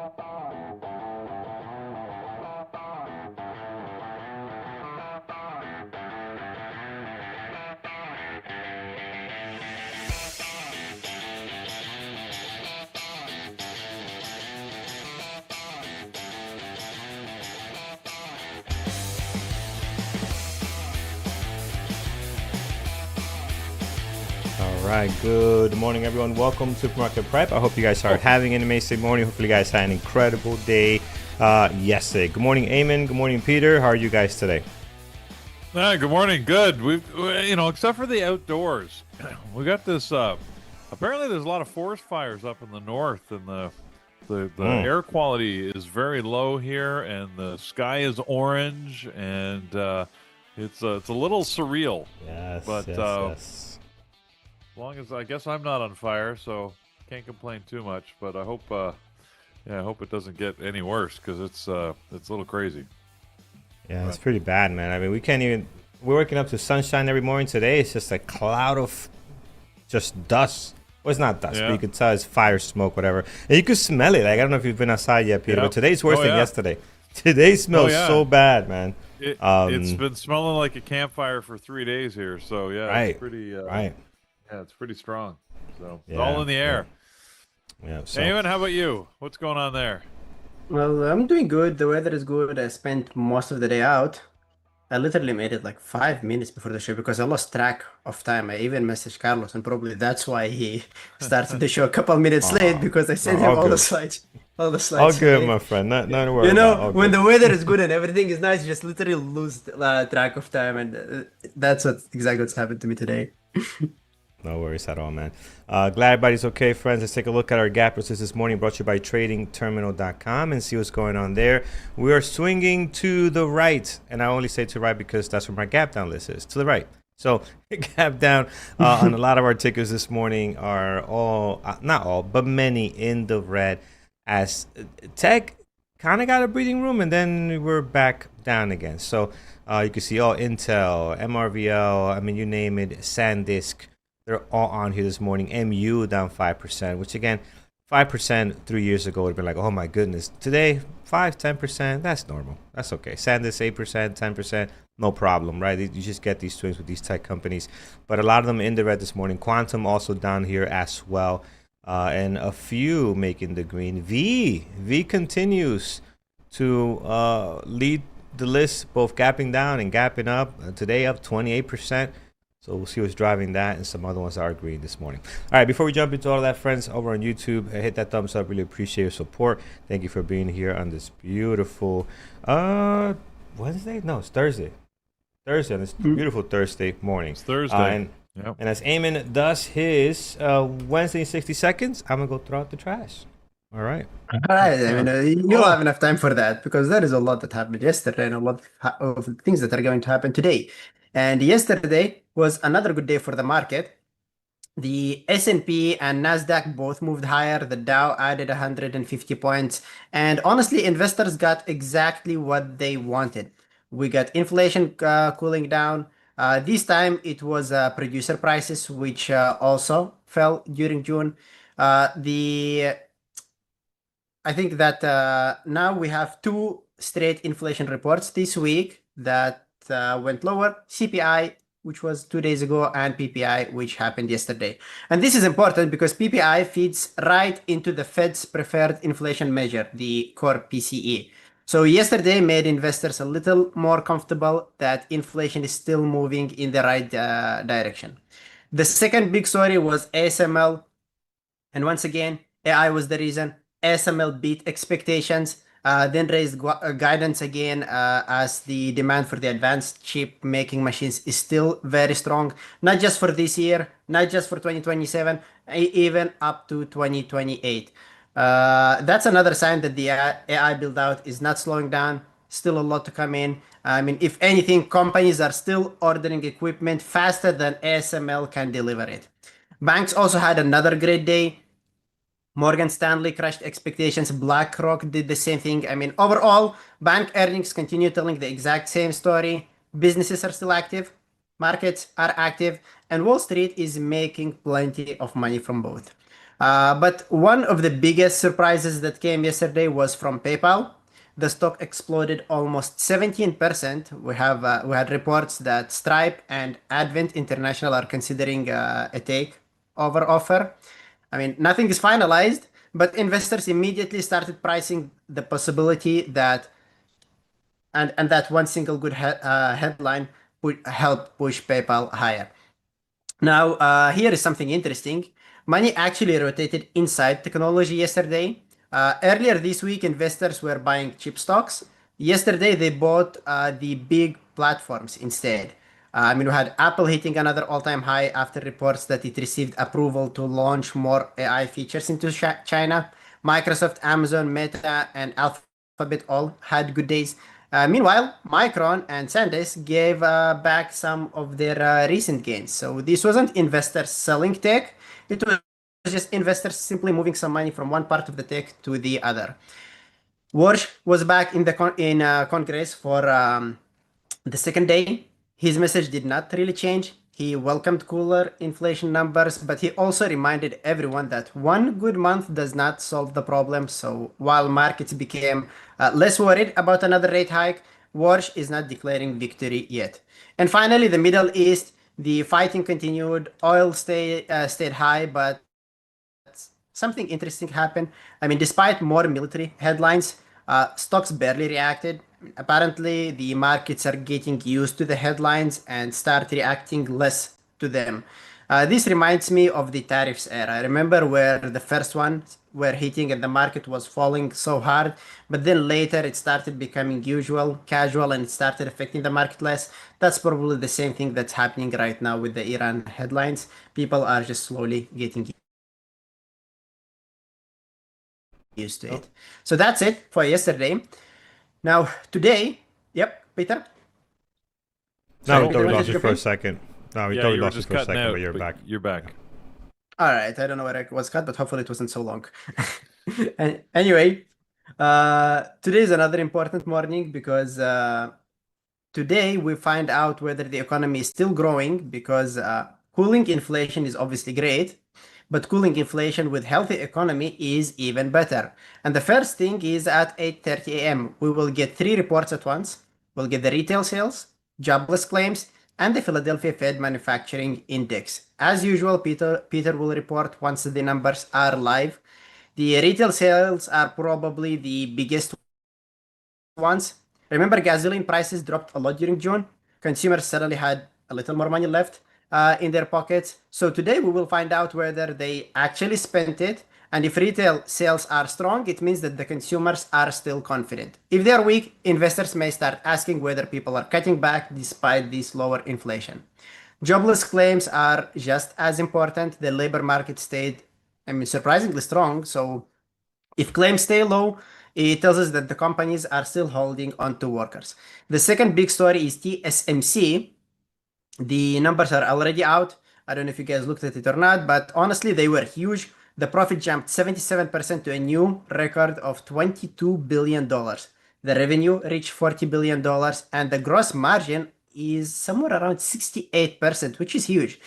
All right, good morning, everyone. Welcome to Supermarket Prep. I hope you guys are having an amazing morning. Hopefully, you guys had an incredible day yesterday. Good morning, Eamon. Good morning, Peter. How are you guys today? Good morning. Good. Except for the outdoors, we got this. Apparently, there's a lot of forest fires up in the north, and the air quality is very low here, and the sky is orange, and it's a little surreal. Yes, but yes. As long as I guess I'm not on fire, so can't complain too much. But I hope, I hope it doesn't get any worse because it's a little crazy. Yeah, it's pretty bad, man. I mean, we're waking up to sunshine every morning. Today it's just a cloud of just dust. Well, it's not dust, but you can tell it's fire, smoke, whatever. And you can smell it. Like, I don't know if you've been outside yet, Peter, but today's worse than yesterday. Today smells so bad, man. It's been smelling like a campfire for 3 days here. So, it's pretty... Yeah, it's pretty strong. So it's all in the air. Yeah. Eamon, how about you? What's going on there? Well, I'm doing good. The weather is good. I spent most of the day out. I literally made it like 5 minutes before the show because I lost track of time. I even messaged Carlos, and probably that's why he started the show a couple minutes late because I sent him all the slides. All the slides. All good, my friend. Not to worry. You know, when the weather is good and everything is nice, you just literally lose track of time, and that's exactly what's happened to me today. No worries at all, man. Glad everybody's okay, friends. Let's take a look at our gap analysis this morning, brought to you by tradingterminal.com, and see what's going on there. We are swinging to the right, and I only say to the right because that's where my gap down list is, to the right. So gap down on a lot of our tickers this morning are all, not all, but many in the red, as tech kind of got a breathing room, and then we're back down again. So you can see all Intel, MRVL, I mean, you name it, SanDisk. They're all on here this morning. MU down 5%, which again, 5% 3 years ago would have been like, oh my goodness. Today, 5-10%, that's normal. That's okay. SanDisk 8%, 10%, no problem, right? You just get these swings with these tech companies. But a lot of them in the red this morning. Quantum also down here as well. And a few making the green. V continues to lead the list, both gapping down and gapping up. Today up 28%. So we'll see what's driving that, and some other ones are green this morning. All right, before we jump into all of that, friends, over on YouTube, hit that thumbs up. Really appreciate your support. Thank you for being here on this beautiful Wednesday? No, it's Thursday. Thursday, on this beautiful Thursday morning. It's Thursday. And as Eamon does his Wednesday in 60 seconds, I'm going to go throw out the trash. All right. All right. I mean, you'll have enough time for that because there is a lot that happened yesterday and a lot of things that are going to happen today. And yesterday was another good day for the market. The S&P and NASDAQ both moved higher. The Dow added 150 points. And honestly, investors got exactly what they wanted. We got inflation cooling down. This time it was producer prices, which also fell during June. I think that now we have 2 straight inflation reports this week that went lower. CPI, which was 2 days ago, and PPI, which happened yesterday. And this is important because PPI feeds right into the Fed's preferred inflation measure, the core PCE. So yesterday made investors a little more comfortable that inflation is still moving in the right direction. The second big story was ASML. And once again, AI was the reason. ASML beat expectations. Then raised guidance again as the demand for the advanced chip making machines is still very strong, not just for this year, not just for 2027, even up to 2028. That's another sign that the AI build out is not slowing down. Still a lot to come in. I mean, if anything, companies are still ordering equipment faster than ASML can deliver it. Banks also had another great day. Morgan Stanley crushed expectations. BlackRock did the same thing. I mean, overall, bank earnings continue telling the exact same story. Businesses are still active, markets are active, and Wall Street is making plenty of money from both. But one of the biggest surprises that came yesterday was from PayPal. The stock exploded almost 17%. We had reports that Stripe and Advent International are considering a takeover offer. I mean, nothing is finalized, but investors immediately started pricing the possibility that and that one single good headline would help push PayPal higher. Now, here is something interesting. Money actually rotated inside technology yesterday. Earlier this week, investors were buying chip stocks. Yesterday, they bought the big platforms instead. I mean, we had Apple hitting another all-time high after reports that it received approval to launch more AI features into China. Microsoft, Amazon, Meta, and Alphabet all had good days. Meanwhile, Micron and SanDisk gave back some of their recent gains. So this wasn't investors selling tech. It was just investors simply moving some money from one part of the tech to the other. Warsh was back in the Congress for the second day. His message did not really change. He welcomed cooler inflation numbers, but he also reminded everyone that one good month does not solve the problem. So while markets became less worried about another rate hike, Warsh is not declaring victory yet. And finally, the Middle East, the fighting continued. Oil stayed high, but something interesting happened. I mean, despite more military headlines, stocks barely reacted. Apparently, the markets are getting used to the headlines and start reacting less to them. This reminds me of the tariffs era. Remember where the first ones were hitting and the market was falling so hard, but then later it started becoming casual, and it started affecting the market less. That's probably the same thing that's happening right now with the Iran headlines. People are just slowly getting used to Oh, it. So that's it for yesterday. Now, today, yep, Peter. no, Sorry, we Oh, Peter, thought we wanted lost to you jump for a in? second. No, we yeah, thought we you were lost you just for a cutting second, but out, you're but back. you're back. All right, I don't know where it was cut, but hopefully it wasn't so long. And anyway, today is another important morning because today we find out whether the economy is still growing because cooling inflation is obviously great, but cooling inflation with healthy economy is even better. And the first thing is at 8:30 a.m. we will get three reports at once. We'll get the retail sales, jobless claims, and the Philadelphia Fed Manufacturing Index. As usual, Peter will report once the numbers are live. The retail sales are probably the biggest once. Remember, gasoline prices dropped a lot during June. Consumers suddenly had a little more money left in their pockets. So today we will find out whether they actually spent it. And if retail sales are strong, it means that the consumers are still confident. If they are weak, investors may start asking whether people are cutting back despite this lower inflation. Jobless claims are just as important. The labor market stayed, I mean, surprisingly strong. So if claims stay low, it tells us that the companies are still holding on to workers. The second big story is TSMC. The numbers are already out. I don't know if you guys looked at it or not, but honestly, they were huge. The profit jumped 77% to a new record of $22 billion. The revenue reached $40 billion, and the gross margin is somewhere around 68%, which is huge.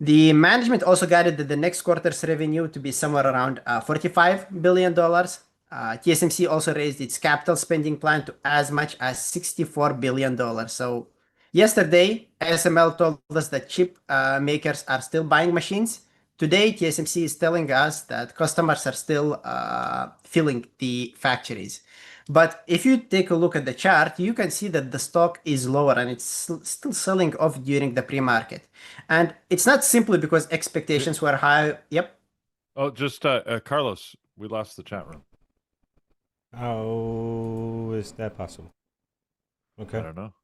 The management also guided that the next quarter's revenue to be somewhere around $45 billion. TSMC also raised its capital spending plan to as much as $64 billion. So yesterday, ASML told us that chip makers are still buying machines. Today, TSMC is telling us that customers are still filling the factories. But if you take a look at the chart, you can see that the stock is lower and it's still selling off during the pre-market. And it's not simply because It, expectations were high. Yep. oh, just Carlos, we lost the chat room. How is that possible? I Okay. don't know,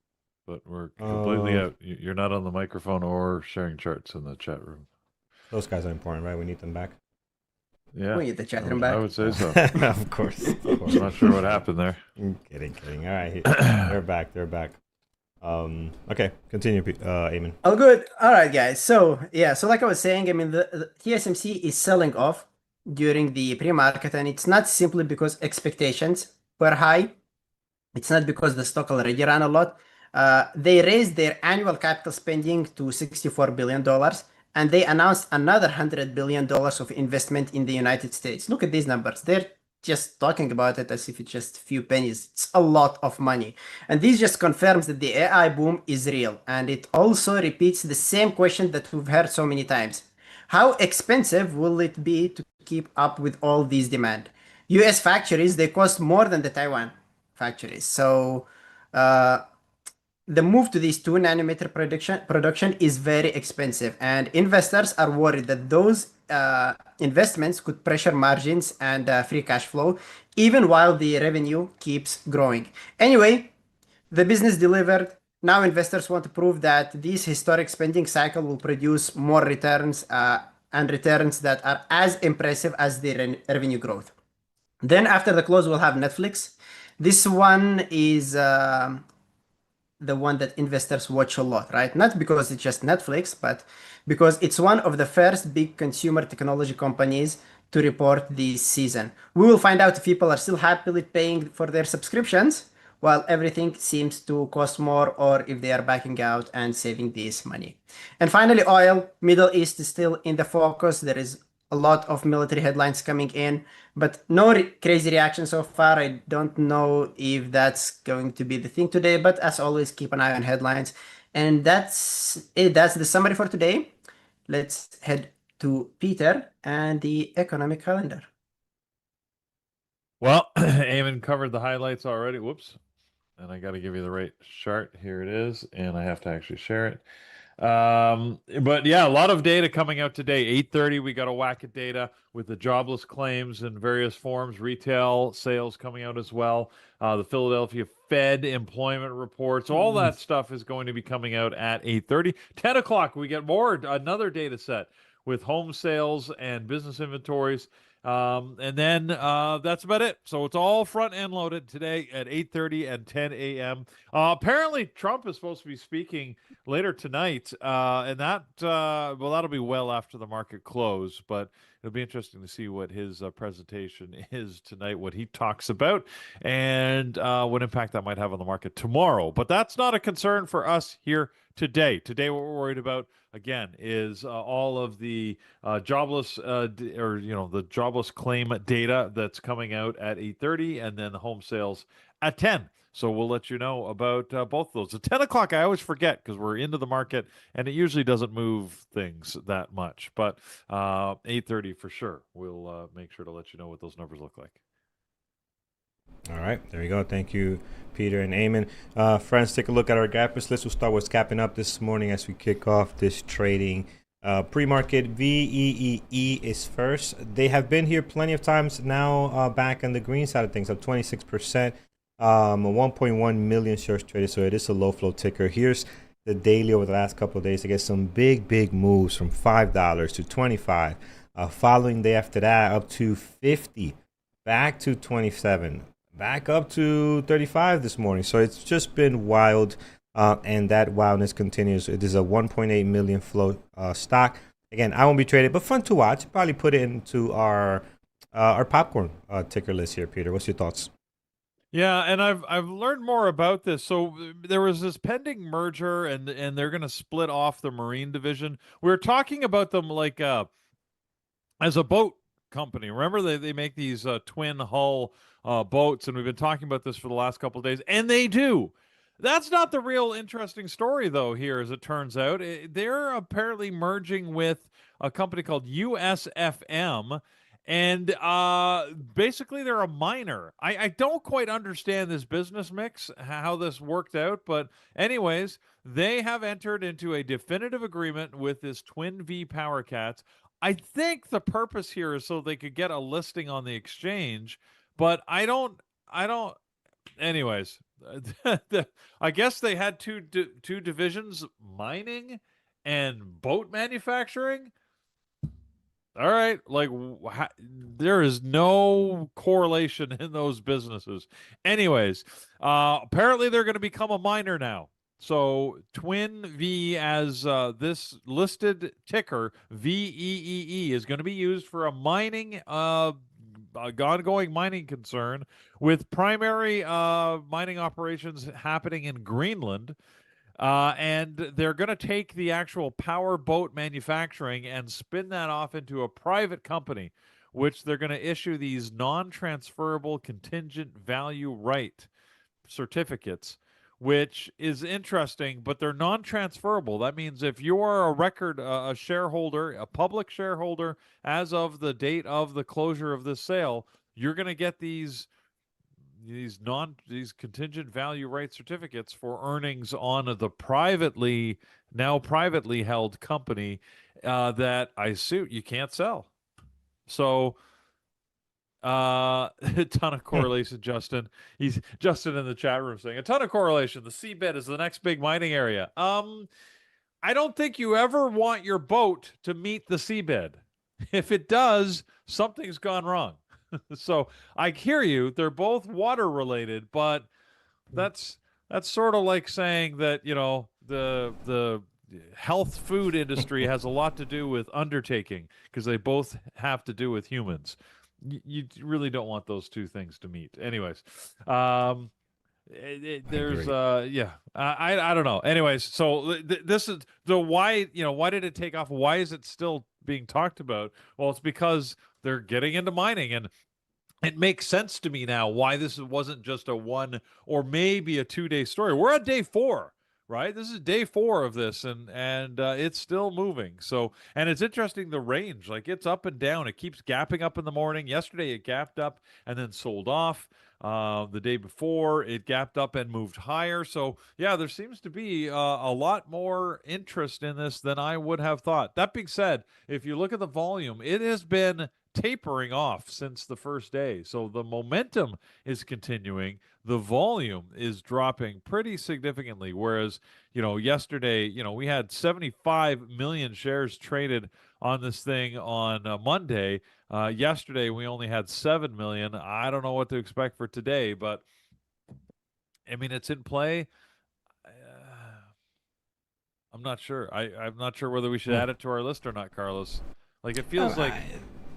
but we're completely out. You're not on the microphone or sharing charts in the chat room. Those guys are important, right? We need them back. Yeah, We need the chat room I back. would say so. Of course. Of I'm course. not sure what happened there. Kidding. All right. They're back. They're back. Okay. Continue, Eamon. All good. All right, guys. So yeah, so like I was saying, I mean, the TSMC is selling off during the pre-market, and it's not simply because expectations were high. It's not because the stock already ran a lot. They raised their annual capital spending to $64 billion, and they announced another $100 billion of investment in the United States. Look at these numbers. They're just talking about it as if it's just a few pennies. It's a lot of money. And this just confirms that the AI boom is real. And it also repeats the same question that we've heard so many times. How expensive will it be to keep up with all these demand? US factories, they cost more than the Taiwan factories. So the move to these 2 nanometer production is very expensive, and investors are worried that those investments could pressure margins and free cash flow, even while the revenue keeps growing. Anyway, the business delivered. Now investors want to prove that this historic spending cycle will produce more returns and returns that are as impressive as the revenue growth. Then after the close, we'll have Netflix. This one is the one that investors watch a lot, right? Not because it's just Netflix, but because it's one of the first big consumer technology companies to report this season. We will find out if people are still happily paying for their subscriptions while everything seems to cost more, or if they are backing out and saving this money. And finally, oil. Middle East is still in the focus. There is a lot of military headlines coming in, but no crazy reaction so far. I don't know if that's going to be the thing today, but as always, keep an eye on headlines. And that's it. That's the summary for today. Let's head to Peter and the economic calendar. Well, Eamon covered the highlights already. Whoops. And I got to give you the right chart. Here it is. And I have to actually share it. But yeah, a lot of data coming out today. 8:30, we got a whack at data with the jobless claims in various forms, retail sales coming out as well. The Philadelphia Fed employment reports, all that stuff is going to be coming out at 8:30. 10 o'clock, we get another data set with home sales and business inventories. And then that's about it. So it's all front end loaded today at 8:30 and 10 a.m. Apparently, Trump is supposed to be speaking later tonight, and that'll be well after the market close. But it'll be interesting to see what his presentation is tonight, what he talks about, and what impact that might have on the market tomorrow. But that's not a concern for us here today. Today, what we're worried about again is all of the jobless the jobless claim data that's coming out at 8:30, and then the home sales at 10. So we'll let you know about both of those. At 10 o'clock, I always forget because we're into the market, and it usually doesn't move things that much. But 8:30 for sure. We'll make sure to let you know what those numbers look like. All right, there you go. Thank you, Peter and Eamon. Friends, take a look at our gappers list. We'll start what's capping up this morning as we kick off this trading. Pre-market VEEE is first. They have been here plenty of times now, back on the green side of things, up 26%, 1.1 million shares traded, so it is a low flow ticker. Here's the daily over the last couple of days to get some big moves from $5 to 25. Following day after that, up to 50, back to 27. Back up to 35 this morning. So it's just been wild, and that wildness continues. It is a 1.8 million flow stock. Again, I won't be traded, but fun to watch. Probably put it into our popcorn ticker list here, Peter. What's your thoughts? Yeah, and I've learned more about this. So there was this pending merger, and they're going to split off the marine division. We were talking about them like as a boat company. Remember, they make these twin hull boats, and we've been talking about this for the last couple of days, and they do. That's not the real interesting story, though, here, as it turns out. They're apparently merging with a company called USFM, and basically they're a miner. I don't quite understand this business mix, how this worked out, but anyways, they have entered into a definitive agreement with this Twin V Power Cats. I think the purpose here is so they could get a listing on the exchange, but I don't anyways. I guess they had two divisions, mining and boat manufacturing. All right, like there is no correlation in those businesses. Anyways, apparently they're going to become a miner now. So Twin V, as this listed ticker VEEE, is going to be used for a mining ongoing mining concern with primary mining operations happening in Greenland. And they're going to take the actual power boat manufacturing and spin that off into a private company, which they're going to issue these non-transferable contingent value right certificates, which is interesting, but they're non-transferable. That means if you are a shareholder, a public shareholder, as of the date of the closure of this sale, you're going to get these contingent value right certificates for earnings on the privately held company that I assume you can't sell. So a ton of correlation, Justin. He's Justin in the chat room saying a ton of correlation. The seabed is the next big mining area. I don't think you ever want your boat to meet the seabed. If it does, something's gone wrong. So I hear you. They're both water related, but that's sort of like saying that the health food industry has a lot to do with undertaking because they both have to do with humans. You really don't want those two things to meet. Anyways, there's I don't know. Anyways, so this is the why. Why did it take off? Why is it still being talked about? Well, it's because they're getting into mining, and it makes sense to me now why this wasn't just a 1 or maybe a 2-day story. We're at day 4, right? This is day 4 of this, and it's still moving. So, and it's interesting, the range, like it's up and down. It keeps gapping up in the morning. Yesterday it gapped up and then sold off. The day before it gapped up and moved higher. So yeah, there seems to be a lot more interest in this than I would have thought. That being said, if you look at the volume, it has been tapering off since the first day. So the momentum is continuing. The volume is dropping pretty significantly. Whereas, yesterday, we had 75 million shares traded on this thing on Monday. Yesterday, we only had 7 million. I don't know what to expect for today, but I mean, it's in play. I'm not sure. I'm not sure whether we should add it to our list or not, Carlos. Like, it feels like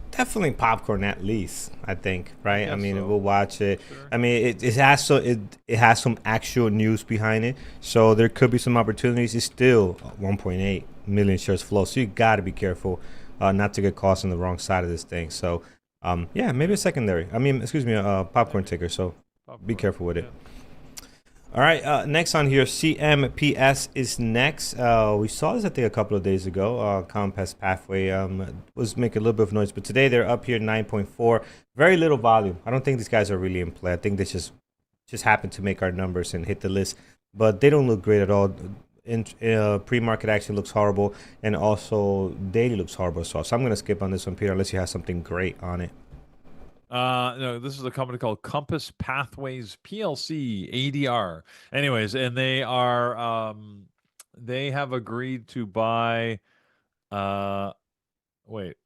definitely popcorn at least, I think, right? I mean, so. we'll watch it. Sure. I mean, it has some actual news behind it, so there could be some opportunities. It's still 1.8 million shares flow, so you got to be careful not to get caught on the wrong side of this thing. So, yeah, maybe a secondary. I mean, excuse me, a popcorn ticker. So be careful with it. All right, next on here, CMPS is next. We saw this, I think, a couple of days ago. Compass Pathway was making a little bit of noise, but today they're up here 9.4. Very little volume. I don't think these guys are really in play. I think they just happened to make our numbers and hit the list, but they don't look great at all. Pre-market action looks horrible, and also daily looks horrible as well. So I'm going to skip on this one, Peter, unless you have something great on it. No, this is a company called Compass Pathways PLC ADR. Anyways, and they are they have agreed to buy wait.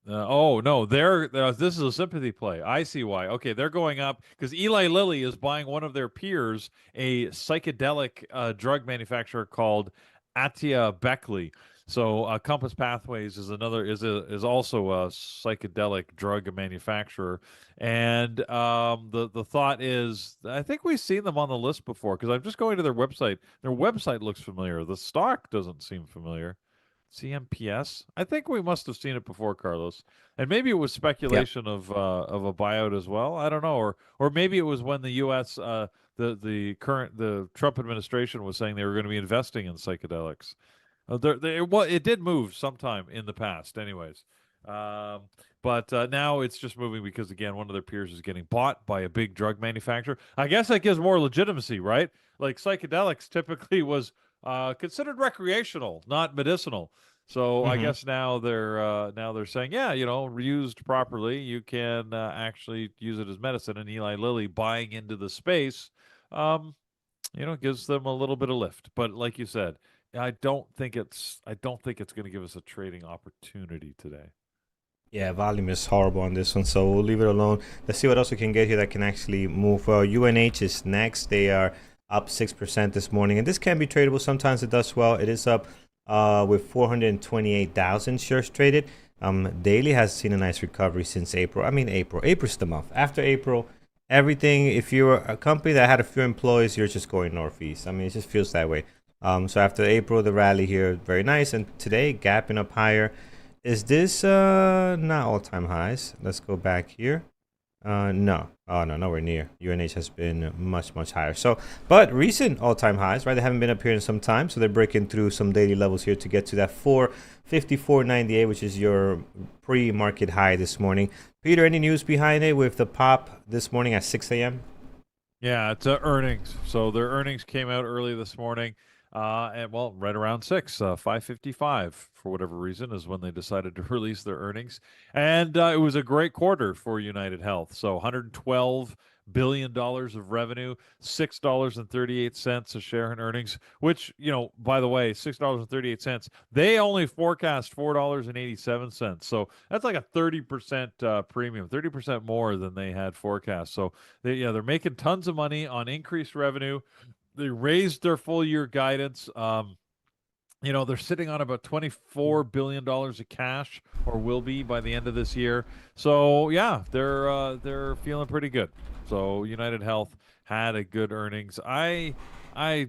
Oh no, this is a sympathy play. I see why. Okay, they're going up because Eli Lilly is buying one of their peers, a psychedelic drug manufacturer called Atia Beckley. So Compass Pathways is also a psychedelic drug manufacturer, and the thought is, I think we've seen them on the list before because I'm just going to their website. Their website looks familiar. The stock doesn't seem familiar. CMPS. I think we must have seen it before, Carlos, and maybe it was speculation of a buyout as well. I don't know, or maybe it was when the U.S. the Trump administration was saying they were going to be investing in psychedelics. It did move sometime in the past, anyways. But now it's just moving because, again, one of their peers is getting bought by a big drug manufacturer. I guess that gives more legitimacy, right? Like psychedelics typically was considered recreational, not medicinal. So I guess now they're saying, yeah, reused properly, you can actually use it as medicine. And Eli Lilly buying into the space, gives them a little bit of lift. But like you said, I don't think it's going to give us a trading opportunity today. Yeah, volume is horrible on this one, so we'll leave it alone. Let's see what else we can get here that can actually move. UNH is next. They are up 6% this morning, and this can be tradable. Sometimes it does well. It is up with 428,000 shares traded. Daily has seen a nice recovery since April. I mean, April's the month. After April, everything. If you're a company that had a few employees, you're just going northeast. I mean, it just feels that way. So after April, the rally here, very nice, and today gapping up higher. Is this not all-time highs? Let's go back here. No. Oh, no, nowhere near. UNH has been much, much higher. So, but recent all-time highs, right? They haven't been up here in some time, so they're breaking through some daily levels here to get to that 454.98, which is your pre-market high this morning. Peter, any news behind it with the pop this morning at 6 a.m.? Yeah, it's earnings. So their earnings came out early this morning, and well, right around 6, 5:55 for whatever reason is when they decided to release their earnings, and it was a great quarter for United Health. So 112 billion dollars of revenue, $6.38 a share in earnings. Which, by the way, $6.38. They only forecast $4.87. So that's like a 30% premium, 30% more than they had forecast. So they're making tons of money on increased revenue. They raised their full year guidance. They're sitting on about $24 billion of cash, or will be by the end of this year. So yeah, they're feeling pretty good. So United Health had a good earnings. I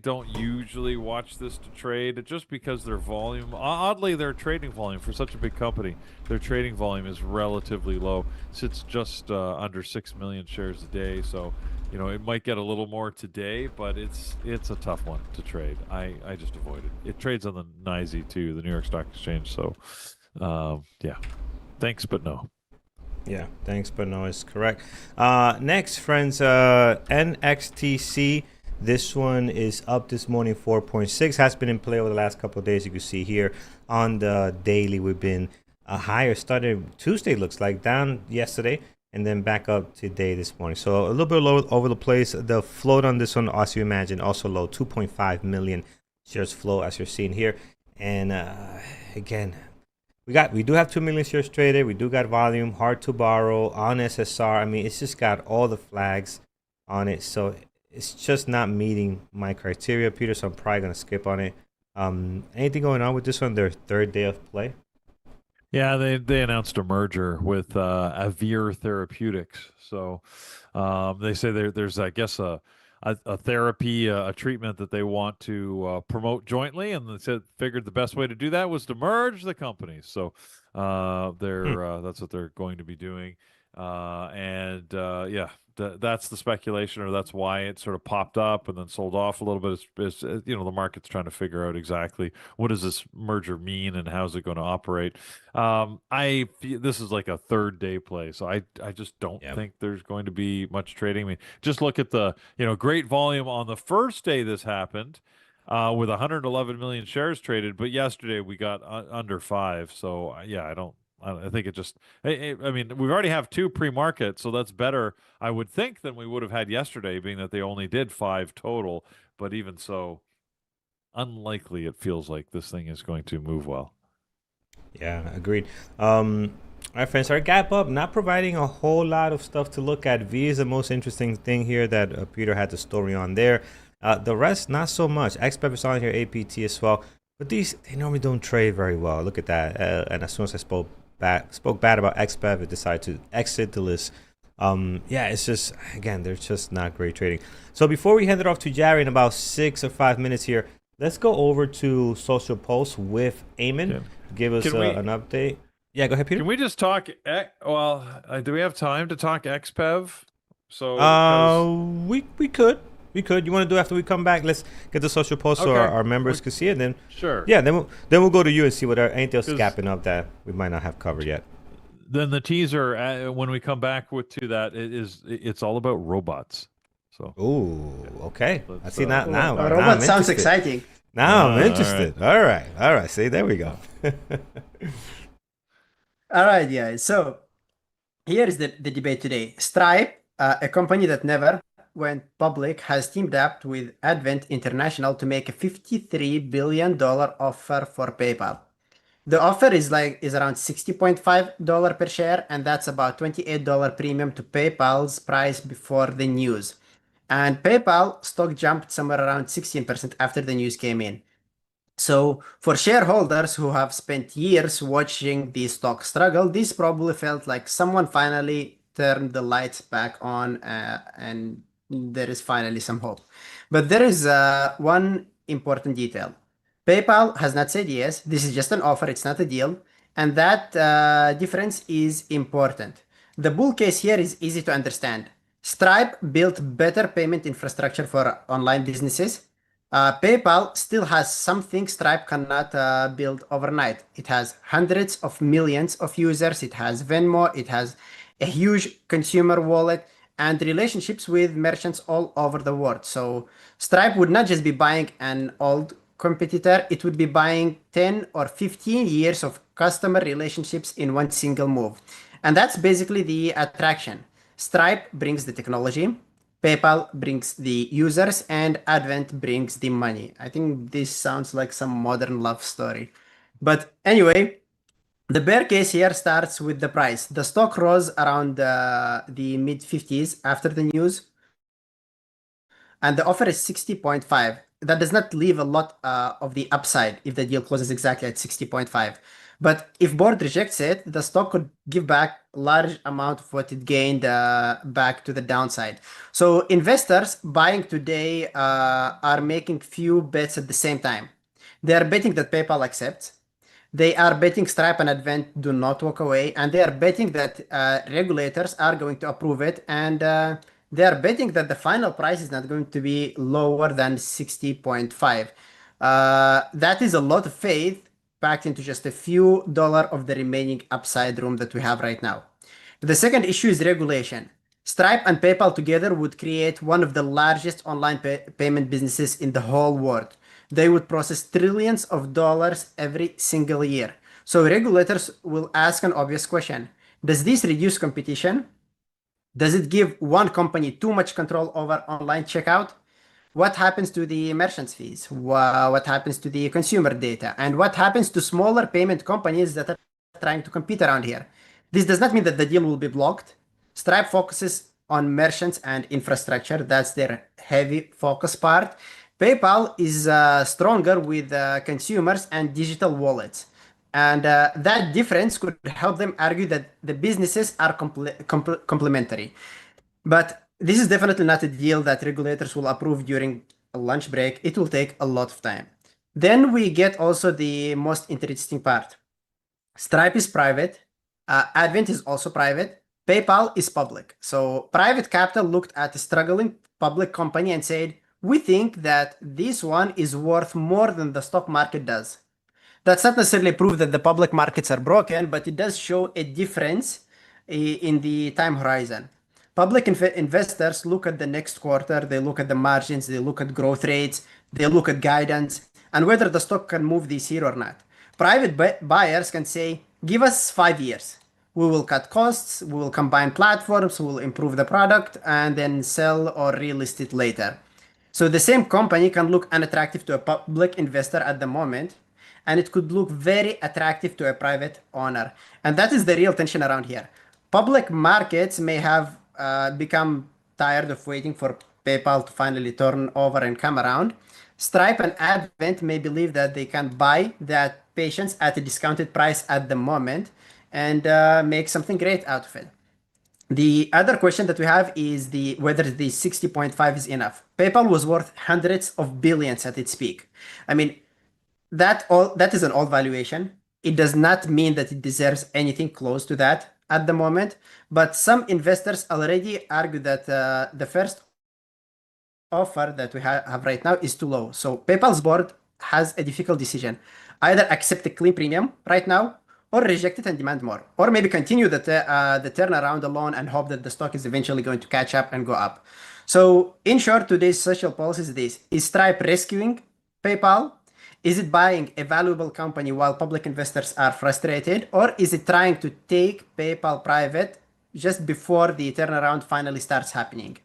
don't usually watch this to trade just because their volume, oddly, their trading volume for such a big company, their trading volume is relatively low. Sits just under 6 million shares a day. So it might get a little more today, but it's a tough one to trade. I just avoid it. It trades on the NYSE too, the New York Stock Exchange. So, yeah, thanks, but no. Yeah, thanks, but no, it's correct. Next, friends, NXTC. This one is up this morning, 4.6. Has been in play over the last couple of days. You can see here on the daily, we've been higher. Started Tuesday, looks like, down yesterday, and then back up today this morning. So a little bit low over the place. The float on this one, as you imagine, also low. 2.5 million shares flow, as you're seeing here. And again, we do have 2 million shares traded. We do got volume, hard to borrow on SSR. I mean, it's just got all the flags on it. So it's just not meeting my criteria, Peter. So I'm probably going to skip on it. Anything going on with this one? Their third day of play? Yeah, they announced a merger with Avir Therapeutics. So they say there's, I guess, a therapy, a treatment that they want to promote jointly, and they figured the best way to do that was to merge the companies. So that's what they're going to be doing. Yeah, that's the speculation, or that's why it sort of popped up and then sold off a little bit. The market's trying to figure out exactly what does this merger mean and how's it going to operate. I feel this is like a third day play, so I just don't think there's going to be much trading. I mean, just look at the great volume on the first day this happened. With 111 million shares traded, but yesterday we got under 5. So yeah, I think it just. I mean, we already have 2 pre-market, so that's better, I would think, than we would have had yesterday, being that they only did 5 total. But even so, unlikely. It feels like this thing is going to move well. Yeah, agreed. All right, friends, our gap up, not providing a whole lot of stuff to look at. V is the most interesting thing here that Peter had the story on there. The rest, not so much. XPEP is on here, APT as well. But they normally don't trade very well. Look at that. And as soon as I spoke bad about XPEP, it decided to exit the list. Yeah, it's just, again, they're just not great trading. So before we hand it off to Jerry in about 6 or 5 minutes here, let's go over to Social Post with Eamon. Give us an update. Yeah, go ahead, Peter. Can we just talk? Do we have time to talk XPEV? So we could. We could. You want to do after we come back? Let's get the Social Post so our members can see it. Then sure. Yeah. Then we'll go to you and see what anything else is gapping up that we might not have covered yet. Then the teaser when we come back to that it's all about robots. So. Ooh. Okay. I see now. Robot sounds exciting. Now I'm interested. All right. See, there we go. All right, yeah. So here is the debate today. Stripe, a company that never went public, has teamed up with Advent International to make a $53 billion offer for PayPal. The offer is around $60.5 per share, and that's about $28 premium to PayPal's price before the news. And PayPal stock jumped somewhere around 16% after the news came in. So for shareholders who have spent years watching the stock struggle, this probably felt like someone finally turn the lights back on, and there is finally some hope. But there is one important detail. PayPal has not said yes. This is just an offer. It's not a deal. And that difference is important. The bull case here is easy to understand. Stripe built better payment infrastructure for online businesses. PayPal still has something Stripe cannot build overnight. It has hundreds of millions of users. It has Venmo. It has a huge consumer wallet and relationships with merchants all over the world. So Stripe would not just be buying an old competitor, it would be buying 10 or 15 years of customer relationships in one single move. And that's basically the attraction. Stripe brings the technology, PayPal brings the users, and Advent brings the money. I think this sounds like some modern love story. But anyway, the bear case here starts with the price. The stock rose around the mid 50s after the news, and the offer is 60.5. That does not leave a lot of the upside if the deal closes exactly at 60.5. But if board rejects it, the stock could give back a large amount of what it gained back to the downside. So investors buying today are making few bets at the same time. They are betting that PayPal accepts. They are betting Stripe and Advent do not walk away, and they are betting that regulators are going to approve it, and they are betting that the final price is not going to be lower than 60.5. That is a lot of faith packed into just a few dollar of the remaining upside room that we have right now. The second issue is regulation. Stripe and PayPal together would create one of the largest online payment businesses in the whole world. They would process trillions of dollars every single year. So regulators will ask an obvious question. Does this reduce competition? Does it give one company too much control over online checkout? What happens to the merchants fees? What happens to the consumer data? And what happens to smaller payment companies that are trying to compete around here? This does not mean that the deal will be blocked. Stripe focuses on merchants and infrastructure. That's their heavy focus part. PayPal is stronger with consumers and digital wallets. And that difference could help them argue that the businesses are complementary. But this is definitely not a deal that regulators will approve during a lunch break. It will take a lot of time. Then we get also the most interesting part. Stripe is private. Advent is also private. PayPal is public. So private capital looked at a struggling public company and said, we think that this one is worth more than the stock market does. That's not necessarily proof that the public markets are broken, but it does show a difference in the time horizon. Public investors look at the next quarter, they look at the margins, they look at growth rates, they look at guidance, and whether the stock can move this year or not. Private buyers can say, give us 5 years. We will cut costs, we will combine platforms, we will improve the product, and then sell or relist it later. So the same company can look unattractive to a public investor at the moment, and it could look very attractive to a private owner. And that is the real tension around here. Public markets may have become tired of waiting for PayPal to finally turn over and come around. Stripe and Advent may believe that they can buy that patience at a discounted price at the moment and make something great out of it. The other question that we have is whether the 60.5 is enough. PayPal was worth hundreds of billions at its peak. I mean, that is an old valuation. It does not mean that it deserves anything close to that at the moment, but some investors already argue that the first offer that we have right now is too low. So PayPal's board has a difficult decision. Either accept a clean premium right now or reject it and demand more. Or maybe continue the turnaround alone and hope that the stock is eventually going to catch up and go up. So in short, today's social policy is this. Is Stripe rescuing PayPal? Is it buying a valuable company while public investors are frustrated? Or is it trying to take PayPal private just before the turnaround finally starts happening?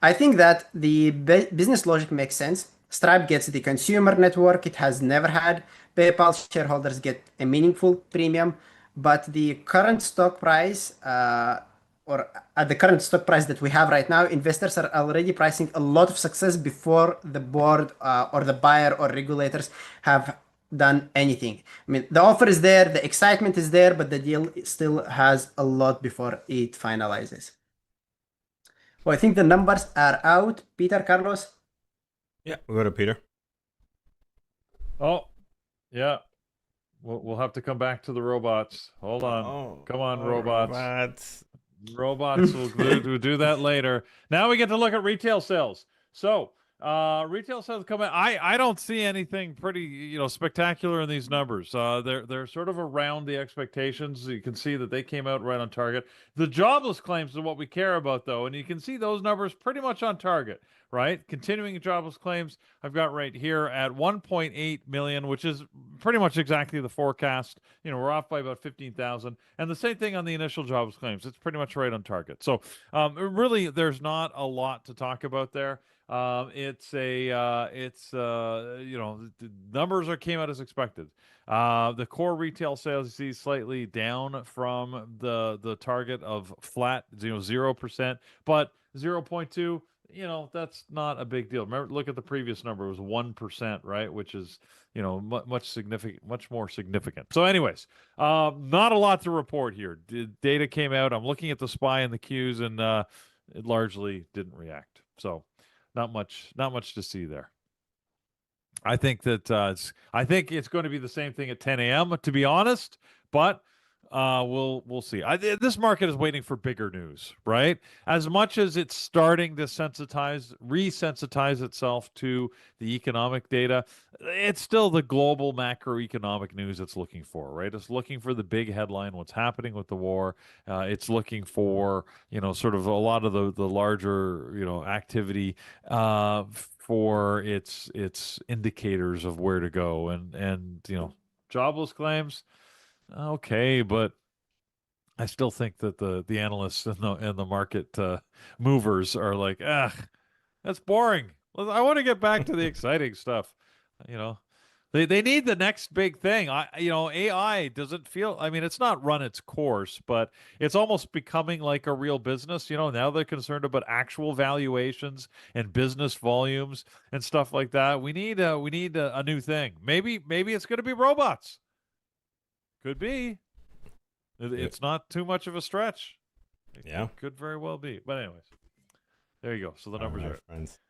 I think that the business logic makes sense. Stripe gets the consumer network it has never had. PayPal shareholders get a meaningful premium, but the current stock price, or at the current stock price that we have right now, investors are already pricing a lot of success before the board or the buyer or regulators have done anything. I mean, the offer is there, the excitement is there, but the deal still has a lot before it finalizes. Well, I think the numbers are out. Peter, Carlos. Yeah, we'll go to Peter. Oh, yeah. We'll have to come back to the robots. Hold on. Oh, Come on, oh, robots. Robots will do that later. Now we get to look at retail sales. So, retail sales come in. I don't see anything pretty, spectacular in these numbers. They're sort of around the expectations. You can see that they came out right on target. The jobless claims is what we care about, though, and you can see those numbers pretty much on target, right? Continuing jobless claims, I've got right here at 1.8 million, which is pretty much exactly the forecast. We're off by about 15,000, and the same thing on the initial jobless claims. It's pretty much right on target. So, really, there's not a lot to talk about there. The numbers came out as expected. The core retail sales, you see, slightly down from the target of flat, 0%, but 0.2. That's not a big deal. Remember, look at the previous number; it was 1%, right? Which is, much more significant. So, anyways, not a lot to report here. Data came out. I'm looking at the SPY and the Qs, and it largely didn't react. So, not much to see there. I think that I think it's going to be the same thing at 10 a.m. To be honest, but we'll see. This market is waiting for bigger news, right? As much as it's starting to resensitize itself to the economic data, it's still the global macroeconomic news it's looking for, right? It's looking for the big headline, what's happening with the war. It's looking for, sort of a lot of the larger, activity for its indicators of where to go, and jobless claims. Okay, but I still think that the analysts and the market movers are like, that's boring. I want to get back to the exciting stuff. You know, they need the next big thing. AI doesn't feel. I mean, it's not run its course, but it's almost becoming like a real business. Now they're concerned about actual valuations and business volumes and stuff like that. We need a new thing. Maybe it's going to be robots. Could be. It's not too much of a stretch. It could very well be. But anyways, there you go. So the numbers are friends.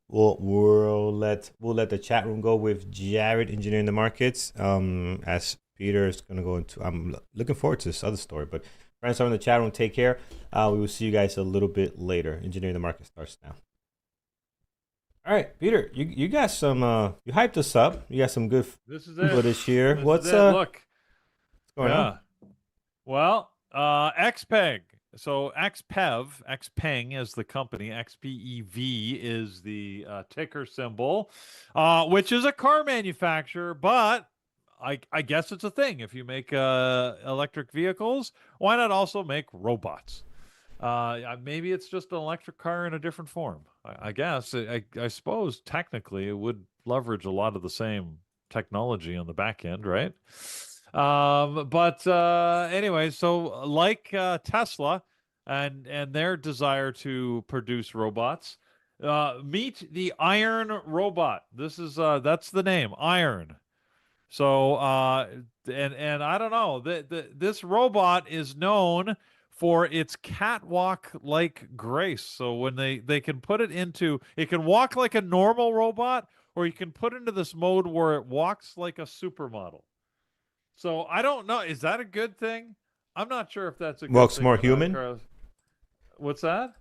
We'll let the chat room go with Jared engineering the markets. As Peter is gonna go into. I'm looking forward to this other story. But friends, are in the chat room. Take care. We will see you guys a little bit later. Engineering the market starts now. All right, Peter, you got some. You hyped us up. You got some good footage here. What's look? What's going on? Well, XPEG. So XPEV is the company. XPEV is the ticker symbol, which is a car manufacturer. But I guess it's a thing. If you make electric vehicles, why not also make robots? Maybe it's just an electric car in a different form. I guess. I suppose technically it would leverage a lot of the same technology on the back end, right? But anyway, so like Tesla and their desire to produce robots, meet the Iron Robot. That's the name, Iron. So and I don't know, this robot is known for its catwalk-like grace. So when they can put it can walk like a normal robot, or you can put into this mode where it walks like a supermodel. So I don't know. Is that a good thing? I'm not sure if that's a good Walks thing. More human? What's that?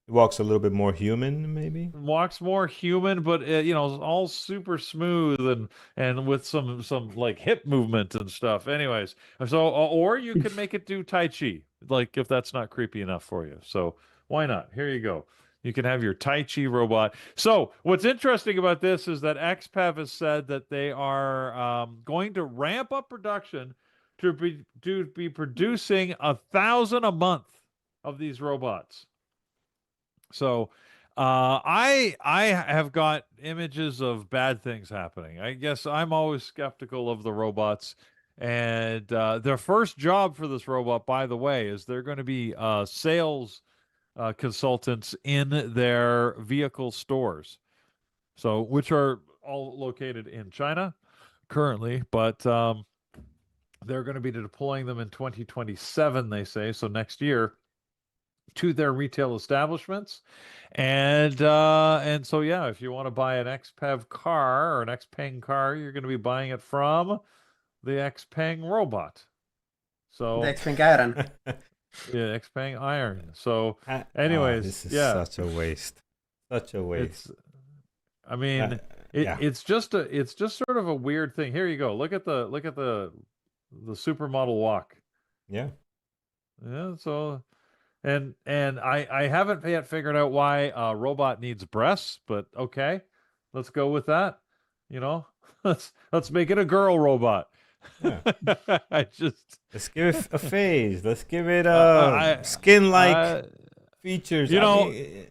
It walks a little bit more human, maybe. Walks more human, but all super smooth and with some like hip movement and stuff. Anyways, so or you can make it do Tai Chi, like if that's not creepy enough for you. So why not? Here you go. You can have your Tai Chi robot. So what's interesting about this is that XPEV has said that they are going to ramp up production to be producing 1,000 a month of these robots. So I have got images of bad things happening. I guess I'm always skeptical of the robots. And their first job for this robot, by the way, is they're going to be sales consultants in their vehicle stores, so which are all located in China. currently, but they're going to be deploying them in 2027, they say, so next year, to their retail establishments. And so yeah, if you want to buy an XPEV car or an XPeng car, you're going to be buying it from the XPeng robot. The So Xpeng Iron. yeah, XPeng Iron. So This anyways, is yeah, such a waste. Such a waste. it's I mean, Yeah. it's just sort of a weird thing. Here you go. Look at the supermodel walk. Yeah. Yeah, so and I haven't yet figured out why a robot needs breasts, but okay, let's go with that. You know, let's make it a girl robot. Yeah. I just Let's give it a phase. Let's give it I skin-like features. you I know, mean,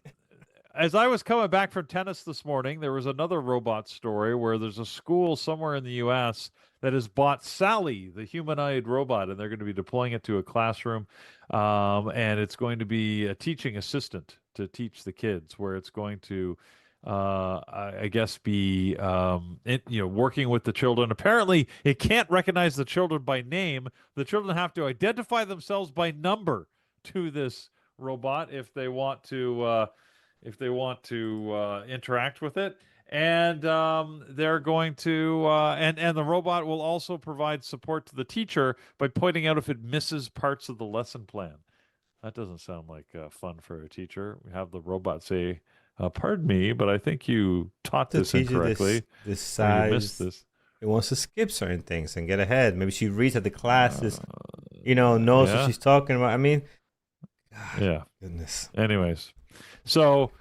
as I was coming back from tennis this morning, there was another robot story where there's a school somewhere in the U.S. that has bought Sally, the humanoid robot, and they're going to be deploying it to a classroom, and it's going to be a teaching assistant to teach the kids, where it's going to, I guess, be working with the children. Apparently, it can't recognize the children by name. The children have to identify themselves by number to this robot if they want to interact with it. And they're going to and the robot will also provide support to the teacher by pointing out if it misses parts of the lesson plan. That doesn't sound like fun for a teacher. We have the robot say, pardon me, but I think you taught to this teach you incorrectly, this or you missed size. this. It wants to skip certain things and get ahead. Maybe she reads at the classes, knows what Yeah. she's talking about. I mean, Yeah. goodness. Anyways, so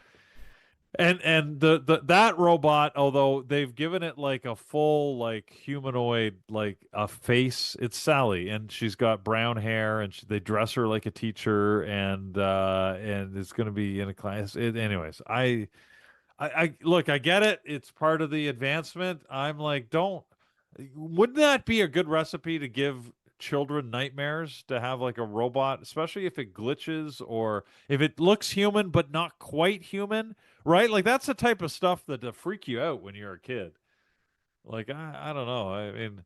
and that robot, although they've given it like a full like humanoid like a face, it's Sally, and she's got brown hair, and they dress her like a teacher, and it's going to be in a class. Anyways, I look, I get it. It's part of the advancement. I'm like, wouldn't that be a good recipe to give children nightmares to have like a robot, especially if it glitches or if it looks human but not quite human, right? Like that's the type of stuff that to freak you out when you're a kid. Like I don't know. I mean,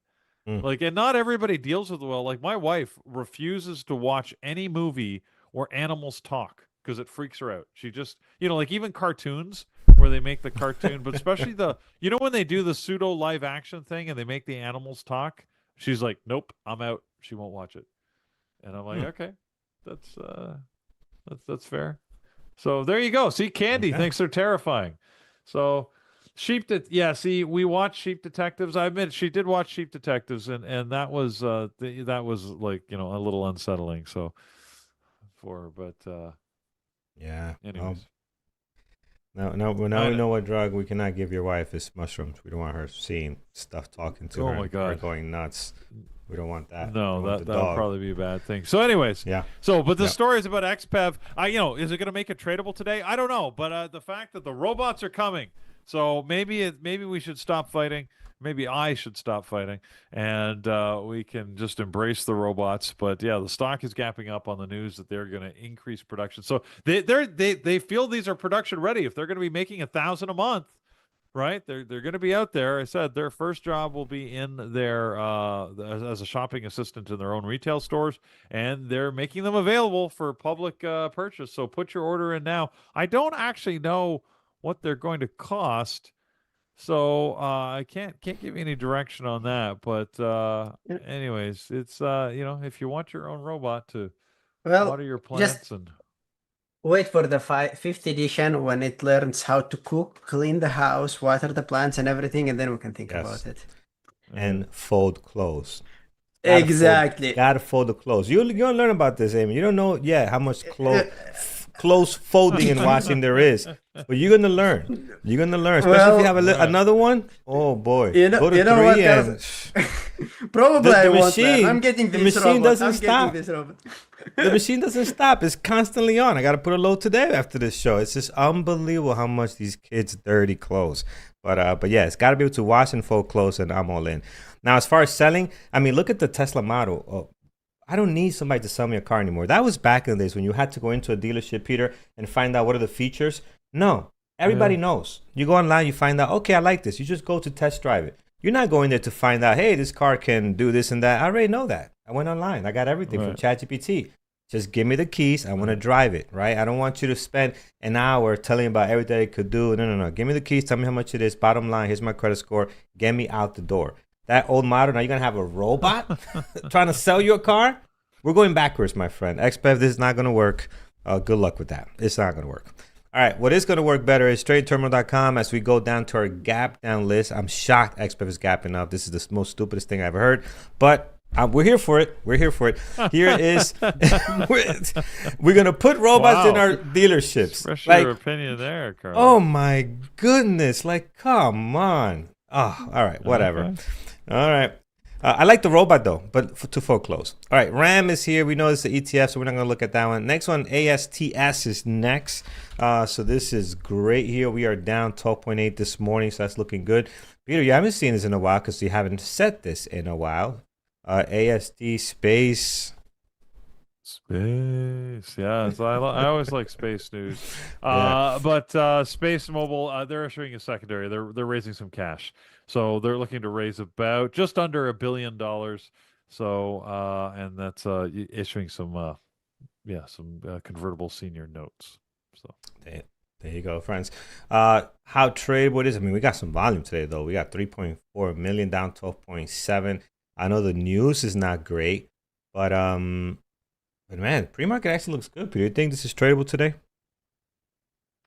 Mm. like, and not everybody deals with it well. Like my wife refuses to watch any movie where animals talk because it freaks her out. She just, like even cartoons where they make the cartoon, but especially when they do the pseudo live action thing and they make the animals talk, she's like, nope, I'm out. She won't watch it. And I'm like, okay, that's fair. So there you go. See, Candy Okay. thinks they're terrifying. So see, we watched Sheep Detectives. I admit she did watch Sheep Detectives, and that was that was like a little unsettling. So Yeah. anyways. Now we know what drug we cannot give your wife is mushrooms. We don't want her seeing stuff talking to Oh her. my Her God. going nuts. We don't want that. No, We want the that would dog. probably be a bad thing. So, anyways, Yeah. So, but the Yeah. story is about XPEV. Is it going to make it tradable today? I don't know, but the fact that the robots are coming, so maybe we should stop fighting. Maybe I should stop fighting, and we can just embrace the robots. But yeah, the stock is gapping up on the news that they're going to increase production. So they feel these are production ready. If they're going to be making 1,000 a month, right? They're going to be out there. I said their first job will be in their as a shopping assistant in their own retail stores, and they're making them available for public purchase. So put your order in now. I don't actually know what they're going to cost, so I can't give you any direction on that. But Yeah. anyways, it's if you want your own robot to Well, water your just plants and wait for the fifth edition when it learns how to cook, clean the house, water the plants, and everything, and then we can think Yes. about it. And fold clothes. Exactly. Gotta fold the clothes. You're gonna learn about this, Amy. You don't know yet how much clothes folding and washing there is, but you're gonna learn. You're gonna learn, especially if you have another one. Oh boy, go to what, 3 and Probably The I won't machine- learn. I'm getting the this machine robot. doesn't I'm stop. getting this robot. the machine doesn't stop. It's constantly on. I gotta put a load today after this show. It's just unbelievable how much these kids dirty clothes. But yeah, it's gotta be able to wash and fold clothes, and I'm all in. Now, as far as selling, I mean, look at the Tesla model. Oh, I don't need somebody to sell me a car anymore. That was back in the days when you had to go into a dealership, Peter, and find out what are the features. No, everybody knows. You go online, you find out, okay, I like this. You just go to test drive it. You're not going there to find out, hey, this car can do this and that. I already know that. I went online. I got everything from Right. ChatGPT. Just give me the keys. I want to drive it, right? I don't want you to spend an hour telling about everything it could do. No, no, no. Give me the keys. Tell me how much it is. Bottom line, here's my credit score. Get me out the door. That old model, now you're going to have a robot trying to sell you a car? We're going backwards, my friend. XPEV, this is not going to work. Good luck with that. It's not going to work. All right, what is going to work better is TradingTerminal.com. As we go down to our gap down list, I'm shocked XPEV is gapping up. This is the most stupidest thing I've ever heard, but we're here for it. We're here for it. Here is we're going to put robots in our dealerships. Express Like, your opinion there, Carl. oh my goodness! Like, come on. Oh, all right, whatever. Okay. All right. I like the robot though, but to foreclose. All right, RAM is here. We know it's the ETF, so we're not going to look at that one. Next one, ASTS is next. So this is great here. We are down 12.8 this morning, so that's looking good. Peter, you haven't seen this in a while because you haven't set this in a while. AST space. Space, yeah. So I always like space news, Yeah. but Space Mobile, they're issuing a secondary. They're raising some cash, so they're looking to raise about just under $1 billion. So and that's issuing some convertible senior notes. So There you go, friends. How tradable it is. I mean, we got some volume today, though. We got 3.4 million down 12.7. I know the news is not great, but man, pre-market actually looks good. Peter, you think this is tradable today?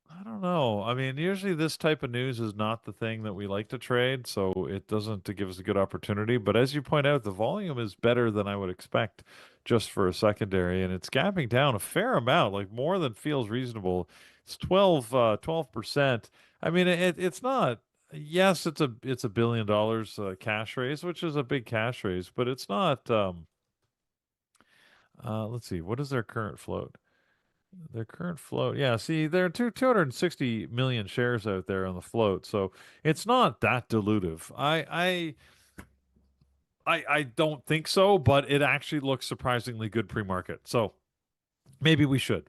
I don't know. I mean, usually this type of news is not the thing that we like to trade, so it doesn't to give us a good opportunity. But as you point out, the volume is better than I would expect just for a secondary, and it's gapping down a fair amount, like more than feels reasonable. It's 12%. I mean, it's not. Yes, it's a $1 billion cash raise, which is a big cash raise, but it's not. Let's see, what is their current float? Their current float, yeah. See, there are 260 million shares out there on the float, so it's not that dilutive. I don't think so, but it actually looks surprisingly good pre-market. So maybe we should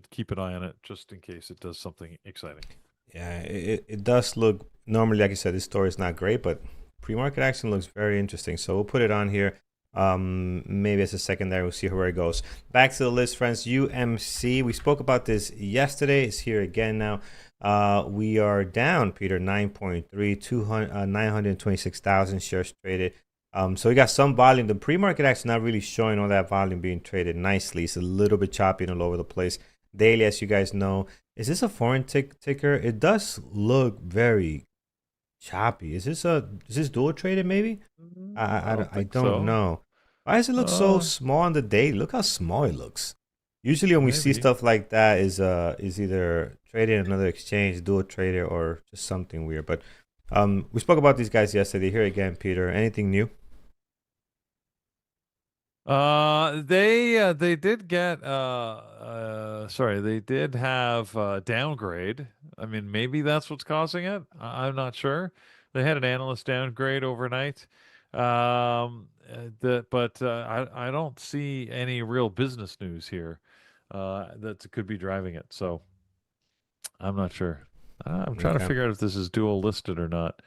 keep an eye on it just in case it does something exciting. Yeah, it does look, normally, like I said, this story is not great, but pre-market action looks very interesting. So we'll put it on here. Maybe as a secondary, we'll see where it goes. Back to the list, friends. UMC, we spoke about this yesterday. It's here again now. We are down, Peter, 9.3, 926,000 shares traded. So we got some volume. The pre-market action not really showing all that volume being traded nicely. It's a little bit choppy and all over the place. Daily, as you guys know, is this a foreign ticker? It does look very choppy. Is this dual traded maybe? I don't so. know. Why does it look so small on the day? Look how small it looks. Usually when we see Maybe. stuff like that is either traded in another exchange, dual traded, or just something weird. But we spoke about these guys yesterday. Here again, Peter. Anything new? They did get they did have downgrade. I mean, maybe that's what's causing it. I'm not sure. They had an analyst downgrade overnight. I don't see any real business news here that could be driving it. So I'm not sure. I'm trying to Okay. figure out if this is dual listed or not.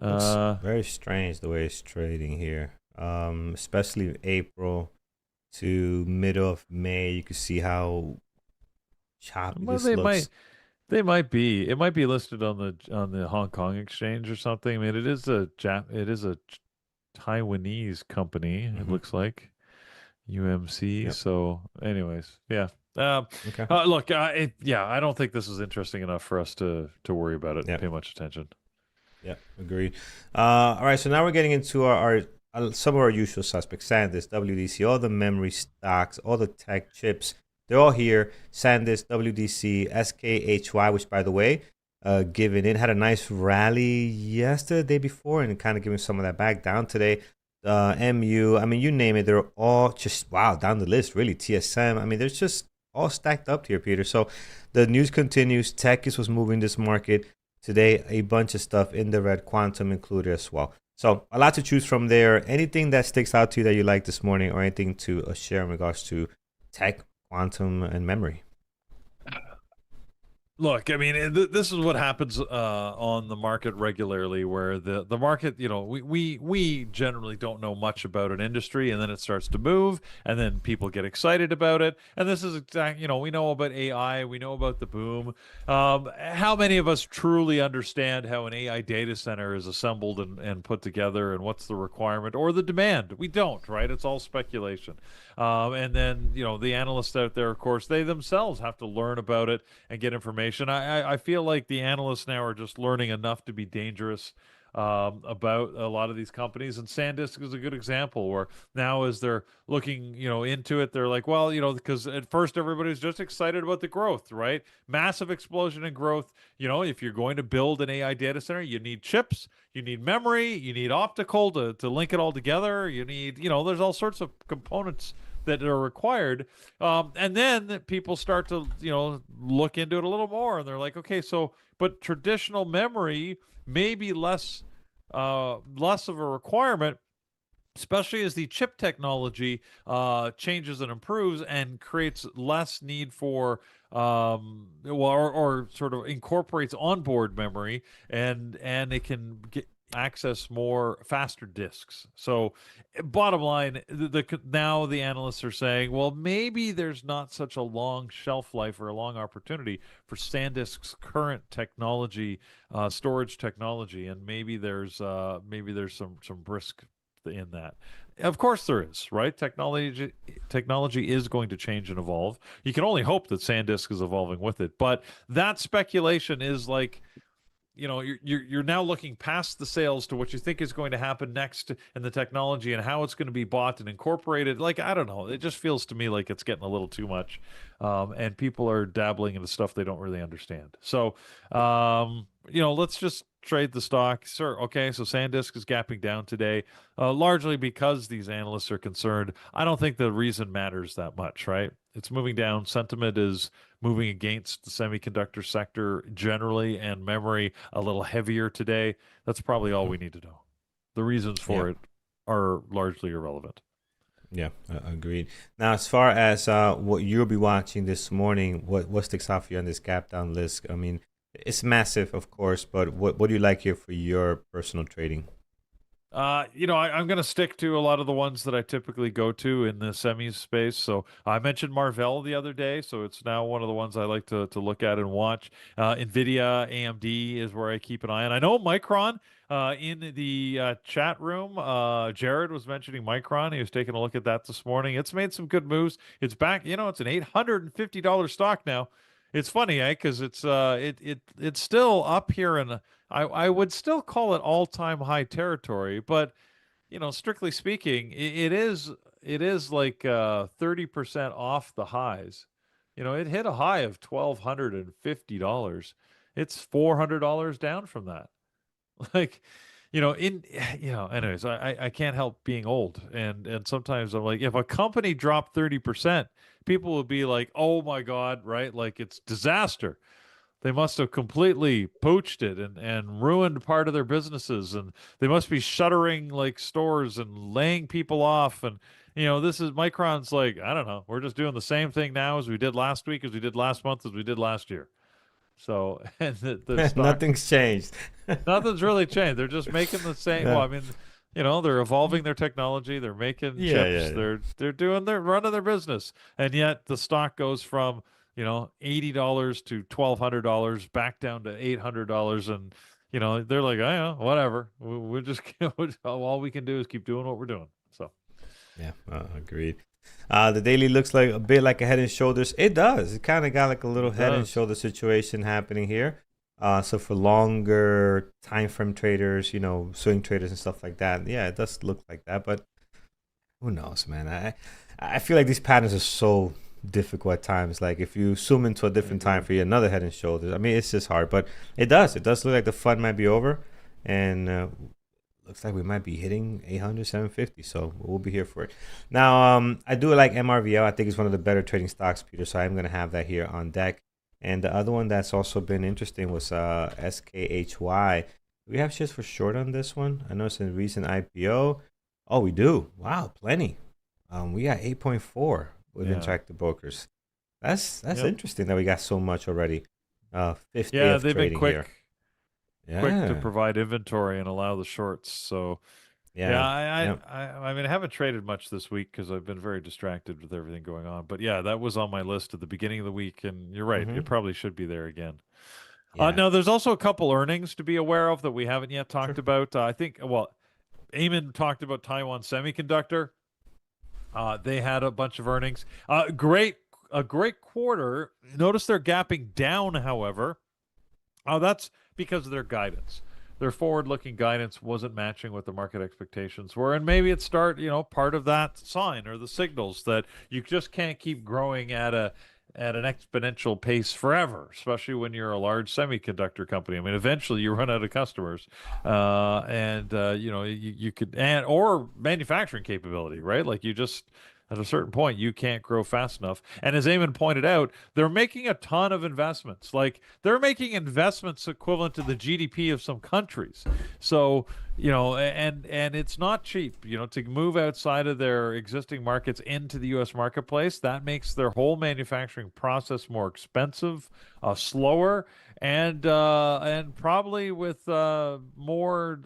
Looks very strange the way it's trading here. Especially April to middle of May. You can see how choppy Well, this looks. they might be. It might be listed on the Hong Kong exchange or something. I mean, it is a Taiwanese company. It Mhm. looks like UMC. Yep. So, anyways, yeah. Okay. Look, I don't think this is interesting enough for us to worry about it and Yep. pay much attention. Yep. Agreed. All right. So now we're getting into our some of our usual suspects: SanDisk, WDC, all the memory stocks, all the tech chips. They're all here. SanDisk, WDC, SKHY, which by the way, given it had a nice rally yesterday, the day before, and kind of giving some of that back down today. MU, I mean, you name it, they're all just wow down the list. Really, TSM. I mean, there's just all stacked up here, Peter. So the news continues. Tech is what's moving this market today. A bunch of stuff in the red, quantum included as well. So a lot to choose from there. Anything that sticks out to you that you like this morning, or anything to share in regards to tech, quantum, and memory? Look, I mean, this is what happens on the market regularly, where the market, we generally don't know much about an industry, and then it starts to move, and then people get excited about it. And this is exact, we know about AI, we know about the boom. How many of us truly understand how an AI data center is assembled and put together, and what's the requirement or the demand? We don't, right? It's all speculation. And then, the analysts out there, of course, they themselves have to learn about it and get information. I feel like the analysts now are just learning enough to be dangerous about a lot of these companies. And SanDisk is a good example where now as they're looking, into it, they're like, well, because at first everybody's just excited about the growth, right? Massive explosion in growth. If you're going to build an AI data center, you need chips, you need memory, you need optical to link it all together. You need, there's all sorts of components that are required. And then people start to, look into it a little more, and they're like, okay, so but traditional memory may be less of a requirement, especially as the chip technology changes and improves and creates less need for or sort of incorporates onboard memory, and it can access more faster disks. So bottom line, now the analysts are saying, well, maybe there's not such a long shelf life or a long opportunity for SanDisk's current technology, storage technology, and maybe there's some risk in that. Of course there is, right? Technology is going to change and evolve. You can only hope that SanDisk is evolving with it, but that speculation is like, you're now looking past the sales to what you think is going to happen next in the technology and how it's going to be bought and incorporated. Like, I don't know, it just feels to me like it's getting a little too much, and people are dabbling into stuff they don't really understand. So let's just trade the stock, sir. Okay, so SanDisk is gapping down today, largely because these analysts are concerned. I don't think the reason matters that much, right? It's moving down. Sentiment is moving against the semiconductor sector generally, and memory a little heavier today. That's probably all Mhm. we need to know. The reasons Yeah. for it are largely irrelevant. Yeah, agreed. Now, as far as what you'll be watching this morning, what sticks out for you on this gap down list? I mean, it's massive, of course, but what do you like here for your personal trading? I'm going to stick to a lot of the ones that I typically go to in the semis space. So I mentioned Marvell the other day, so it's now one of the ones I like to look at and watch. NVIDIA, AMD is where I keep an eye on. I know Micron. In the chat room, Jared was mentioning Micron. He was taking a look at that this morning. It's made some good moves. It's back. It's an $850 stock now. It's funny, because it's still up here in I would still call it all-time high territory, but strictly speaking, it is like 30% off the highs. It hit a high of $1,250. It's $400 down from that. Like, anyways, I can't help being old, and sometimes I'm like, if a company dropped 30%, people would be like, oh my God, right? Like it's disaster. They must have completely poached it and ruined part of their businesses, and they must be shuttering like stores and laying people off. And this is Micron's like, I don't know, we're just doing the same thing now as we did last week, as we did last month, as we did last year. So, and the stock, Nothing's changed. nothing's really changed. They're just making the same. Well, Yeah, I mean, they're evolving their technology. They're making yeah, chips. yeah. They're running their business, and yet the stock goes from $80 to $1,200 back down to $800, and they're like, oh, yeah, whatever. We're just all we can do is keep doing what we're doing. So Yeah, agreed. The daily looks like a bit like a head and shoulders. It does. It kind of got like a little it head and does. shoulder situation happening here. So for longer time frame traders, swing traders and stuff like that, yeah, it does look like that. But who knows, man? I feel like these patterns are so difficult at times. Like if you zoom into a I different time agree. for you, another head and shoulders. I mean, it's just hard, but it does. It does look like the fun might be over, and looks like we might be hitting 800, 750. So we'll be here for it. Now, I do like MRVL. I think it's one of the better trading stocks, Peter. So I'm gonna have that here on deck. And the other one that's also been interesting was SKHY. Do we have shares for short on this one? I know it's a recent IPO. Oh, we do. Wow, plenty. We got 8.4 with Yeah. Interactive Brokers. That's Yep. interesting that we got so much already. Fifth day Yeah, of they've been trading here. quick to Yeah. provide inventory and allow the shorts. So yeah, Yeah. Yeah. I mean, I haven't traded much this week because I've been very distracted with everything going on. But yeah, that was on my list at the beginning of the week, and you're right, it Mm-hmm. probably should be there again. Yeah. Now, there's also a couple earnings to be aware of that we haven't yet talked Sure. about. I think, well, Eamon talked about Taiwan Semiconductor. They had a bunch of earnings. A great quarter. Notice they're gapping down, however. That's because of their guidance. Their forward-looking guidance wasn't matching what the market expectations were, and maybe it's part of that sign or the signals that you just can't keep growing at an exponential pace forever, especially when you're a large semiconductor company. I mean, eventually you run out of customers, and you could and or manufacturing capability, right? Like you just at a certain point you can't grow fast enough. And as Eamon pointed out, they're making a ton of investments. Like they're making investments equivalent to the GDP of some countries. So and it's not cheap, to move outside of their existing markets into the U.S. marketplace. That makes their whole manufacturing process more expensive, slower, and probably with more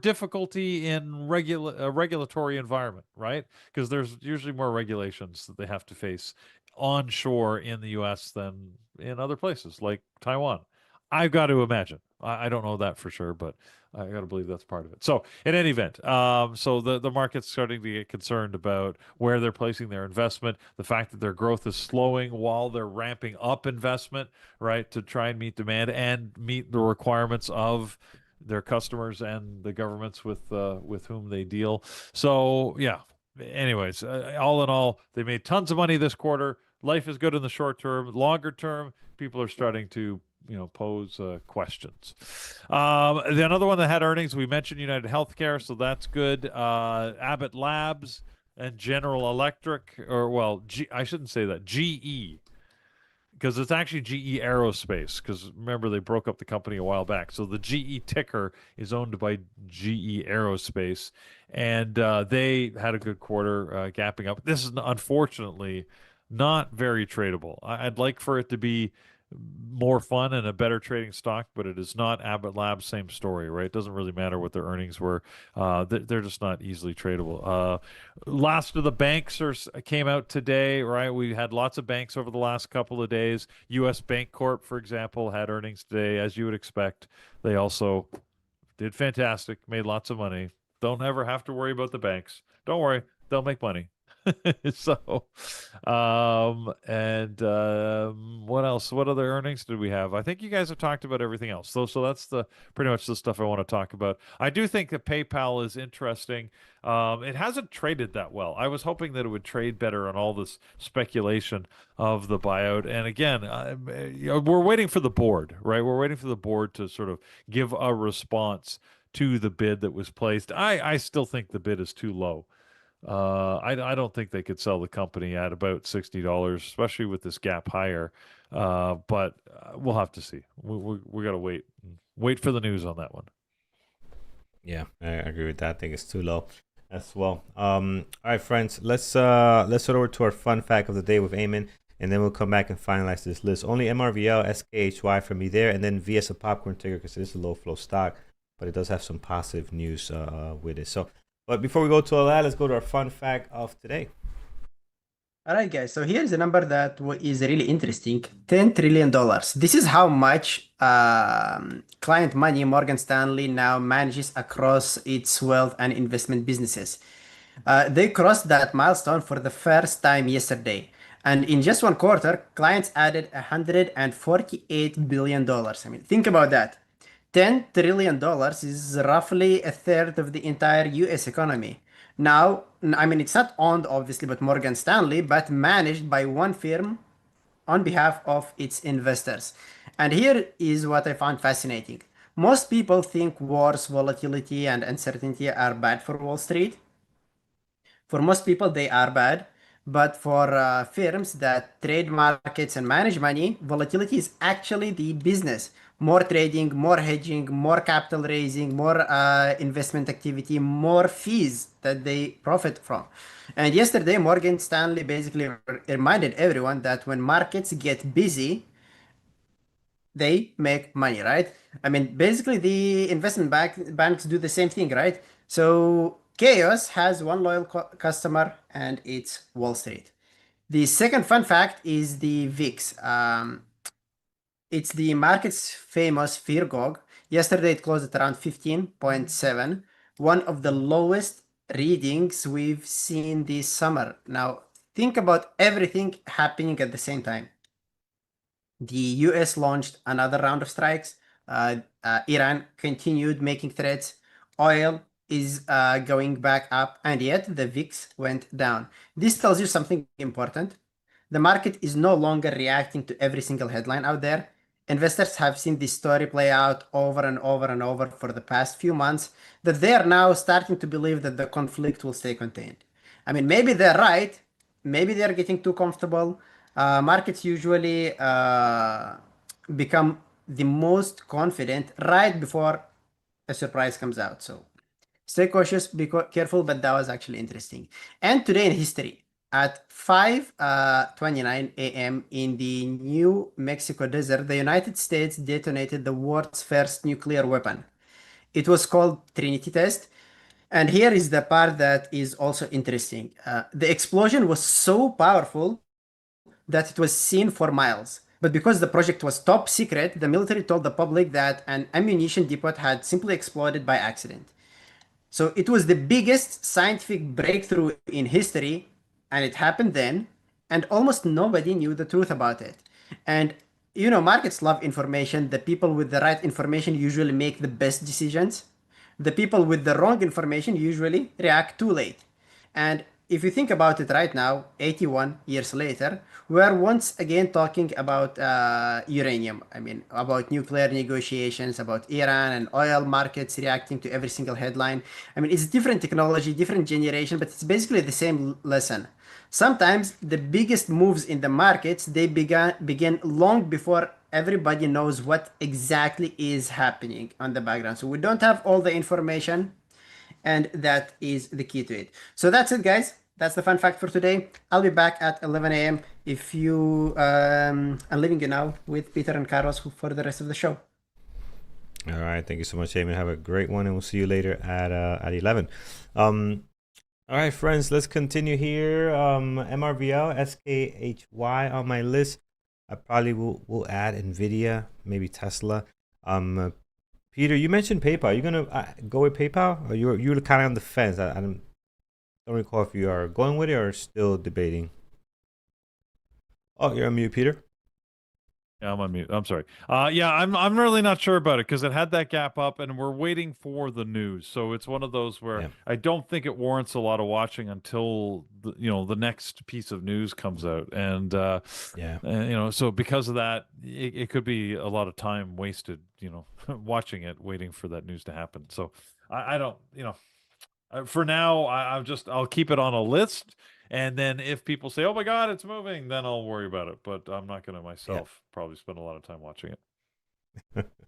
difficulty in regulatory environment, right? Because there's usually more regulations that they have to face onshore in the U.S. than in other places like Taiwan. I've got to imagine. I don't know that for sure, but I got to believe that's part of it. So, in any event, so the market's starting to get concerned about where they're placing their investment, the fact that their growth is slowing while they're ramping up investment, right, to try and meet demand and meet the requirements of their customers and the governments with whom they deal. So, yeah. Anyways, all in all, they made tons of money this quarter. Life is good in the short term. Longer term, people are starting to pose questions. Another one that had earnings, we mentioned United Healthcare, so that's good. Abbott Labs and General Electric, or well, I shouldn't say that, GE, because it's actually GE Aerospace. Because remember, they broke up the company a while back, so the GE ticker is owned by GE Aerospace, and they had a good quarter, gapping up. This is unfortunately not very tradable. I'd like for it to be more fun and a better trading stock, but it is not. Abbott Labs, same story, right? It doesn't really matter what their earnings were. They're just not easily tradable. Last of the banks came out today, right? We had lots of banks over the last couple of days. U.S. Bank Corp, for example, had earnings today, as you would expect. They also did fantastic, made lots of money. Don't ever have to worry about the banks. Don't worry, they'll make money. So, and what else? What other earnings did we have? I think you guys have talked about everything else. So that's the pretty much the stuff I want to talk about. I do think that PayPal is interesting. It hasn't traded that well. I was hoping that it would trade better on all this speculation of the buyout. And again, we're waiting for the board, right? We're waiting for the board to sort of give a response to the bid that was placed. I still think the bid is too low. I don't think they could sell the company at about $60, especially with this gap higher. But we'll have to see. We got to wait for the news on that one. Yeah, I agree with that. I think it's too low as well. All right, friends, let's head over to our fun fact of the day with Eamon, and then we'll come back and finalize this list. Only MRVL, SKHY for me there, and then VS a popcorn ticker because it is a low flow stock, but it does have some positive news with it. So, but before we go to all that, let's go to our fun fact of today. All right, guys. So here's a number that is really interesting: $10 trillion. This is how much client money Morgan Stanley now manages across its wealth and investment businesses. They crossed that milestone for the first time yesterday. And in just one quarter, clients added $148 billion. I mean, think about that. $10 trillion is roughly a third of the entire US economy. Now, I mean, it's not owned obviously by Morgan Stanley, but managed by one firm on behalf of its investors. And here is what I found fascinating. Most people think wars, volatility, and uncertainty are bad for Wall Street. For most people, they are bad. But for firms that trade markets and manage money, volatility is actually the business. More trading, more hedging, more capital raising, more investment activity, more fees that they profit from. And yesterday, Morgan Stanley basically reminded everyone that when markets get busy, they make money, right? I mean, basically, the investment banks do the same thing, right? So Chaos has one loyal customer, and it's Wall Street. The second fun fact is the VIX. It's the market's famous Virgog. Yesterday it closed at around 15.7, one of the lowest readings we've seen this summer. Now, think about everything happening at the same time. The US launched another round of strikes. Iran continued making threats. Oil is going back up, and yet the VIX went down. This tells you something important. The market is no longer reacting to every single headline out there. Investors have seen this story play out over and over and over for the past few months, that they are now starting to believe that the conflict will stay contained. I mean, maybe they're right. Maybe they're getting too comfortable. Markets usually become the most confident right before a surprise comes out. So stay cautious, be careful, but that was actually interesting. And today in history, at 5:29 a.m. in the New Mexico desert, the United States detonated the world's first nuclear weapon. It was called Trinity Test. And here is the part that is also interesting. The explosion was so powerful that it was seen for miles. But because the project was top secret, the military told the public that an ammunition depot had simply exploded by accident. So it was the biggest scientific breakthrough in history, and it happened then, and almost nobody knew the truth about it. And markets love information. The people with the right information usually make the best decisions. The people with the wrong information usually react too late. And if you think about it right now, 81 years later, we are once again talking about uranium. I mean, about nuclear negotiations, about Iran and oil markets reacting to every single headline. I mean, it's different technology, different generation, but it's basically the same lesson. Sometimes the biggest moves in the markets, they begin long before everybody knows what exactly is happening on the background. So we don't have all the information, and that is the key to it. So that's it, guys. That's the fun fact for today. I'll be back at 11 a.m. if you I'm leaving you now with Peter and Carlos for the rest of the show. All right, thank you so much, Eamon. Have a great one, and we'll see you later at 11. All right, friends, let's continue here. MRVL, SKHY on my list. I probably will add NVDA, maybe Tesla. Peter, you mentioned PayPal. Are you gonna go with PayPal, or you're kind of on the fence? I don't recall if you are going with it or still debating. Oh, you're on mute, Peter. Yeah, I'm on mute. I'm sorry. Yeah, I'm really not sure about it because it had that gap up, and we're waiting for the news. So it's one of those where I don't think it warrants a lot of watching until the next piece of news comes out, and so because of that, it could be a lot of time wasted, watching it, waiting for that news to happen. So I don't, for now, I'll keep it on a list. And then if people say, "Oh my God, it's moving," then I'll worry about it. But I'm not going to myself probably spend a lot of time watching it.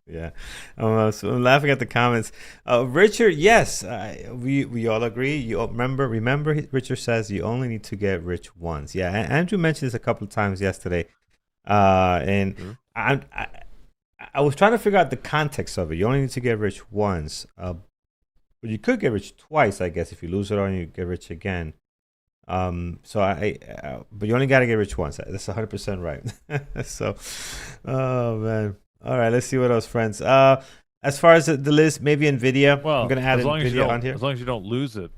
Yeah, so I'm laughing at the comments. Richard, yes, we all agree. You remember? Richard says you only need to get rich once. Yeah, Andrew mentioned this a couple of times yesterday, and I was trying to figure out the context of it. You only need to get rich once, but you could get rich twice, I guess, if you lose it all and you get rich again. But you only got to get rich once. That's 100% right. So, oh man. All right, let's see what else, friends. As far as the list, maybe NVIDIA. Well, I'm gonna add NVIDIA on here. As long as you don't lose it.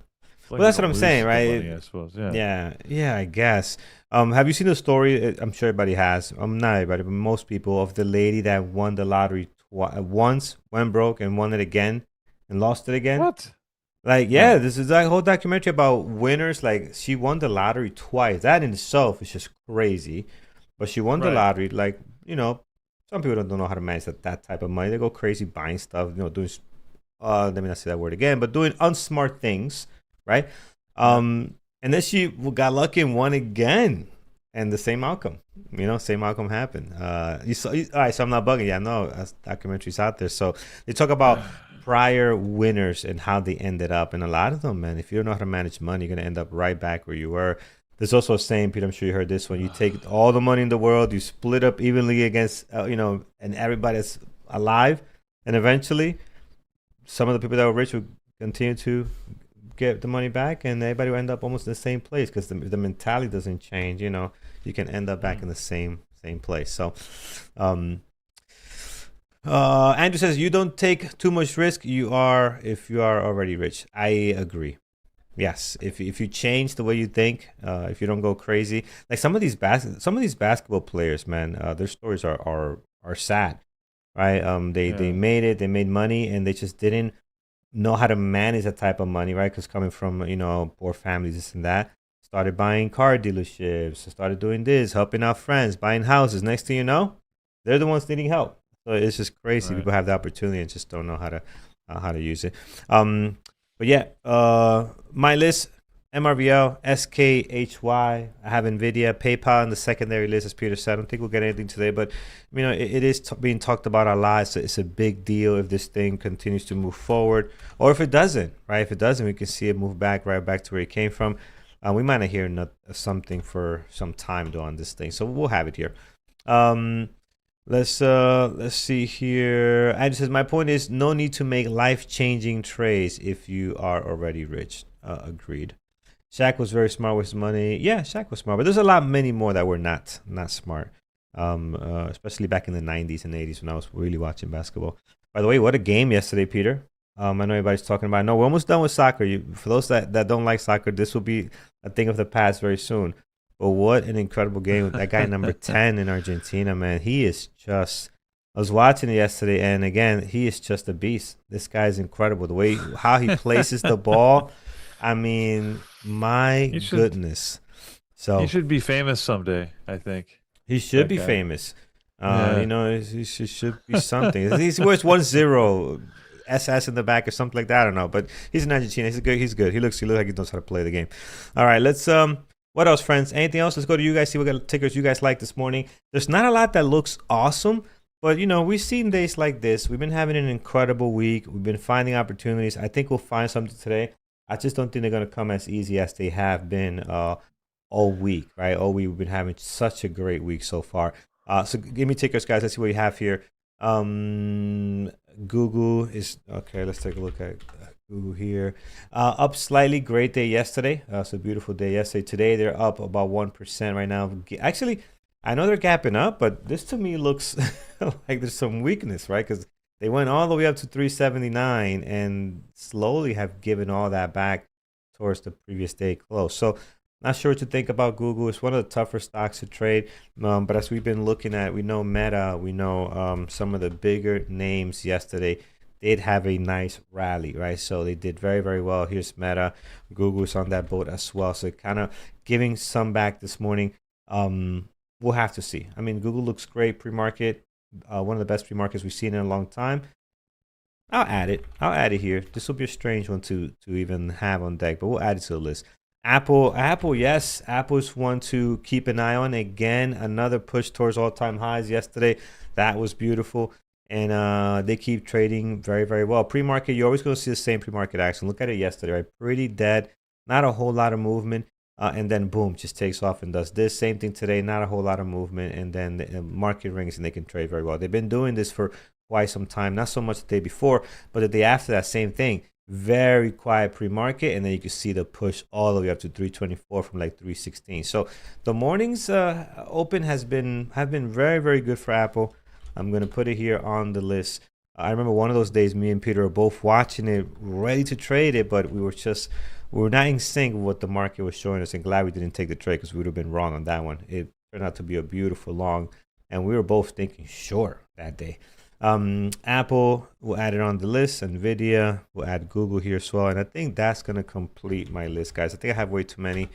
Well, that's what I'm saying, right? Money, I suppose. Yeah, I guess. Have you seen the story? I'm sure everybody has. Not everybody, but most people, of the lady that won the lottery once, went broke, and won it again, and lost it again. What? Like, this is that whole documentary about winners. Like, she won the lottery twice. That in itself is just crazy. But she won the lottery. Like, some people don't know how to manage that type of money. They go crazy buying stuff, doing, let me not say that word again, but doing unsmart things, right? And then she got lucky and won again. And the same outcome, same outcome happened. All right, so I'm not bugging you. I know documentaries out there. So they talk about prior winners and how they ended up. And a lot of them, man, if you don't know how to manage money, you're going to end up right back where you were. There's also a saying, Peter, I'm sure you heard this one. You take all the money in the world, you split up evenly against, and everybody that's alive. And eventually, some of the people that were rich will continue to get the money back, and everybody will end up almost in the same place because the mentality doesn't change. You can end up back in the same place. So, Andrew says you don't take too much risk. If you are already rich. I agree. Yes, if you change the way you think, if you don't go crazy, like some of these basketball players, man, their stories are sad, right? They made it, they made money, and they just didn't know how to manage that type of money, right? Because coming from poor families, this and that, started buying car dealerships, started doing this, helping out friends, buying houses. Next thing you know, they're the ones needing help. So it's just crazy. Right. People have the opportunity and just don't know how to use it. But yeah, my list: MRVL, SKHY. I have NVDA, PayPal in the secondary list, as Peter said. I don't think we'll get anything today, but it is being talked about a lot. So it's a big deal if this thing continues to move forward, or if it doesn't. Right? If it doesn't, we can see it move right back to where it came from. We might not hear something for some time though on this thing, so we'll have it here. Let's see here. Andrew says, my point is no need to make life-changing trades if you are already rich. Agreed. Shaq was very smart with his money. Yeah, Shaq was smart, but there's many more that were not smart. Especially back in the 90s and 80s when I was really watching basketball. By the way, what a game yesterday, Peter. I know everybody's talking about. No, we're almost done with soccer. For those that don't like soccer, this will be a thing of the past very soon. But what an incredible game with that guy number 10 in Argentina, man. He is just, I was watching it yesterday, and again, he is just a beast. This guy is incredible. The way, how he places the ball, I mean, my goodness. So he should be famous someday, I think. He should be famous. He should be something. He's worth 1-0. SS in the back or something like that. I don't know, but he's in Argentina. He's good. He looks like he knows how to play the game. All right, let's what else, friends? Anything else? Let's go to you guys, see what tickers you guys like this morning. There's not a lot that looks awesome, but we've seen days like this. We've been having an incredible week. We've been finding opportunities. I think we'll find something today. I just don't think they're going to come as easy as they have been all week, right? All week we've been having such a great week so far. So give me tickers, guys. Let's see what you have here. Google is okay. Let's take a look at Google here. Up slightly. Great day yesterday. It's a beautiful day yesterday. Today they're up about 1% right now. Actually, I know they're gapping up, but this to me looks like there's some weakness, right? Because they went all the way up to 379 and slowly have given all that back towards the previous day close. So not sure what to think about Google. It's one of the tougher stocks to trade. But as we've been looking at, we know Meta, we know some of the bigger names yesterday did have a nice rally, right? So they did very, very well. Here's Meta. Google's on that boat as well. So kind of giving some back this morning. We'll have to see. I mean, Google looks great pre-market. One of the best pre-markets we've seen in a long time. I'll add it here. This will be a strange one to even have on deck, but we'll add it to the list. Apple, yes. Apple's one to keep an eye on. Again, another push towards all-time highs yesterday. That was beautiful. And they keep trading very, very well. Pre-market, you're always going to see the same pre-market action. Look at it yesterday, right? Pretty dead. Not a whole lot of movement. And then, boom, just takes off and does this. Same thing today. Not a whole lot of movement. And then the market rings and they can trade very well. They've been doing this for quite some time. Not so much the day before, but the day after that, same thing. Very quiet pre-market, and then you can see the push all the way up to 324 from like 316. So the morning's open have been very, very good for Apple. I'm gonna put it here on the list. I remember one of those days, me and Peter were both watching it, ready to trade it, but we were not in sync with what the market was showing us, and glad we didn't take the trade because we would have been wrong on that one. It turned out to be a beautiful long, and we were both thinking short that day. Apple, we'll add it on the list. NVIDIA, we'll add Google here as well. And I think that's going to complete my list, guys. I think I have way too many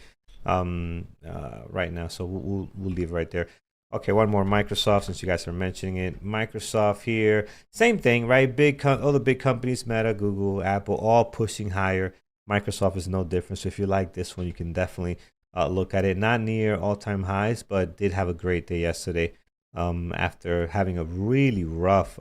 right now. So we'll leave it right there. Okay, one more, Microsoft, since you guys are mentioning it. Microsoft here, same thing, right? All the big companies, Meta, Google, Apple, all pushing higher. Microsoft is no different. So if you like this one, you can definitely look at it. Not near all-time highs, but did have a great day yesterday. After having a really rough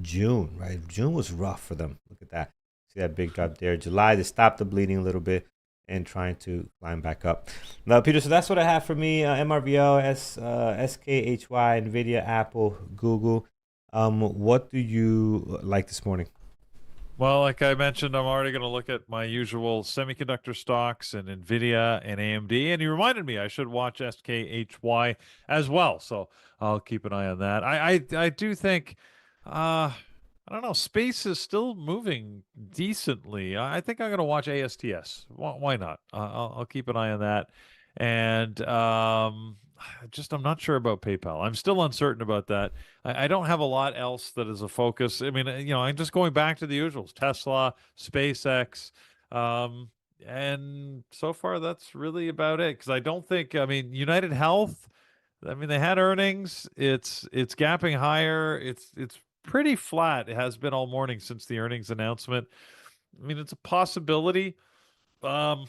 June, right? June was rough for them. Look at that. See that big drop there. July, they stopped the bleeding a little bit. and trying to climb back up. Now, Peter, so that's what I have for me. MRVL, SKHY, NVIDIA, Apple, Google. What do you like this morning? Well, like I mentioned, I'm already going to look at my usual semiconductor stocks and NVIDIA and AMD. And you reminded me I should watch SKHY as well. So I'll keep an eye on that. I do think, I don't know, space is still moving decently. I think I'm going to watch ASTS. Why not? I'll keep an eye on that. And just I'm not sure about PayPal. I'm still uncertain about that. I don't have a lot else that is a focus. I mean, I'm just going back to the usuals: Tesla, SpaceX, um, and so far that's really about it. Because I don't think, I mean, United Health. I mean, they had earnings. It's gapping higher. It's pretty flat. It has been all morning since the earnings announcement. I mean, it's a possibility. Um,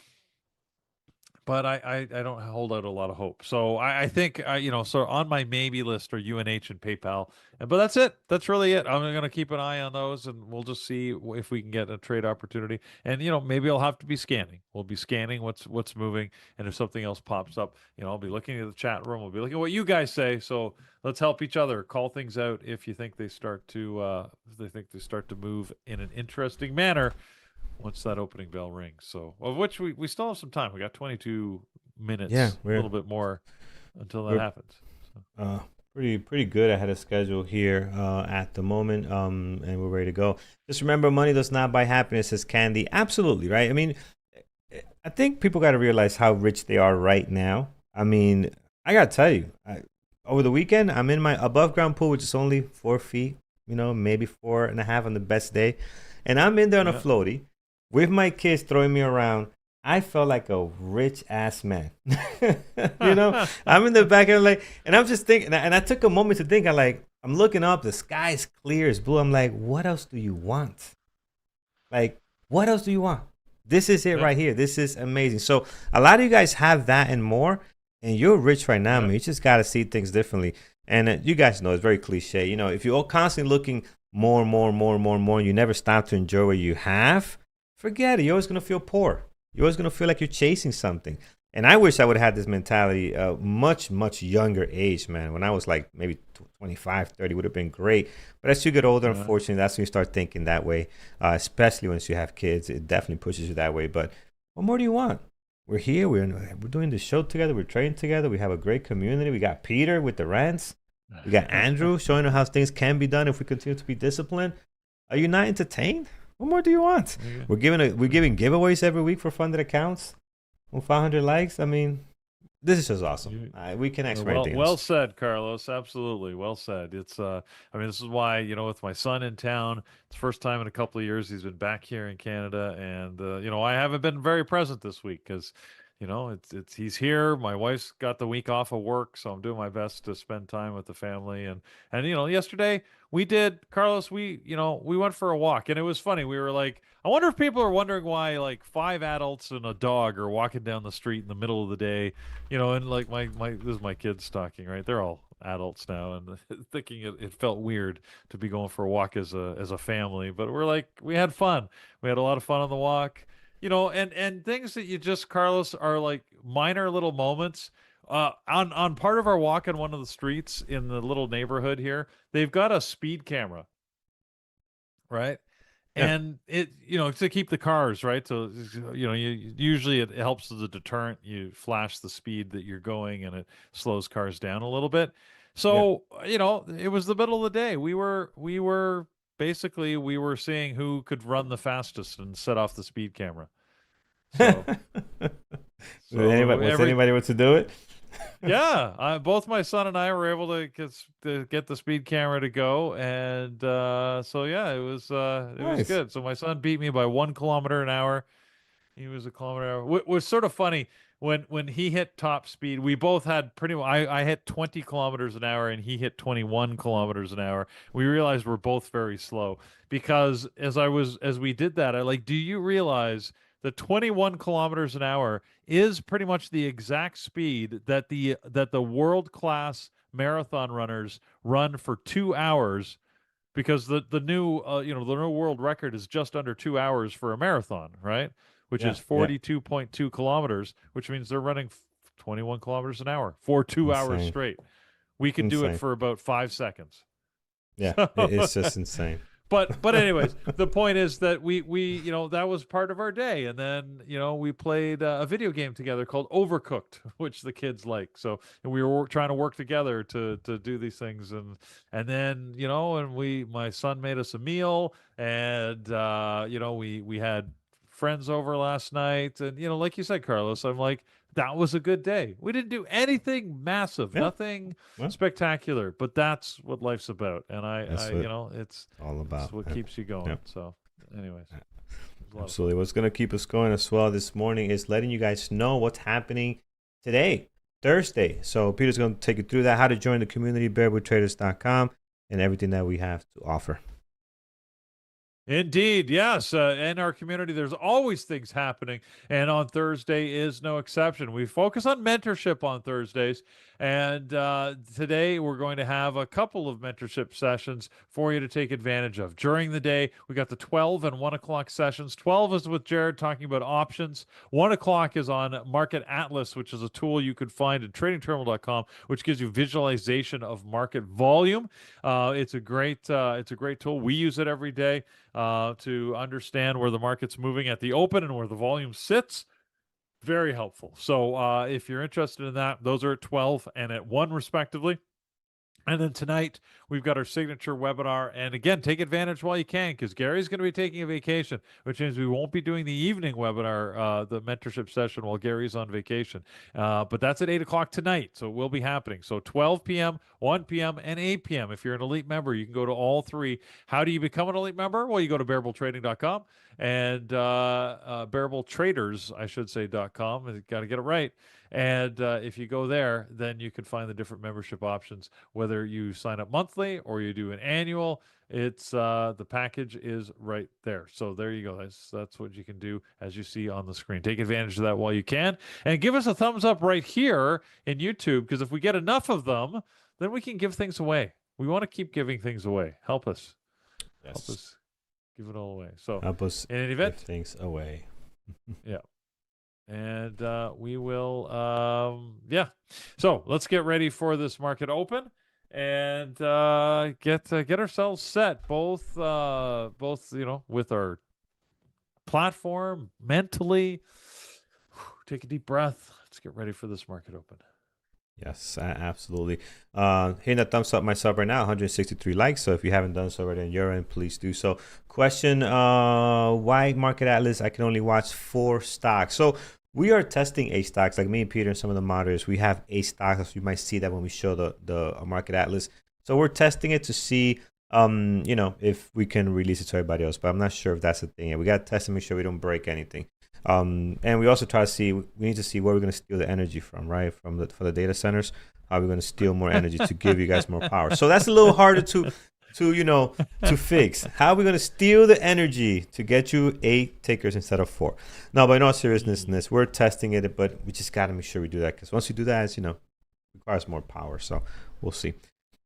but I don't hold out a lot of hope. So I think so on my maybe list are UNH and PayPal, but that's it. That's really it. I'm going to keep an eye on those, and we'll just see if we can get a trade opportunity. And maybe I'll have to be scanning. We'll be scanning what's moving, and if something else pops up, I'll be looking at the chat room. We'll be looking at what you guys say. So let's help each other. Call things out if you think they start to move in an interesting manner once that opening bell rings. So, of which we still have some time. We got 22 minutes, Yeah, a little bit more until that we're happens. So. pretty good ahead of schedule here at the moment, and we're ready to go. Just remember, money does not buy happiness, says Candy. Absolutely, right? I mean, I think people got to realize how rich they are right now. I mean, I got to tell you, over the weekend, I'm in my above ground pool, which is only 4 feet, maybe 4.5 on the best day. And I'm in there on a floaty with my kids throwing me around. I felt like a rich ass man. I'm in the back and I'm just thinking, and I took a moment to think. I'm looking up, the sky's clear, it's blue. I'm like, what else do you want? Like, what else do you want? This is it right here. This is amazing. So a lot of you guys have that and more, and you're rich right now, man. You just got to see things differently. And you guys know it's very cliche. If you're constantly looking more, you never stop to enjoy what you have, forget it. You're always going to feel poor. You're always going to feel like you're chasing something. And I wish I would have had this mentality much, much younger age, man. When I was like maybe 25, 30 would have been great. But as you get older, unfortunately, that's when you start thinking that way, especially once you have kids. It definitely pushes you that way. But what more do you want? We're here. We're doing the show together. We're training together. We have a great community. We got Peter with the rants. We got Andrew showing us how things can be done if we continue to be disciplined. Are you not entertained? What more do you want? Yeah. We're giving giveaways every week for funded accounts. 500 likes. I mean, this is just awesome. We can ask for anything else. Well said, Carlos. Absolutely, well said. It's I mean, this is why with my son in town, it's the first time in a couple of years he's been back here in Canada, and I haven't been very present this week because it's he's here. My wife's got the week off of work, so I'm doing my best to spend time with the family. And yesterday we did, Carlos. We went for a walk, and it was funny. We were like, I wonder if people are wondering why like 5 adults and a dog are walking down the street in the middle of the day. And like my this is my kids talking, right? They're all adults now, and thinking it felt weird to be going for a walk as a family. But we're like, we had fun. We had a lot of fun on the walk. And things that you just, Carlos, are like minor little moments. On part of our walk on one of the streets in the little neighborhood here, they've got a speed camera, right? Yeah. And it, to keep the cars, right? So, usually it helps as a deterrent. You flash the speed that you're going, and it slows cars down a little bit. So, it was the middle of the day. We were basically seeing who could run the fastest and set off the speed camera. So, anybody want to do it? Yeah, both my son and I were able to get the speed camera to go, and so yeah, it was good. So my son beat me by 1 kilometer an hour. He was a kilometer an hour. What was sort of funny when he hit top speed, we both had pretty much. I hit 20 kilometers an hour, and he hit 21 kilometers an hour. We realized we're both very slow because as we did that, I like, do you realize the 21 kilometers an hour is pretty much the exact speed that the world-class marathon runners run for 2 hours, because the new the new world record is just under 2 hours for a marathon, right? which Yeah, is yeah. 42.2 kilometers, which means they're running 21 kilometers an hour for 2 hours Insane. straight. We could do it Insane. for about 5 seconds. Yeah, So, it's just insane. but anyways, the point is that we that was part of our day, and then we played a video game together called Overcooked, which the kids like. So and we were trying to work together to do these things, and then and my son made us a meal, and we had friends over last night, and like you said, Carlos, I'm like, that was a good day. We didn't do anything massive, Yeah, nothing well, spectacular, but that's what life's about. And that's I what it's all about. what Man. keeps you going. Yeah. So, anyways, it was a lot of Absolutely. What's going to keep us going as well this morning is letting you guys know what's happening today, Thursday. So Peter's going to take you through that, how to join the community, bearwithtraders.com, and everything that we have to offer. Indeed, yes. In our community, there's always things happening, and on Thursday is no exception. We focus on mentorship on Thursdays, and today we're going to have a couple of mentorship sessions for you to take advantage of. During the day, we got the 12 and 1 o'clock sessions. 12 is with Jared talking about options. 1 o'clock is on Market Atlas, which is a tool you could find at tradingterminal.com, which gives you visualization of market volume. It's a great tool. We use it every day to understand where the market's moving at the open and where the volume sits. Very helpful. So if you're interested in that, those are at 12 and at 1 respectively. And then tonight, we've got our signature webinar. And again, take advantage while you can, because Gary's going to be taking a vacation, which means we won't be doing the evening webinar, the mentorship session, while Gary's on vacation. But that's at 8 o'clock tonight, so it will be happening. So 12 p.m., 1 p.m., and 8 p.m. If you're an elite member, you can go to all three. How do you become an elite member? Well, you go to bearabletrading.com and bearabletraders, I should say, .com. Got to get it right. And if you go there, then you can find the different membership options, whether you sign up monthly or you do an annual. It's the package is right there. So there you go. That's what you can do, as you see on the screen. Take advantage of that while you can, and give us a thumbs up right here in YouTube, because if we get enough of them, then we can give things away. We want to keep giving things away. Help us. Yes. Help us give it all away. So help us in any event, give things away. yeah. And we will, So let's get ready for this market open and get ourselves set, both with our platform, mentally. Take a deep breath. Let's get ready for this market open. Yes, absolutely. Hitting that thumbs up myself right now, 163 likes. So if you haven't done so already on your end, please do so. Question, why Market Atlas? I can only watch 4 stocks. So we are testing 8 stocks, like me and Peter and some of the moderators. We have 8 stocks. You might see that when we show the Market Atlas. So we're testing it to see, if we can release it to everybody else. But I'm not sure if that's the thing. Yeah, we got to test and make sure we don't break anything. And we also try to see, we need to see where we're going to steal the energy from, right? For the data centers, how we're going to steal more energy to give you guys more power. So that's a little harder to fix. How are we going to steal the energy to get you 8 tickers instead of 4? No, but in all seriousness, we're testing it, but we just got to make sure we do that, because once you do that, it requires more power. So we'll see.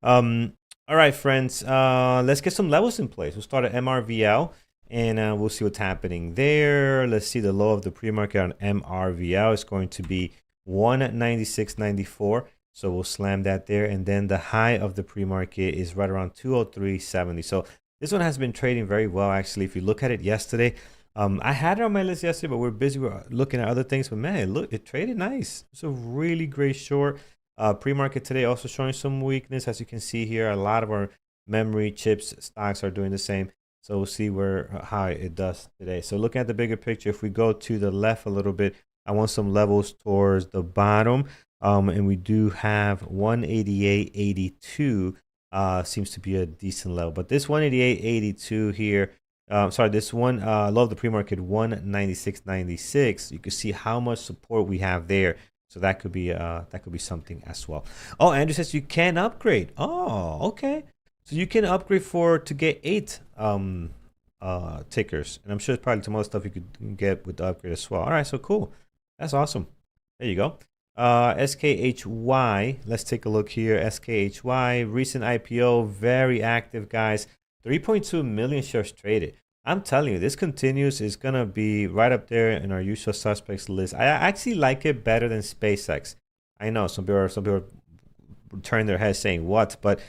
All right, friends, let's get some levels in place. We'll start at MRVL. And we'll see what's happening there. Let's see the low of the pre-market on MRVL is going to be 196.94. So we'll slam that there. And then the high of the pre-market is right around 203.70. So this one has been trading very well, actually. If you look at it yesterday, I had it on my list yesterday, but we're busy looking at other things. But man, it traded nice. It's a really great short. Pre-market today also showing some weakness. As you can see here, a lot of our memory chips stocks are doing the same. So we'll see how it does today. So looking at the bigger picture, if we go to the left a little bit, I want some levels towards the bottom. And we do have 188.82 seems to be a decent level. But this 188.82 here, this one low of the pre-market 196.96. You can see how much support we have there. So that could be something as well. Oh, Andrew says you can upgrade. Oh, okay. So you can upgrade to get 8 tickers. And I'm sure there's probably some other stuff you could get with the upgrade as well. All right, so cool. That's awesome. There you go. SKHY. Let's take a look here. SKHY, recent IPO, very active, guys. 3.2 million shares traded. I'm telling you, this continues is gonna be right up there in our usual suspects list. I actually like it better than SpaceX. I know some people turn their heads saying what, but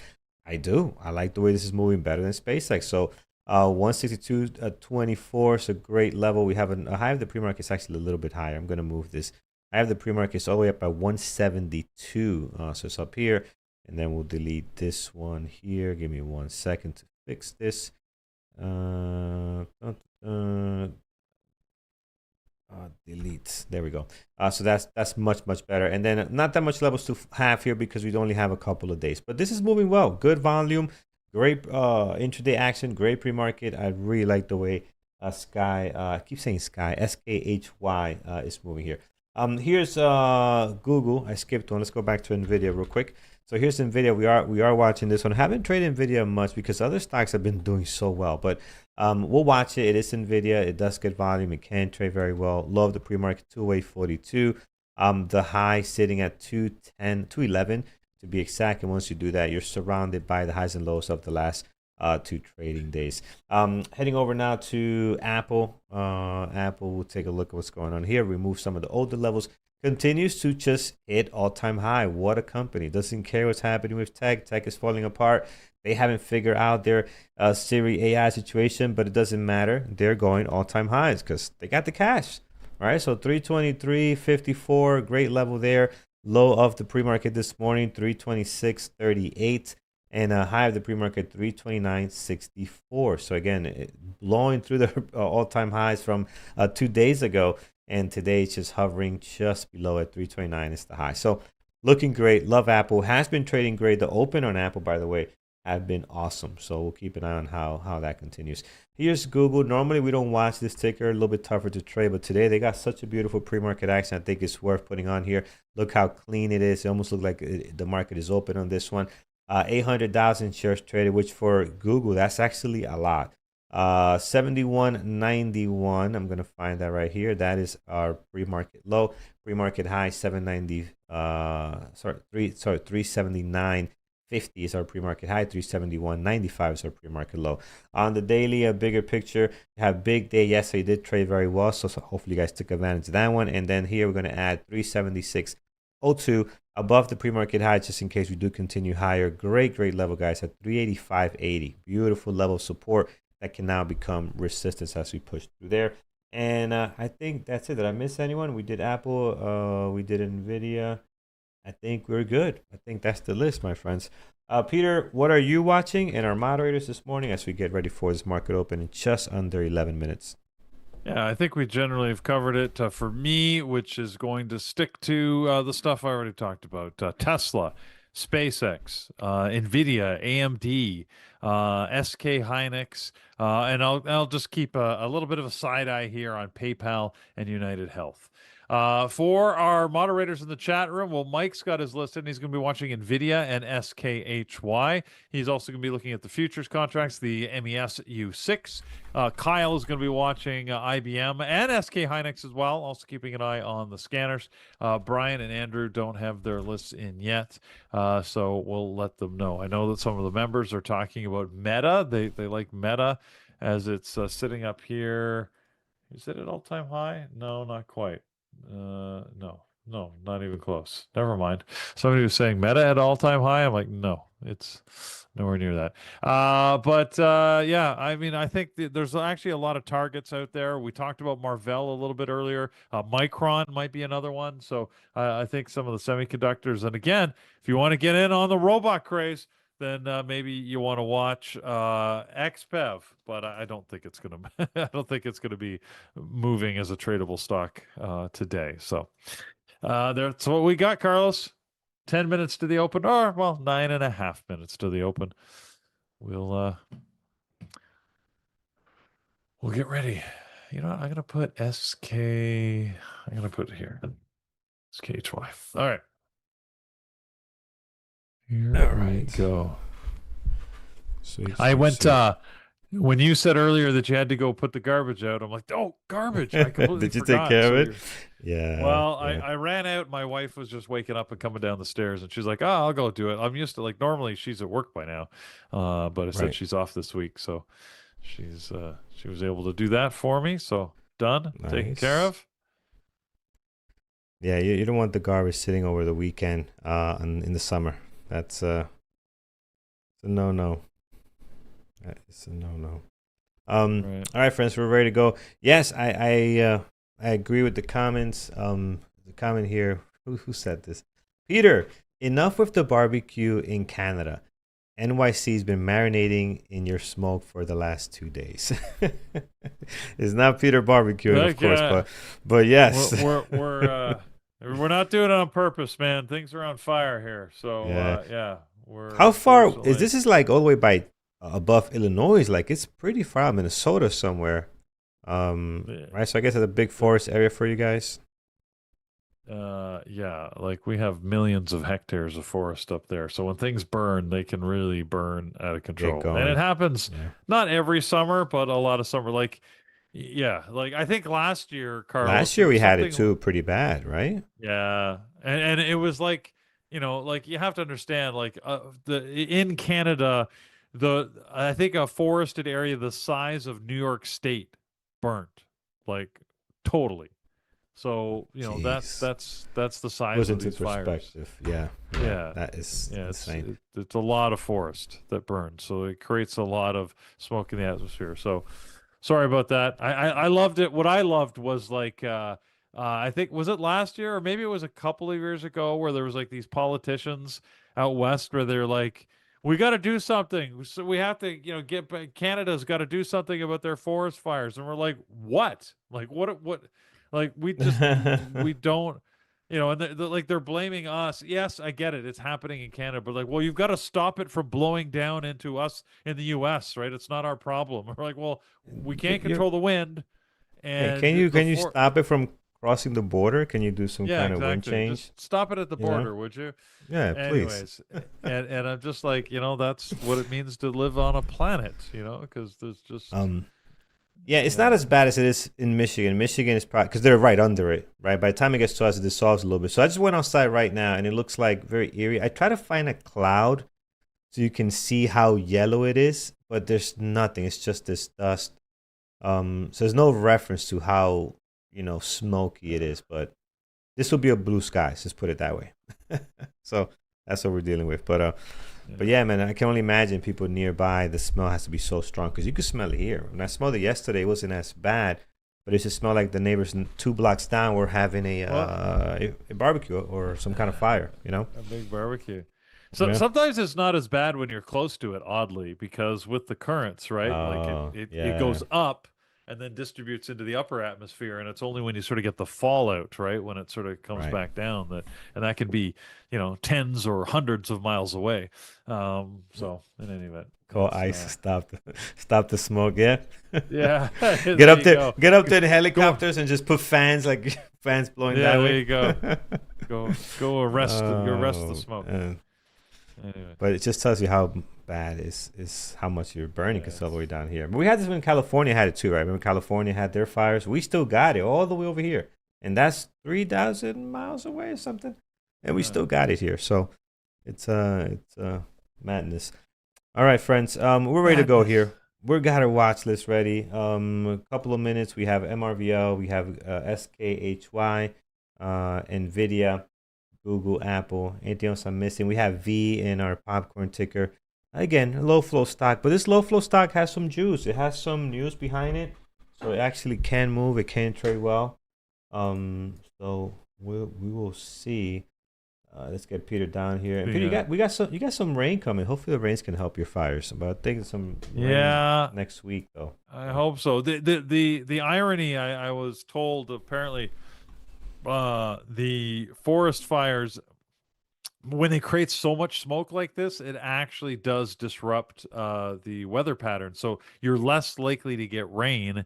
I do. I like the way this is moving better than SpaceX. So 162.24 is a great level. We have a high of the pre-market is actually a little bit higher. I'm gonna move this. I have the pre-market is all the way up at 172. So it's up here, and then we'll delete this one here. Give me 1 second to fix this. Uh, uh, uh, delete. There we go. So that's much better. And then not that much levels to have here because we only have a couple of days. But this is moving well. Good volume, great intraday action, great pre-market. I really like the way Sky. I keep saying Sky. SKHY is moving here. Here's Google. I skipped one. Let's go back to NVIDIA real quick. So here's NVIDIA. We are watching this one. I haven't traded NVIDIA much because other stocks have been doing so well. But we'll watch it. It is NVIDIA. It does get volume. It can trade very well. Love the pre-market 208.42. The high sitting at 210, 211 to be exact. And once you do that, you're surrounded by the highs and lows of the last 2 trading days. Heading over now to Apple. Apple, we'll take a look at what's going on here. Remove some of the older levels. Continues to just hit all-time high. What a company. Doesn't care what's happening with tech. Tech is falling apart. They haven't figured out their Siri AI situation, but it doesn't matter. They're going all-time highs because they got the cash. All right, so 323.54, great level there. Low of the pre-market this morning, 326.38. And a high of the pre-market 329.64. So again, blowing through the all-time highs from 2 days ago. And today it's just hovering just below at 329 is the high. So looking great. Love Apple. Has been trading great. The open on Apple, by the way, have been awesome. So we'll keep an eye on how that continues. Here's Google. Normally we don't watch this ticker. A little bit tougher to trade. But today they got such a beautiful pre-market action. I think it's worth putting on here. Look how clean it is. It almost looks like the market is open on this one. 800,000 shares traded, which for Google, that's actually a lot. 71.91. I'm gonna find that right here. That is our pre-market low. Pre-market high 790. 379.50 is our pre-market high. 371.95 is our pre-market low. On the daily, a bigger picture. We have big day yesterday. Did trade very well, so hopefully you guys took advantage of that one. And then here we're gonna add 376.02 above the pre-market high, just in case we do continue higher. Great level, guys, at 385.80. Beautiful level of support that can now become resistance as we push through there. And I think that's it. Did I miss anyone? We did Apple. We did NVIDIA. I think we're good. I think that's the list, my friends. Peter, what are you watching? And our moderators this morning as we get ready for this market open in just under 11 minutes. Yeah, I think we generally have covered it for me, which is going to stick to the stuff I already talked about. Tesla, SpaceX, NVIDIA, AMD, SK Hynix, and I'll just keep a little bit of a side eye here on PayPal and United Health. For our moderators in the chat room, well, Mike's got his list and he's going to be watching NVIDIA and SKHY. He's also going to be looking at the futures contracts, the MES U6. Kyle is going to be watching IBM and SK Hynix as well, also keeping an eye on the scanners. Brian and Andrew don't have their lists in yet, so we'll let them know. I know that some of the members are talking about Meta. They like Meta as it's sitting up here. Is it at all-time high? No, not quite. No, not even close. Never mind. Somebody was saying Meta at all-time high. I'm like, no, it's nowhere near that. Yeah, I mean, I think there's actually a lot of targets out there. We talked about Marvell a little bit earlier. Micron might be another one. So I think some of the semiconductors. And again, if you want to get in on the robot craze, then maybe you want to watch XPEV, but I don't think it's gonna. I don't think it's gonna be moving as a tradable stock today. So that's what we got, Carlos. 10 minutes to the open, or well, 9.5 minutes to the open. We'll get ready. You know what? I'm gonna put SK. I'm gonna put it here. SKHY. All right. Here we go. I went when you said earlier that you had to go put the garbage out. I'm like, oh, garbage! I completely Did you forgot. take care of it? Yeah. Well, yeah. I ran out. My wife was just waking up and coming down the stairs, and she's like, "Oh, I'll go do it." I'm used to normally she's at work by now, but I said she's off this week, so she was able to do that for me. So done, taken care Nice. of. Yeah, you don't want the garbage sitting over the weekend in the summer. That's a no-no. It's a no-no. Right. All right, friends, we're ready to go. Yes, I agree with the comments. The comment here, who said this? Peter, enough with the barbecue in Canada. NYC's been marinating in your smoke for the last 2 days. It's not Peter barbecuing, of Like, course, but yes. we're not doing it on purpose, man. Things are on fire here. So Yeah. yeah, we're How far is unfortunately. this? Is like all the way by above Illinois. Like it's pretty far, Minnesota somewhere. Right. So I guess it's a big forest area for you guys. Yeah, like we have millions of hectares of forest up there. So when things burn, they can really burn out of Get control. And it going. happens Yeah. not every summer, but a lot of summer. Like, yeah, like I think last year, Last Carlos, it year we was had it something. too, pretty bad, right? Yeah, and it was like, like you have to understand, like the in Canada, I think a forested area the size of New York State burnt, like totally. So Jeez. that's the size Goes of into these fires. perspective. Yeah. Yeah. Yeah, That is yeah, insane. it's a lot of forest that burns, so it creates a lot of smoke in the atmosphere. So sorry about that. I loved it. What I loved was like I think was it last year or maybe it was a couple of years ago where there was like these politicians out west where they're like, we got to do something. So we have to, Canada's got to do something about their forest fires. And we're like, what? Like what? Like we don't. And like they're blaming us. Yes, I get it. It's happening in Canada, but like, well, you've got to stop it from blowing down into us in the U.S., right? It's not our problem. We're like, well, we can't You control the wind, yeah, and the can you for stop it from crossing the border? Can you do some yeah, kind of wind exactly. change? Just stop it at the You know? border, would you? Yeah, please. Anyways, and I'm just like, that's what it means to live on a planet, because there's just Um, yeah, it's not yeah, as bad as it is in Michigan. Michigan is probably because they're right under it, right? By the time it gets to us, it dissolves a little bit. So I just went outside right now, and it looks like very eerie. I try to find a cloud so you can see how yellow it is, but there's nothing. It's just this dust. So there's no reference to how smoky it is, but this will be a blue sky. Just put it that way. So that's what we're dealing with. But yeah. yeah, man, I can only imagine people nearby. The smell has to be so strong because you could smell it here. When I smelled it yesterday, it wasn't as bad, but it just smelled like the neighbors 2 blocks down were having Well, a barbecue or some kind of fire. a big barbecue. So Yeah. sometimes it's not as bad when you're close to it, oddly, because with the currents, right? Like Oh, it yeah. goes up and then distributes into the upper atmosphere, and it's only when you sort of get the fallout, right, when it sort of comes Right. back down and that can be, tens or hundreds of miles away. So in any event, Call that's ice to stop the smoke. Yeah. yeah. Get There up you there, go. get up there in Go. helicopters and just put fans like fans blowing Yeah, that there way. you go. Go arrest the Oh, smoke. man. Anyway, But it just tells you how bad is how much you're burning yeah, because all the way down here. But we had this when California had it too, right? Remember California had their fires? We still got it all the way over here, and that's 3,000 miles away or something, and we yeah. still got it here. So it's madness. All right, friends, we're ready to go Madness. here. We got our watch list ready. A couple of minutes. We have MRVL. We have SKHY, NVDA. Google, Apple, anything else I'm missing? We have V in our popcorn ticker. Again, a low flow stock, but this low flow stock has some juice. It has some news behind it, so it actually can move. It can trade well. So we will see. Let's get Peter down here. And Peter, Yeah. you got some rain coming. Hopefully the rains can help your fires. But I think some rain Yeah, next week though. I hope so. The irony I was told apparently the forest fires when they create so much smoke like this, it actually does disrupt the weather pattern. So you're less likely to get rain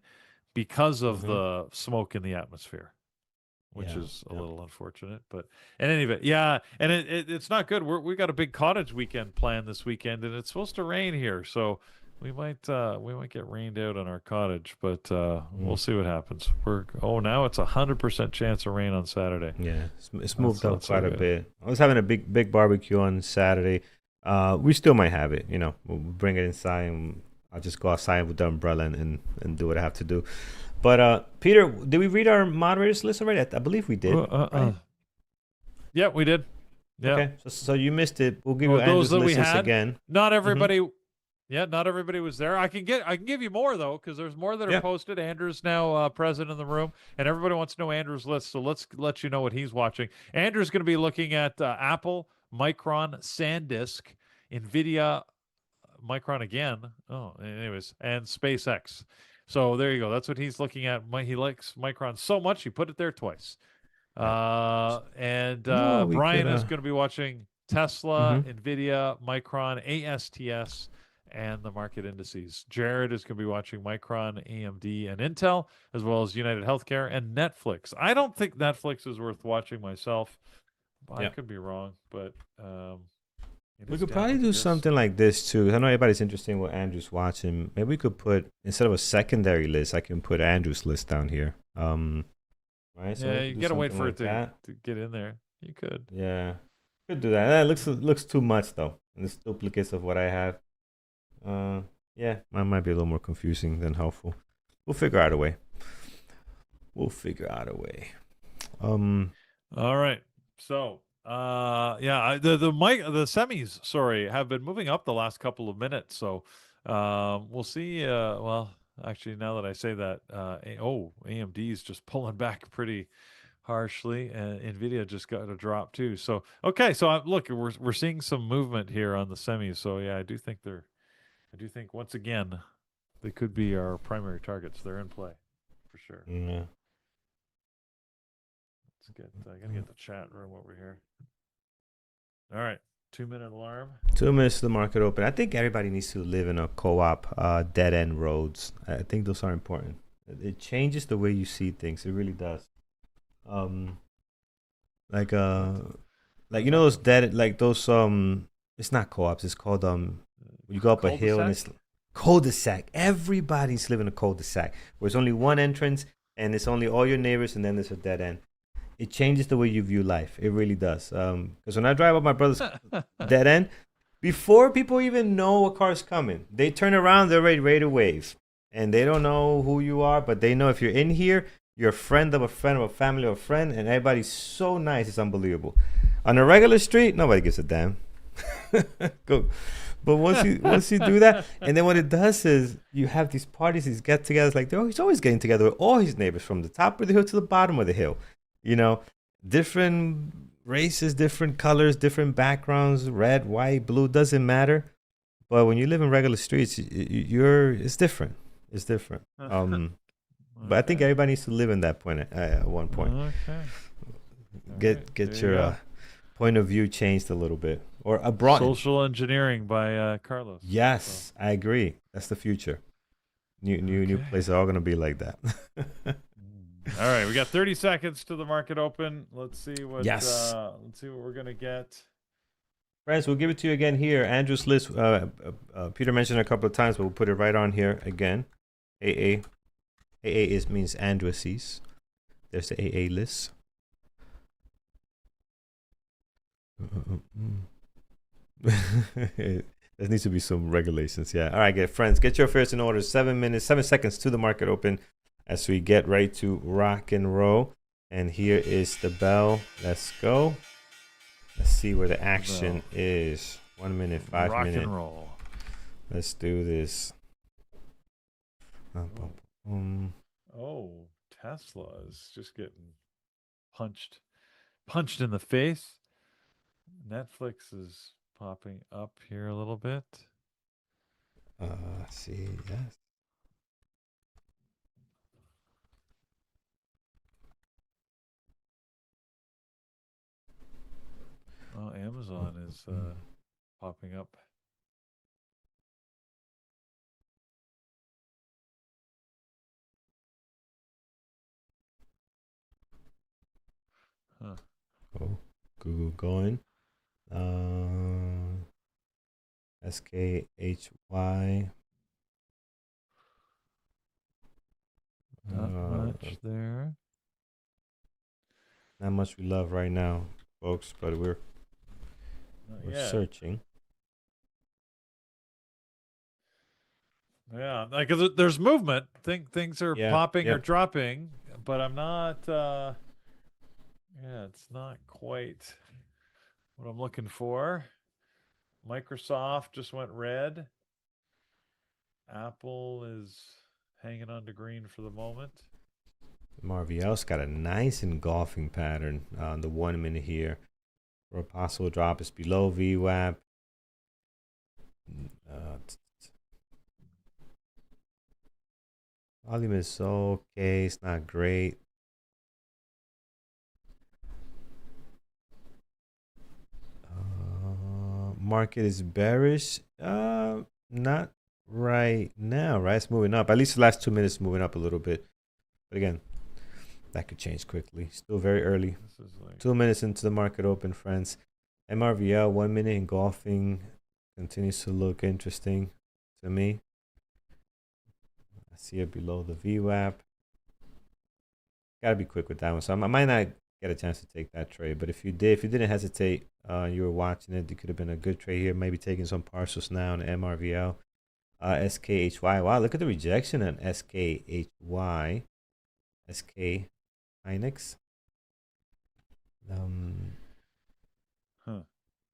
because of Hmm. the smoke in the atmosphere, which Yeah. is a Yeah. little unfortunate. But in any event, yeah, and it's not good. We got a big cottage weekend planned this weekend, and it's supposed to rain here, so we might get rained out on our cottage, but we'll see what happens. Now it's 100% chance of rain on Saturday. Yeah, it's That's moved up not so quite a good. bit. I was having a big barbecue on Saturday. We still might have it. We'll bring it inside and I'll just go outside with the umbrella and do what I have to do. But Peter, did we read our moderators list already? I believe we did. Right? Yeah, we did. Yeah. Okay, so you missed it. We'll give Oh, you those Andrew's that we list had. again. Not everybody. Yeah, not everybody was there. I can give you more though, because there's more that are posted. Andrew's now present in the room, and everybody wants to know Andrew's list. So let's let you know what he's watching. Andrew's going to be looking at Apple, Micron, SanDisk, NVIDIA, Micron again. Oh, anyways, and SpaceX. So there you go. That's what he's looking at. He likes Micron so much he put it there twice. And Brian is going to be watching Tesla, NVIDIA, Micron, ASTS, and the market indices. Jared is going to be watching Micron, AMD, and Intel, as well as United Healthcare and Netflix. I don't think Netflix is worth watching myself. I could be wrong, but we could probably do something like this too. I know everybody's interested in what Andrew's watching. Maybe we could put, instead of a secondary list, I can put Andrew's list down here. Right? So yeah, you gotta wait for like it to get in there. You could. Yeah, could do that. That looks too much though. And it's duplicates of what I have. Yeah, mine might be a little more confusing than helpful. We'll figure out a way. All right. So, yeah, the semis, sorry, have been moving up the last couple of minutes. So, we'll see. Well, actually, now that I say that, AMD is just pulling back pretty harshly, and Nvidia just got a drop too. So, okay, so look, we're seeing some movement here on the semis. So, yeah, I do think once again they could be our primary targets. They're in play for sure. Yeah. I gotta get the chat room over here. All right, 2-minute alarm. 2 minutes to the market open. I think everybody needs to live in a co-op dead end roads. I think those are important. It changes the way you see things. It really does. Like you know those dead, like those it's not co-ops. It's called you go up a hill and it's cul-de-sac. Everybody's living a cul-de-sac where it's only one entrance and it's only all your neighbors and then there's a dead end. It changes the way you view life. It really does. Because when I drive up my brother's dead end, before people even know a car's coming, they turn around, they're ready to wave. And they don't know who you are, but they know if you're in here, you're a friend of a friend of a family of a friend, and everybody's so nice, it's unbelievable. On a regular street, nobody gives a damn. Go. But once you do that, and then what it does is you have these parties, these get-togethers, like he's always getting together with all his neighbors from the top of the hill to the bottom of the hill. You know, different races, different colors, different backgrounds, red, white, blue, doesn't matter. But when you live in regular streets, it's different. It's different. But I think everybody needs to live in that point at one point. Okay. Get your point of view changed a little bit, or a broad social engineering by Carlos. Yes, I agree. That's the future. New places are all gonna be like that. All right, we got 30 seconds to the market open. Let's see what let's see what we're gonna get. Friends, we'll give it to you again here. Andrew's list. Peter mentioned it a couple of times, but we'll put it right on here again. AA means Andrews. There's the AA list. There needs to be some regulations. Yeah. All right, friends, get your affairs in order. 7 seconds to the market open as we get ready to rock and roll. And here is the bell. Let's go. Let's see where the action is. 1 minute, 5 minutes. Rock and roll. Let's do this. Oh, Tesla is just getting punched in the face. Netflix is popping up here a little bit. See, yes. Oh, Amazon is popping up. Huh. Oh, Google going. SKHY. Not much there. Not much we love right now, folks, but we're searching. Yeah, like 'cause there's movement. Things are Yeah. popping or Yep. dropping, but I'm not. Yeah, it's not quite what I'm looking for. Microsoft just went red. Apple is hanging on to green for the moment. MRVL's got a nice engulfing pattern on the 1 minute here. For a possible drop is below VWAP. Volume is okay. It's not great. Market is bearish. Not right now, right? It's moving up. At least the last 2 minutes moving up a little bit. But again, that could change quickly. Still very early. This is like 2 minutes into the market open, friends. MRVL 1 minute engulfing continues to look interesting to me. I see it below the VWAP. Gotta be quick with that one. So I might not get a chance to take that trade, but if you didn't hesitate, you were watching it, it could have been a good trade here. Maybe taking some partials now on MRVL. SKHY. Wow, look at the rejection on SKHY. SK Hynix.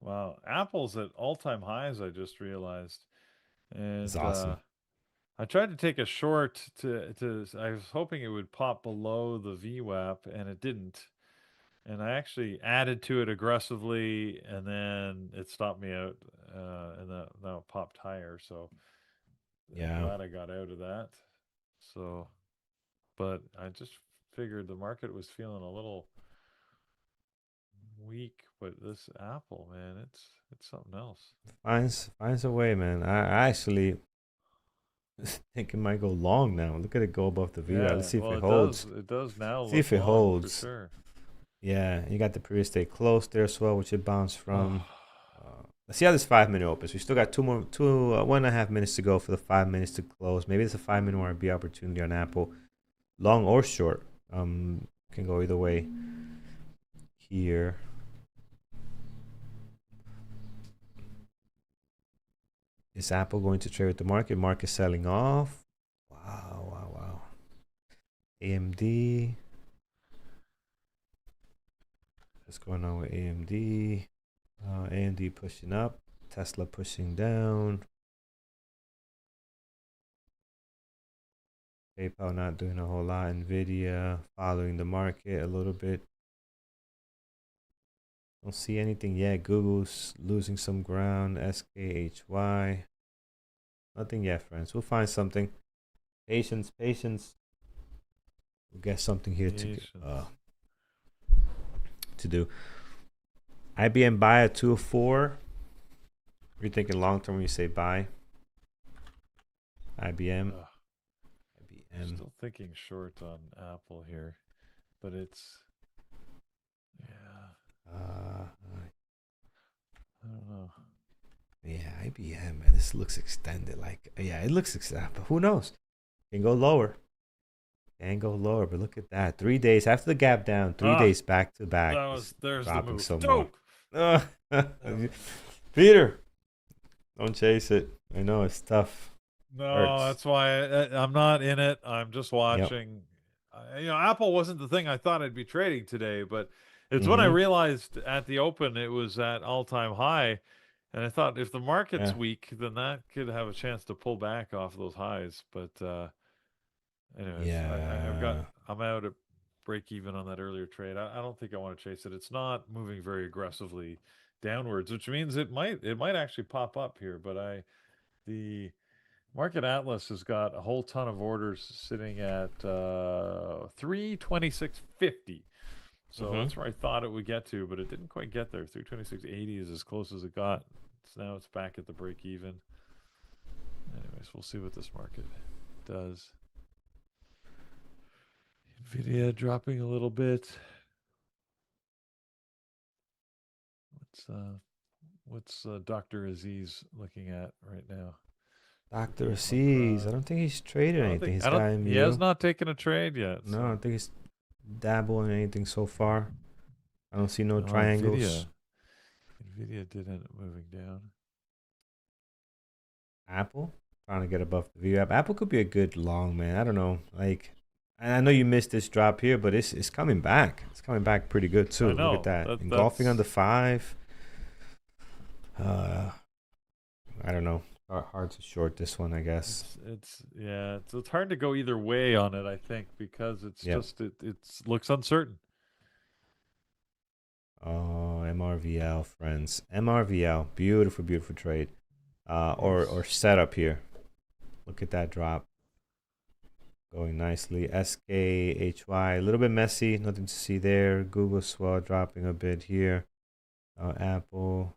Wow, Apple's at all-time highs. I just realized, and It's awesome. I tried to take a short to. I was hoping it would pop below the VWAP, and it didn't. And I actually added to it aggressively, and then it stopped me out, and now it popped higher. So I'm Yeah. glad I got out of that. So, but I just figured the market was feeling a little weak, but this Apple, man, it's something else. Finds a way, man. I actually think it might go long now. Look at it go above the VWAP. Let's Yeah, see if well, it it does. holds. It does now See if look it long for holds. sure. Yeah, you got the previous day close there as well, which it bounced from. Let's see how this 5 minute opens. We still got 1.5 minutes to go for the 5 minutes to close. Maybe it's a 5 minute RB opportunity on Apple, long or short. Can go either way here. Is Apple going to trade with the market? Market selling off. Wow. AMD. What's going on with AMD? AMD pushing up. Tesla pushing down. PayPal not doing a whole lot. NVDA following the market a little bit. Don't see anything yet. Google's losing some ground. SKHY. Nothing yet, friends. We'll find something. Patience. We'll get something here to do. IBM buy at 204. You're thinking long term when you say buy. IBM. I'm still thinking short on Apple here, but it's I don't know. Yeah, IBM, man. This looks extended. Like, yeah, it looks extended. But who knows? Can go lower. But look at that. 3 days after the gap down. 3 days back to back. There's the move. Some Dope. more. Peter, don't chase it. I know it's tough. No, Hurts. that's why I'm not in it. I'm just watching. Apple wasn't the thing I thought I'd be trading today, but it's when I realized at the open it was at all-time high, and I thought if the market's weak, then that could have a chance to pull back off those highs. But anyways, I'm out at break even on that earlier trade. I don't think I want to chase it. It's not moving very aggressively downwards, which means it might actually pop up here. But the Market Atlas has got a whole ton of orders sitting at 326.50. So that's where I thought it would get to, but it didn't quite get there. 326.80 is as close as it got. So now it's back at the break even. Anyways, we'll see what this market does. NVIDIA dropping a little bit. What's Dr. Aziz looking at right now? Dr. Aziz. I don't think he's traded anything. He has not taken a trade yet. No, I don't think he's dabbled in anything so far. I don't see no triangles. NVIDIA did end up moving down. Apple trying to get above the VWAP. Apple could be a good long, man. I don't know. Like, and I know you missed this drop here, but it's coming back. It's coming back pretty good too. I Look at know that. that's Engulfing on the 5. I don't know. Hard to short this one, I guess. it's hard to go either way on it. I think because it's Yep. just it looks uncertain. Oh, MRVL, friends. MRVL. Beautiful, beautiful trade. Or setup here. Look at that drop. Going nicely. SKHY. A little bit messy. Nothing to see there. Google swell dropping a bit here. Apple.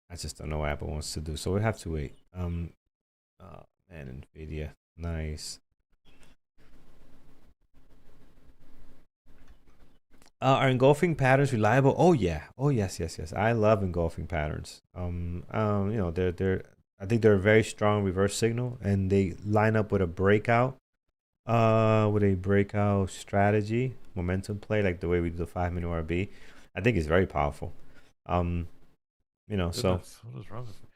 I just don't know what Apple wants to do. So we have to wait. Man, NVDA. Nice. Are engulfing patterns reliable? Oh yeah. Oh yes, yes, yes. I love engulfing patterns. You know, they're I think they're a very strong reverse signal, and they line up with a breakout. With a breakout strategy, momentum play, like the way we do the 5-minute RB. I think it's very powerful. You know, so. What is wrong with me?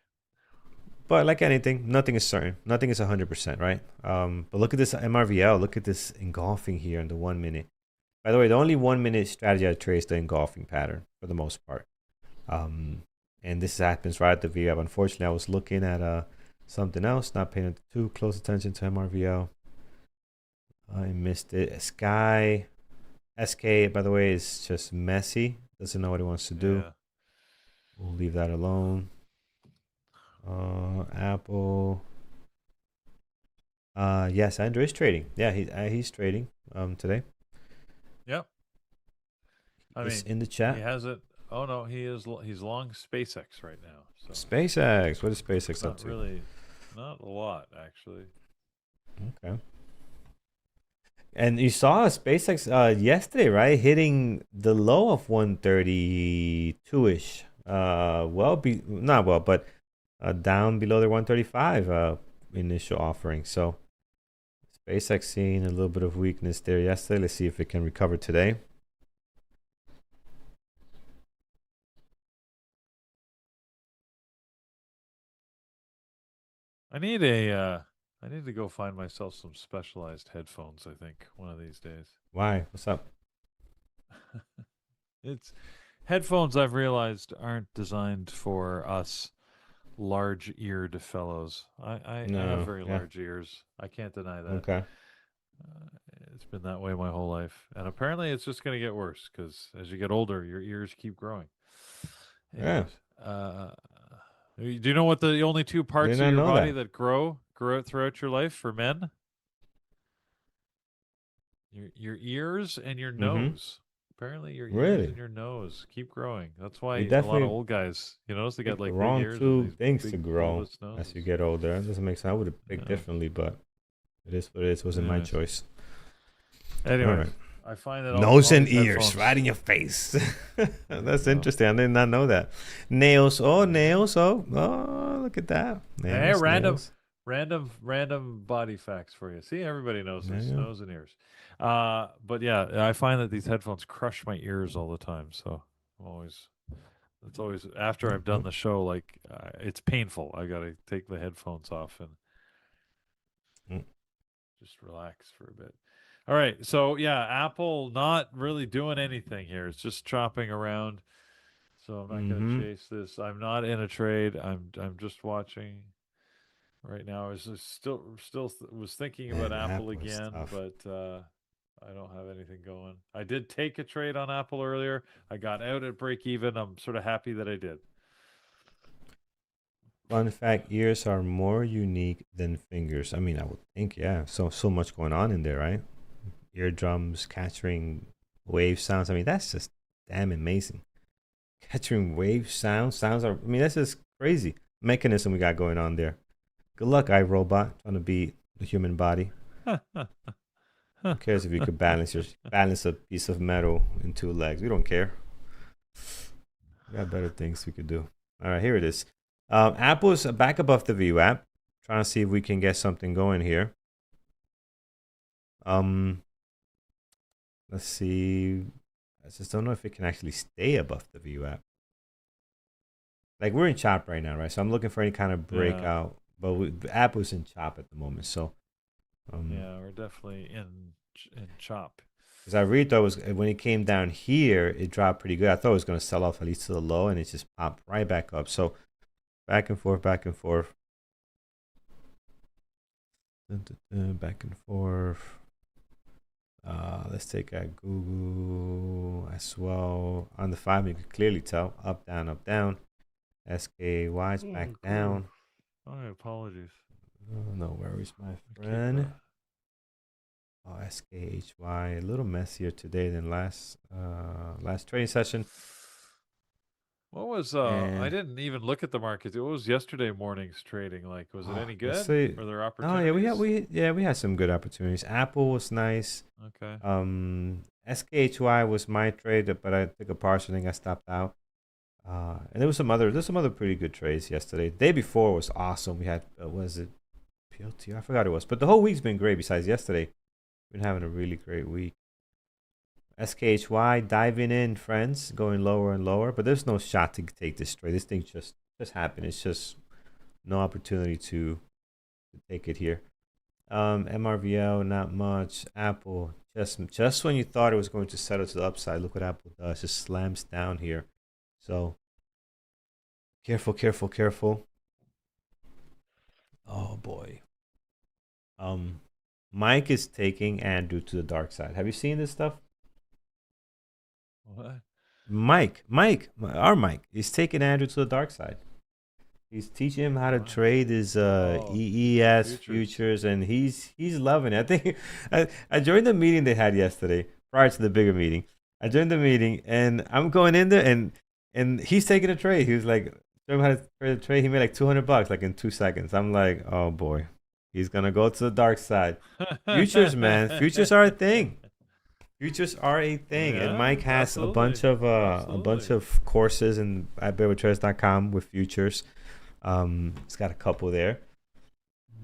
But like anything, nothing is certain. Nothing is 100%, right? But look at this MRVL. Look at this engulfing here in the 1 minute. By the way, the only 1 minute strategy I trade is the engulfing pattern for the most part. And this happens right at the VWAP. Unfortunately, I was looking at something else, not paying too close attention to MRVL. I missed it. SKY, by the way, is just messy. Doesn't know what he wants to do. Yeah. We'll leave that alone. Apple. Yes, Andrew is trading. Yeah, he's trading today. Yep. I It's mean, in the chat. he has it. Oh no, he's long SpaceX right now. So SpaceX. What is SpaceX up not to? really, not a lot actually. Okay. And you saw SpaceX yesterday, right? Hitting the low of 132-ish. Not well, but down below the 135 initial offering. So SpaceX seeing a little bit of weakness there yesterday. Let's see if it can recover today. I need to go find myself some specialized headphones, I think, one of these days. Why? What's up? It's headphones I've realized aren't designed for us large-eared fellows. I have very large ears. I can't deny that. Okay. It's been that way my whole life. And apparently it's just going to get worse because as you get older, your ears keep growing. Yeah. Do you know what the only two parts Did of not your know body that. that grow throughout your life for men? Your ears and your nose. Apparently your ears Really? and your nose keep growing. That's why You a lot of definitely old guys, you notice they pick got the like big wrong ears and two these things big to grow bulbous as you noses. get older. That doesn't make sense. I would have picked Yeah. differently, but it is what it is. Wasn't my Anyways. choice. Anyways, All right. I find that Nose all and these ears headphones- right in your face. That's Yeah. interesting. I did not know that. Nails. Oh, nails. Oh, look at that. Hey, Nails, nails. random body facts for you. See, everybody knows this, Yeah. nose and ears. But yeah, I find that these headphones crush my ears all the time. So it's always after I've done the show, like it's painful. I gotta take the headphones off and just relax for a bit. All right, so yeah, Apple not really doing anything here. It's just chopping around. So I'm not going to chase this. I'm not in a trade. I'm just watching. Right now, I was still was thinking about Apple again, but I don't have anything going. I did take a trade on Apple earlier. I got out at break even. I'm sort of happy that I did. Fun fact: ears are more unique than fingers. I mean, I would think, yeah. So much going on in there, right? Eardrums capturing wave sounds. I mean, that's just damn amazing. Capturing wave sounds are. I mean, that's just crazy mechanism we got going on there. Good luck, iRobot, trying to beat the human body. Who cares if you could balance a piece of metal in 2 legs? We don't care. We got better things we could do. All right, here it is. Apple's back above the VWAP. Trying to see if we can get something going here. Let's see. I just don't know if it can actually stay above the VWAP. Like we're in chop right now, right? So I'm looking for any kind of Yeah. breakout, but Apple's in chop at the moment. So Yeah, we're definitely in chop. because I really thought it was when it came down here, it dropped pretty good. I thought it was going to sell off at least to the low, and it just popped right back up. So back and forth, back and forth, back and forth. Let's take a Google as well. On the 5, you can clearly tell up, down, up, down. SKY is back Oh, cool. down. My apologies. Oh, no worries, my I keep friend. Oh, SKHY, a little messier today than last trading session. What was I And didn't even look at the market. What was yesterday morning's trading like? Was it any good? yesterday, Were there oh yeah, opportunities? we had some good opportunities. Apple was nice. Okay. SKHY was my trade, but I took a partial and I stopped out. And there's some other pretty good trades yesterday. Day before was awesome. We had was it PLTR? I forgot it was, but the whole week's been great. Besides yesterday, we've been having a really great week. SKHY diving in, friends, going lower and lower, but there's no shot to take this trade. This thing just happened. It's just no opportunity to take it here. MRVL, not much. Apple, just when you thought it was going to settle to the upside, look what Apple does. Just slams down here. So careful, careful, careful. Oh boy. Mike is taking Andrew to the dark side. Have you seen this stuff? What? Our Mike is taking Andrew to the dark side. He's teaching him how to What? trade his Oh, EES futures, and he's loving it. I think I joined the meeting they had yesterday prior to the bigger meeting. I joined the meeting, and I'm going in there, and he's taking a trade. He was like, showing him how to trade a trade. He made like $200 like in 2 seconds. I'm like, oh boy, he's gonna go to the dark side. Futures, man, futures are a thing. Futures are a thing, and Yeah, Mike has absolutely. a bunch Absolutely. of courses and at bearwithtraders.com with futures. It's got a couple there,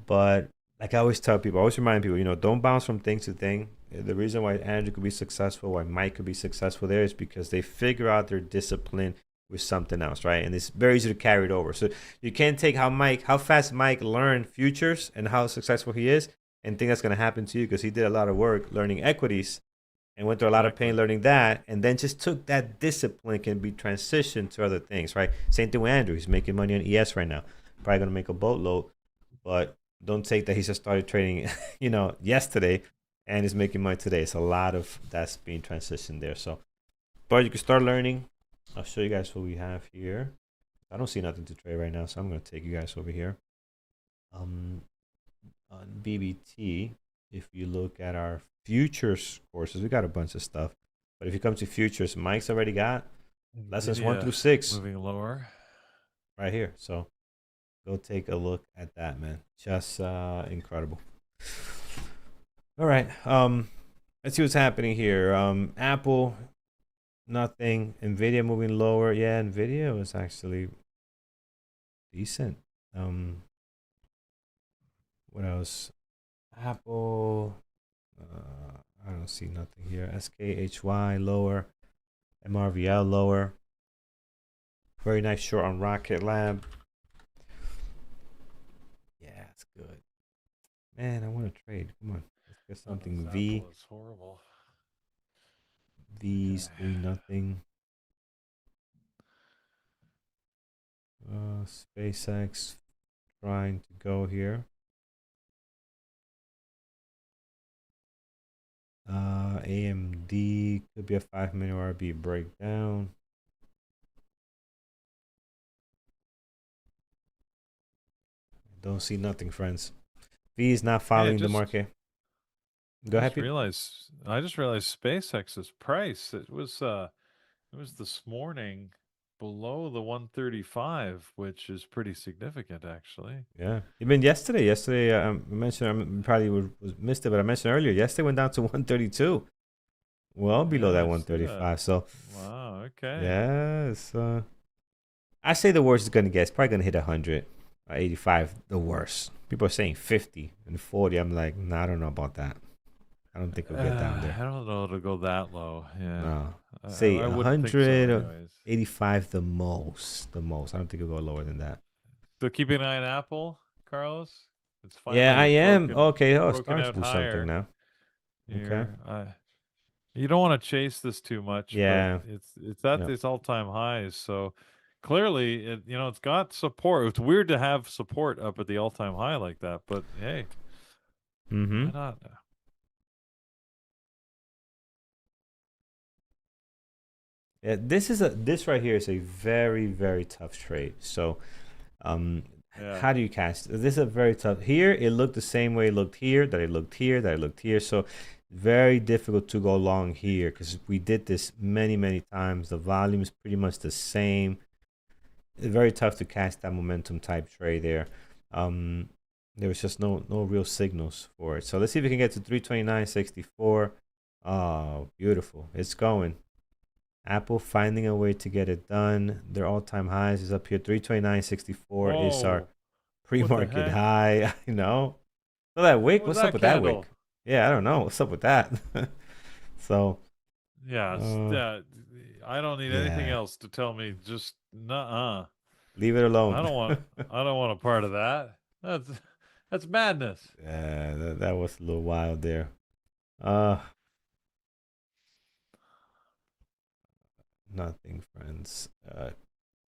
but like I always tell people, I always remind people, don't bounce from thing to thing. The reason why Andrew could be successful, why Mike could be successful there, is because they figure out their discipline with something else, right? And it's very easy to carry it over. So you can't take how fast Mike learned futures and how successful he is, and think that's going to happen to you because he did a lot of work learning equities and went through a lot of pain Exactly. learning that, and then just took that discipline can be transitioned to other things, right? Same thing with Andrew. He's making money on ES right now. Probably gonna make a boatload, but don't take that he just started trading, yesterday, and is making money today. It's a lot of that's being transitioned there. So, but you can start learning. I'll show you guys what we have here. I don't see nothing to trade right now, so I'm gonna take you guys over here. On BBT, if you look at our futures courses, we got a bunch of stuff. But if you come to futures, Mike's already got lessons 1 NVIDIA through 6 moving lower. right here. So go take a look at that, man. Just incredible. All right. Let's see what's happening here. Apple, nothing. NVIDIA moving lower. Yeah, NVIDIA was actually decent. What else? Apple. I don't see nothing here. SKHY lower. MRVL lower. Very nice short on Rocket Lab. Yeah, it's good. Man, I want to trade. Come on. Let's get Oh, this something V. Apple is horrible. V's Okay. doing nothing. SpaceX trying to go here. AMD could be a 5-minute RB breakdown. Don't see nothing, friends. V is not Yeah, following the market. Go ahead, Pete. I just realized SpaceX's price. It was this morning below the 135, which is pretty significant actually. Yeah, even yesterday. Yesterday, I mentioned probably missed it, but I mentioned earlier. Yesterday went down to 132, well below Yeah, that I see that. 135. So Wow, okay. yeah, I say the worst is gonna get. It's probably gonna hit 100, 85. The worst. People are saying 50 and 40. I'm like, nah, I don't know about that. I don't think it'll get down there. I don't know it'll go that low. Yeah, No. I, Say I wouldn't think so. 185 the most. The most. I don't think it'll go lower than that. So keeping an eye on Apple, Carlos. It's Yeah, I finally am. Okay. Oh, it's broken starting to out do something higher. now. Okay. You don't want to chase this too much, but Yeah. it's at Yep. these all-time highs. So clearly, it's got support. It's weird to have support up at the all-time high like that, but hey, Mm-hmm. why not? Yeah, this right here is a very, very tough trade. So um Yeah. how do you cast this? Is a very tough here. It looked the same way it looked here, that it looked here, that it looked here. So very difficult to go long here because we did this many, many times. The volume is pretty much the same. It's very tough to cast that momentum type trade there. There was just no real signals for it. So let's see if we can get to 329.64. Oh, beautiful. It's going. Apple finding a way to get it done. Their all-time highs is up here. 329.64 is our Whoa, what the pre-market heck? high. I know. So that wick, What was what's up that with that candle? wick? Yeah, I don't know. What's up with that? So, Yeah, uh, I don't need anything yeah, else to tell me. Just nuh-uh. leave it alone. I don't want a part of that. That's madness. Yeah, that was a little wild there. Uh, Nothing, friends.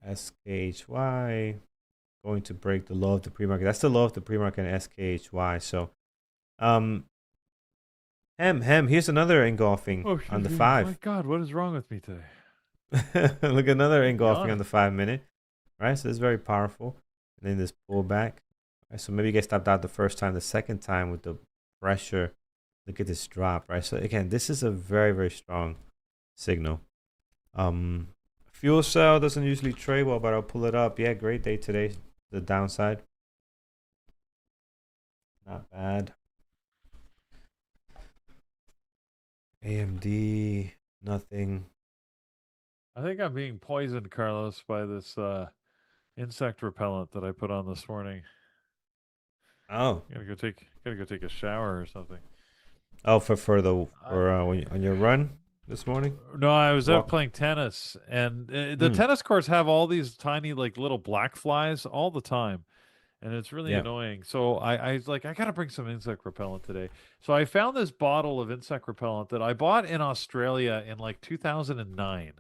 SKHY going to break the low of the pre-market. That's the low of the pre-market in SKHY. So, um, here's another engulfing Oh, on the my 5. God, what is wrong with me today? Look, another Keep me engulfing on honest. the 5-minute. Right, so it's very powerful. And then this pullback. Right, so maybe you get stopped out the first time, the second time with the pressure. Look at this drop, right? So again, this is a very, very strong signal. Fuel cell doesn't usually trade well, but I'll pull it up. Yeah, great day today. The downside. Not bad. AMD, nothing. I think I'm being poisoned, Carlos, by this insect repellent that I put on this morning. Oh. Gotta go take a shower or something. Oh, for I, on your run this morning? no, I was out Walk. playing tennis, and the Mm, tennis courts have all these tiny, like little black flies all the time, and it's really yeah. annoying. So I was like, I gotta bring some insect repellent today. So I found this bottle of insect repellent that I bought in Australia in like 2009.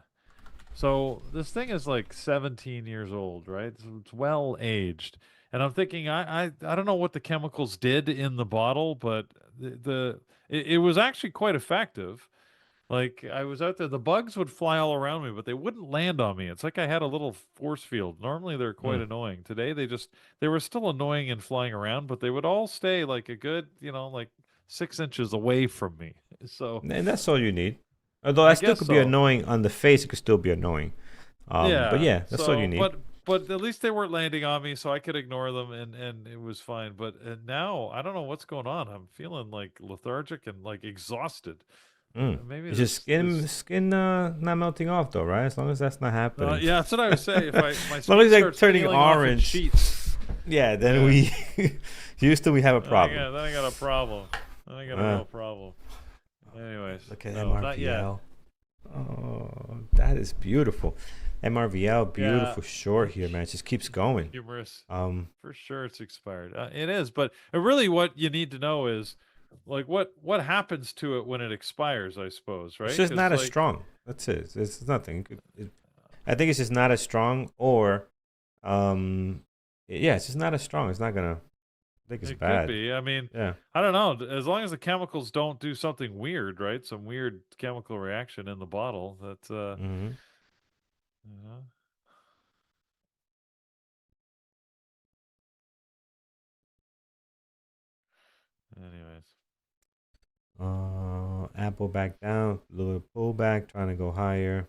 So this thing is like 17 years old, right? So it's well aged. And I'm thinking, I don't know what the chemicals did in the bottle, but it was actually quite effective. Like I was out there, the bugs would fly all around me, but they wouldn't land on me. It's like I had a little force field. Normally they're quite Mm. annoying. Today they were still annoying and flying around, but they would all stay like a good, like 6 inches away from me. So And that's all you need. Although I that still guess could be so. annoying on the face, it could still be annoying. But Yeah. yeah, that's all you So, need. but at least they weren't landing on me, so I could ignore them, and it was fine. But now I don't know what's going on. I'm feeling like lethargic and like exhausted. Mm. Maybe It's just this. skin not melting off though, right? As long as that's not happening. Yeah, that's what I would say. If my As long as skin it's like starts turning peeling off in orange, sheets, yeah, then yeah, we Houston, we have a problem. then I got a problem. Then I got a Uh, real problem. Anyways, Look at no, not yet. MRVL. Oh, that is beautiful. MRVL, Yeah, beautiful short here, man. It just keeps going. humorous. Um, For sure, it's expired. It is, but really, what you need to know is, like, what happens to it when it expires. I suppose, it's right? just Because not as strong. That's it. It's nothing. I think it's just not as strong, or yeah, it's just not as strong. It's not gonna. I think it's it could bad. be. I mean, Yeah. I don't know. As long as the chemicals don't do something weird, right? Some weird chemical reaction in the bottle. That Mm-hmm. you know. Anyways, Apple back down, a little pullback, trying to go higher.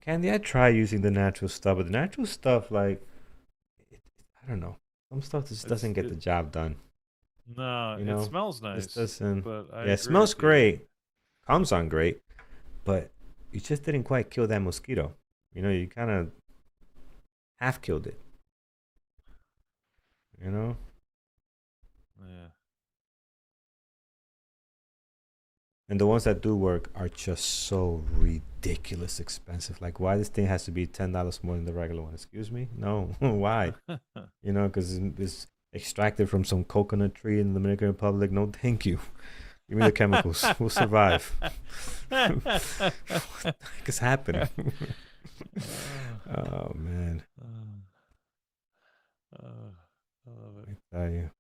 Candy, I try using the natural stuff, but the natural stuff, like, I don't know, some stuff just it's doesn't get the it. job done. No, You it know, smells just nice, doesn't. but I Yeah, it agree smells with you. great, comes on great, but you just didn't quite kill that mosquito. You know, you kind of half killed it. You know, Yeah. And the ones that do work are just so ridiculous expensive. Like, why this thing has to be $10 more than the regular one? Excuse me? No, why? You know, because it's extracted from some coconut tree in the Dominican Republic. No, thank you. Give me the chemicals. We'll survive. What the heck is happening? Oh man, I love it. I tell you.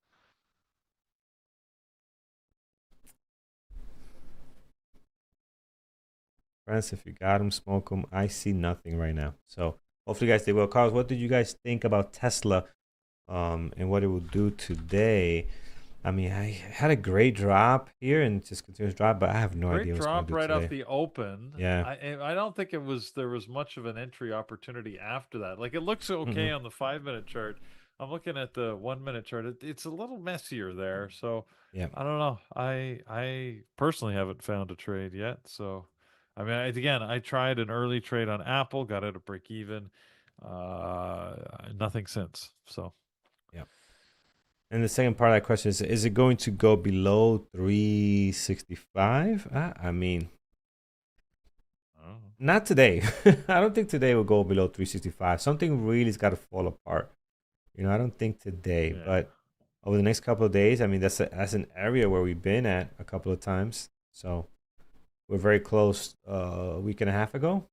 Friends, if you got them, smoke them. I see nothing right now. So hopefully, you guys did well. Carlos, what did you guys think about Tesla, and what it will do today? I mean, I had a great drop here and just continuous drop, but I have no Great idea what's going drop to do right off today. the open. Yeah. I don't think there was much of an entry opportunity after that. Like, it looks okay on the 5-minute chart. I'm looking at the 1-minute chart. It's a little messier there. So Yeah. I don't know. I personally haven't found a trade yet. So I mean, again, I tried an early trade on Apple, got it at break even. Nothing since. So Yeah. And the second part of that question is it going to go below 365? I mean, I don't know. not today. I don't think today will go below 365. Something really's got to fall apart. You know, I don't think today, Yeah. but over the next couple of days, I mean, that's an area where we've been at a couple of times. So we're very close a week and a half ago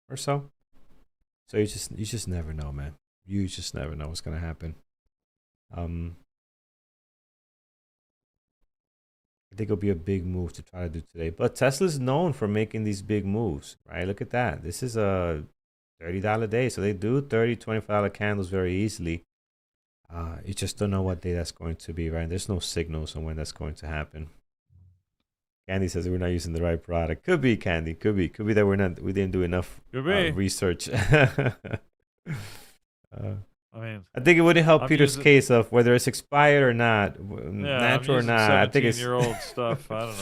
or so. So you just never know, man. You just never know what's gonna happen. I think it'll be a big move to try to do today. But Tesla's known for making these big moves, right? Look at that. This is a $30 day. So they do $30, $25 candles very easily. You just don't know what day that's going to be, right? There's no signals on when that's going to happen. Candy says we're not using the right product. Could be, Candy. Could be that we didn't do enough research. I mean, I think it wouldn't help I'm Peter's using- case of whether it's expired or not, yeah, natural or I'm using not. I think it's 17-year-old stuff. I don't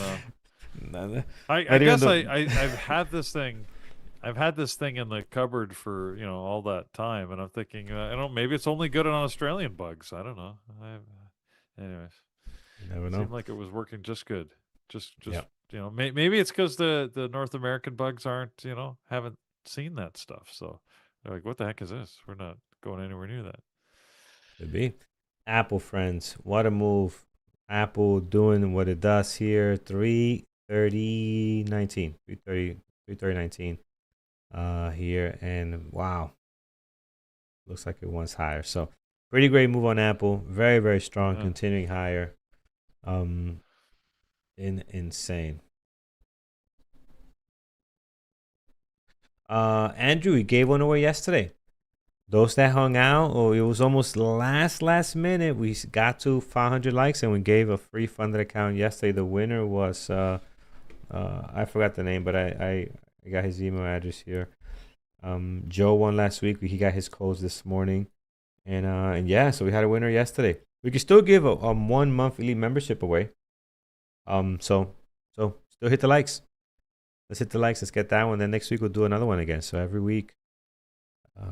know. I Not even guess the- I've had this thing. I've had this thing in the cupboard for all that time, and I'm thinking, I don't. Maybe it's only good on Australian bugs. I don't know. Anyways, You never it know. seemed like it was working just good. Just Yeah. maybe it's because the North American bugs aren't haven't seen that stuff, so they're like, what the heck is this? We're not going anywhere near that. Could be. Apple friends, what a move. Apple doing what it does here. 330.19. 330.19 here. And wow. Looks like it wants higher. So pretty great move on Apple. Very, very strong. Yeah. Continuing higher. Insane. Andrew, we gave one away yesterday. Those that hung out, it was almost last minute. We got to 500 likes and we gave a free funded account yesterday. The winner was I forgot the name, but I got his email address here. Joe won last week. He got his codes this morning, and yeah, so we had a winner yesterday. We can still give a 1 month elite membership away. So still hit the likes. Let's hit the likes. Let's get that one. Then next week we'll do another one again. So every week.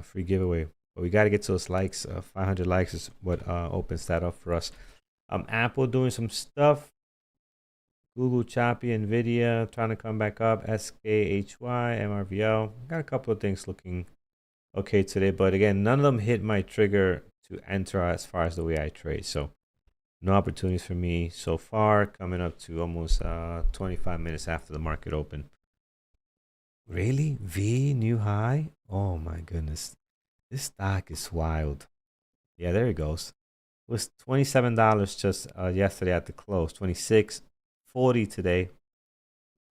Free giveaway, but we got to get to those likes. 500 likes is what opens that up for us. Apple doing some stuff. Google choppy, NVDA trying to come back up. SKHY, MRVL. Got a couple of things looking okay today, but again, none of them hit my trigger to enter as far as the way I trade. So no opportunities for me so far. Coming up to almost 25 minutes after the market open. Really? V new high? Oh my goodness. This stock is wild. Yeah, there it goes. It was $27 just yesterday at the close. $26.40 today.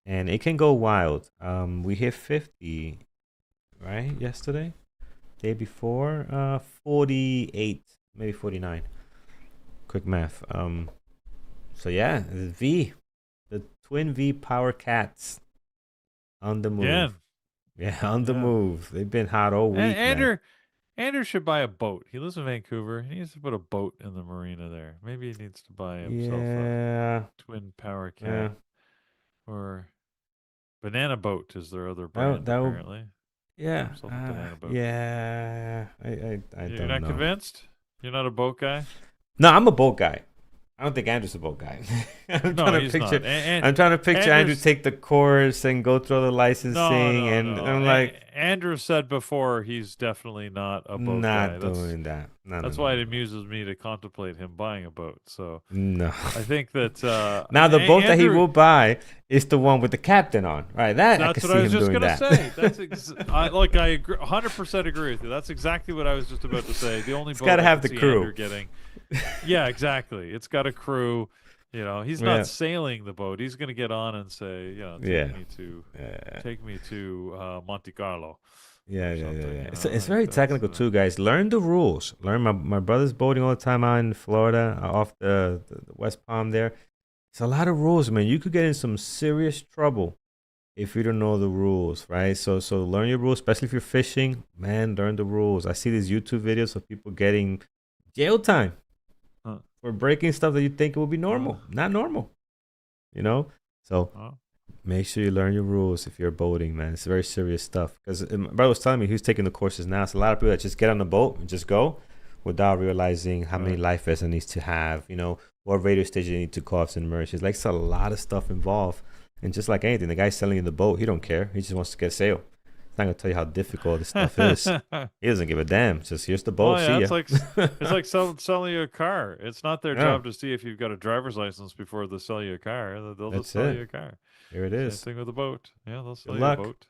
And it can go wild. We hit 50, right? Yesterday? Day before? 48, maybe 49. Quick math. So yeah, the V. The twin V power cats. On the move. Yeah, on the move. They've been hot all week. Andrew should buy a boat. He lives in Vancouver. He needs to put a boat in the marina there. Maybe he needs to buy himself a twin power cat. Or Banana Boat is their other brand, apparently. Yeah. Banana Boat. Yeah. I don't know. You're not convinced? You're not a boat guy? No, I'm a boat guy. I don't think Andrew's a boat guy. I'm No, trying to he's picture. not. And I'm trying to picture Andrew Andrew's take the course and go through all the no, licensing, no, and no. I'm like, Andrew said before he's definitely not a boat guy. not doing that. No, no, That's no, why no, it amuses me to contemplate him buying a boat. So no. I think that Now the boat that he Andrew. will buy is the one with the captain on, right? That I That's could what see I was him just doing gonna that. say. I agree, 100% agree with you. That's exactly what I was just about to say. The only It's boat got to I have can the see crew. Andrew getting. Yeah, exactly. It's got a crew. You know, he's Yeah, not sailing the boat. He's gonna get on and say, you know, yeah, yeah, take me to Monte Carlo yeah, or yeah, yeah, something. yeah. You It's know, it's like very that's. technical too, guys. Learn the rules. Learn. My brother's boating all the time out in Florida, off the West Palm there. It's a lot of rules, man. You could get in some serious trouble if you don't know the rules, right? So learn your rules, especially if you're fishing. Man, learn the rules. I see these YouTube videos of people getting jail time Huh, for breaking stuff that you think it would be uh, normal. Not normal, you know? So uh, make sure you learn your rules if you're boating, man. It's very serious stuff. Because my brother was telling me he's taking the courses now. It's a lot of people that just get on the boat and just go without realizing how many right. life vests it needs to have, what radio station you need to call if it's emergency. It's like it's a lot of stuff involved. And just like anything, the guy selling you the boat, he don't care. He just wants to get a sale. He's not gonna tell you how difficult this stuff is. He doesn't give a damn. Just here's the boat. Well, yeah, See ya. it's like selling you a car. It's not their Yeah, job to see if you've got a driver's license before they sell you a car. They'll just that's sell you it. a car. Here it Same is. thing with a boat. Yeah, they'll Good sell you a luck. boat.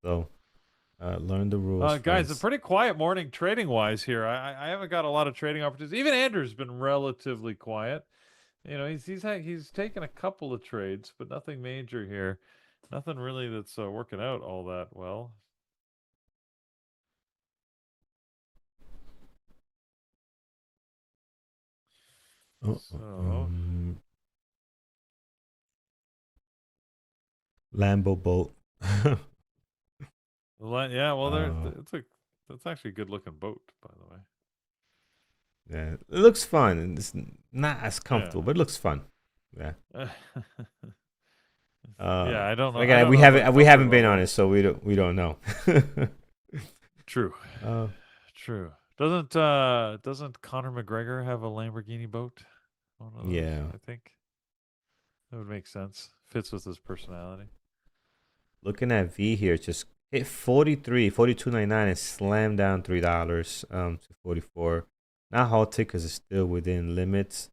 So learn the rules, Guys, a friends. pretty quiet morning trading wise here. I haven't got a lot of trading opportunities. Even Andrew's been relatively quiet. You know, he's taken a couple of trades, but nothing major here. Nothing really that's working out all that well. Oh, So, Lambo boat. yeah, well, uh, that's actually a good looking boat, by the way. yeah, it looks fun. And it's not as Yeah. comfortable, but it looks fun. Yeah. Yeah, I don't know. I Again, don't we know about haven't we comfort haven't been on level. it, so we don't know. True. uh, True. Doesn't Conor McGregor have a Lamborghini boat? One of those, yeah. I think. That would make sense. Fits with his personality. Looking at V here, just hit 42.99 and slammed down $3 to 44. Not halted because it's still within limits.